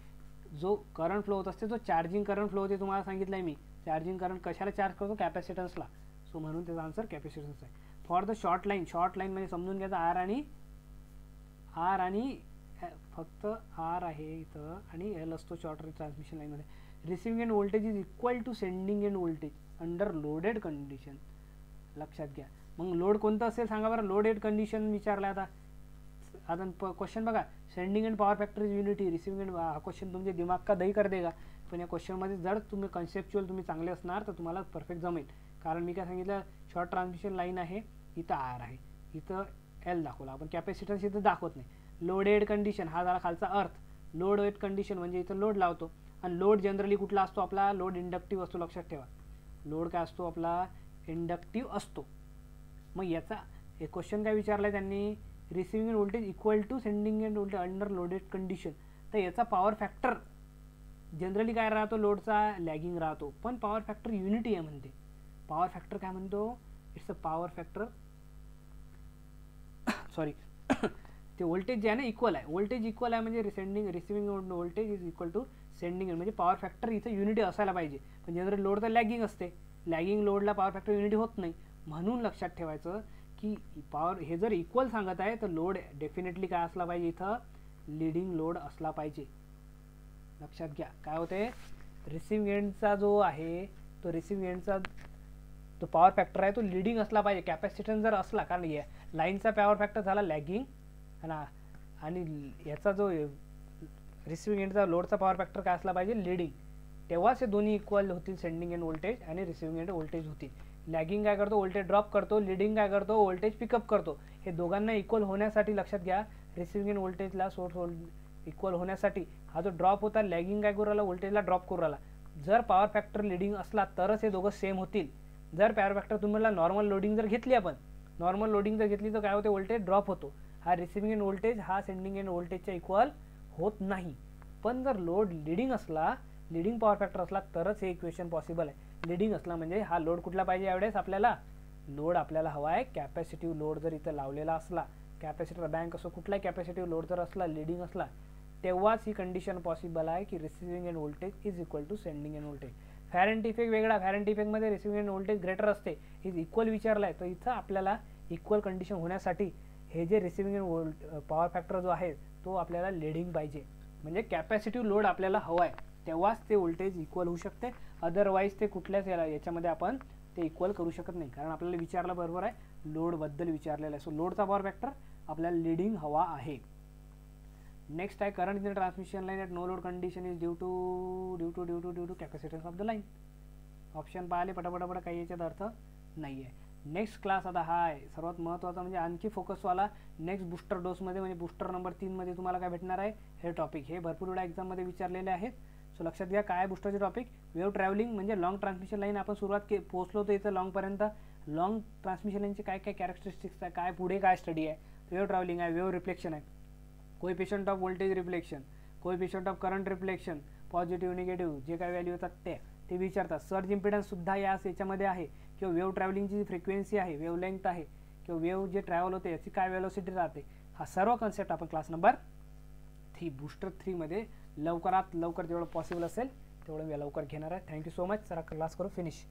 जो करंट फ्लो होत असते तो चार्जिंग करंट फ्लो होते, तुम्हाला सांगितलं आहे मी. चार्जिंग करंट कशाला चार्ज करतो, कॅपॅसिटन्सला. सो म्हणून त्याचा आन्सर कॅपॅसिटन्स आहे. फॉर द शॉर्ट लाईन म्हणजे समजून घ्यायचं, आर आणि फक्त आर आहे इथं आणि एल असतो शॉर्ट ट्रान्समिशन लाईनमध्ये. Receiving end voltage is equal to sending end voltage under loaded condition. लक्षात घ्या. मग लोड कोणतं असेल सांगा बरं, लोडेड कंडिशन विचारलं. आता क्वेश्चन बघा, sending end power factor is unity, receiving end. हा क्वेश्चन तुमचे दिमाग का दही कर देगा, पण या क्वेश्चनमध्ये जर तुम्ही कन्सेप्च्युअल तुम्ही चांगले असणार तर तुम्हाला परफेक्ट जमेल. कारण मी काय सांगितलं, शॉर्ट ट्रान्समिशन लाईन आहे, इथं आर आहे, इथं एल दाखवला आपण, कॅपॅसिटन्स इथं दाखवत नाही. लोडेड कंडिशन हा झाला खालचा अर्थ. लोडेड कंडिशन म्हणजे इथं लोड लावतो आणि लोड जनरली कुठला असतो आपला, लोड इंडक्टिव्ह असतो. लक्षात ठेवा, लोड काय असतो आपला, इंडक्टिव्ह असतो. मग याचा एक क्वेश्चन काय विचारला आहे त्यांनी, receiving end voltage equal to sending end voltage under loaded condition. तर याचा पॉवर फॅक्टर जनरली काय राहतो, लोडचा लॅगिंग राहतो, पण पॉवर फॅक्टर युनिटी आहे म्हणते. पॉवर फॅक्टर काय म्हणतो, it's a power factor, sorry ते व्होल्टेज जे आहे ना इक्वल आहे, व्होल्टेज इक्वल आहे म्हणजे receiving voltage is equal to sending end, म्हणजे पॉवर फॅक्टर इथं युनिटी असायला पाहिजे. पण जनरली लोड तर लॅगिंग असते, लॅगिंग लोडला पॉवर फॅक्टर युनिटी होत नाही. म्हणून लक्षात ठेवायचं की पॉवर हे जर इक्वल सांगत आहे तर लोड डेफिनेटली काय असला पाहिजे, इथं लीडिंग लोड असला पाहिजे. लक्षात घ्या. काय होते, रिसिव्हिंग एंडचा जो आहे तो रिसिव्हिंग एंडचा तो पॉवर फॅक्टर आहे तो लीडिंग असला पाहिजे. कॅपॅसिटन्स जर असला, कारण लाईनचा पॉवर फॅक्टर झाला लॅगिंग आणि याचा जो रिसिव्हिंग एंडचा लोडचा पॉवर फॅक्टर काय असला पाहिजे, लीडिंग, तेव्हाच हे दोन्ही इक्वल होतील, सेंडिंग एंड व्होल्टेज आणि रिसिव्हिंग एंड व्होल्टेज होतील. लॅगिंग काय करतो, व्होल्टेज ड्रॉप करतो, लीडिंग काय करतो, व्होल्टेज पिकअप करतो. हे दोघांना इक्वल होण्यासाठी लक्षात घ्या, रिसिव्हिंग एंड व्होल्टेजला सोर्स इक्वल होण्यासाठी हा जो ड्रॉप होता, लॅगिंग काय करू राहिला, व्होल्टेजला ड्रॉप करू राहिला. जर पॉवर फॅक्टर लीडिंग असला तरच हे दोघं सेम होतील. जर पॉवर फॅक्टर तुम्हाला नॉर्मल लोडिंग जर घेतली, आपण नॉर्मल लोडिंग जर घेतली तर काय होते, व्होल्टेज ड्रॉप होतो. हा रिसिव्हिंग एंड व्होल्टेज हा सेंडिंग एंड व्होल्टेजच्या इक्वल होत नाही. पण जर लोड लीडिंग असला, लीडिंग पॉवर फॅक्टर असला तरच हे इक्वेशन पॉसिबल आहे. लीडिंग असला म्हणजे हा लोड कुठला पाहिजे, यावेळेस आपल्याला लोड आपल्याला हवा आहे कॅपॅसिटिव्ह लोड. जर इथं लावलेला असला, कॅपॅसिटर बँक असो कुठलाही कॅपॅसिटिव्ह लोड जर असला, लीडिंग असला, तेव्हाच ही कंडिशन पॉसिबल आहे की receiving end voltage is equal to sending end voltage. Ferranti effect वेगळा, फॅरेंट इफेक्टमध्ये रिसिव्हिंग एंड व्होल्टेज ग्रेटर असते, इज इक्वल विचारला आहे. तर इथं आपल्याला इक्वल कंडिशन होण्यासाठी हे जे रिसिव्हिंग एंड पॉवर फॅक्टर जो आहे तो आपल्याला लीडिंग पाहिजे, म्हणजे कॅपॅसिटिव्ह लोड आपल्याला हवा आहे, तेव्हाच ते व्होल्टेज इक्वल होऊ शकते. अदरवाईज ते कुठल्याच याच्यामध्ये आपण ते इक्वल करू शकत नाही, कारण आपल्याला विचारलं बरोबर आहे, लोडबद्दल विचारलेलं आहे. सो लोडचा पॉवर फॅक्टर आपल्याला लीडिंग हवा आहे. नेक्स्ट आहे current in the transmission line at no load condition is due to capacitance of the line. Option पाहिले पटापटापट, काही याच्यात अर्थ नाही आहे. नेक्स्ट क्लास आता हा आहे सर्वात महत्त्वाचा, म्हणजे आणखी फोकसवाला. नेक्स्ट बूस्टर डोसमध्ये म्हणजे बूस्टर नंबर 3 मध्ये तुम्हाला काय भेटणार आहे, हे टॉपिक. हे भरपूर वेळा एक्झाममध्ये विचारलेले आहेत. सो लक्षात घ्या काय बूस्टरचे टॉपिक. वेव्ह ट्रॅव्हलिंग म्हणजे लॉंग ट्रान्समिशन लाईन. आपण सुरुवात पोहोचलो तर इथं लॉंगपर्यंत. लॉंग ट्रान्समिशन लाईनचे काय काय कॅरेक्टरिस्टिक्स आहे, काय पुढे काय स्टडी आहे. वेव्ह ट्रॅव्हलिंग आहे, वेव्ह रिफ्लेक्शन आहे, coefficient off voltage reflection, coefficient of current reflection, positive negative जे काय व्हॅल्यू येतात ते विचारतात. सर्ज इम्पिडन्स सुद्धा याच्यामध्ये आहे, किंवा वेव्ह ट्रॅव्हलिंगची जी फ्रिक्वेन्सी आहे, वेव्ह लेंथ आहे, किंवा वेव्ह जे ट्रॅव्हल होते याची काय वेलोसिटी राहते. हा सर्व कन्सेप्ट आपण क्लास नंबर 3 बूस्टर 3 मध्ये लवकरात लवकर जेवढं पॉसिबल असेल तेवढं मी लवकर घेणार आहे. Thank you so much. चला क्लास करू फिनिश.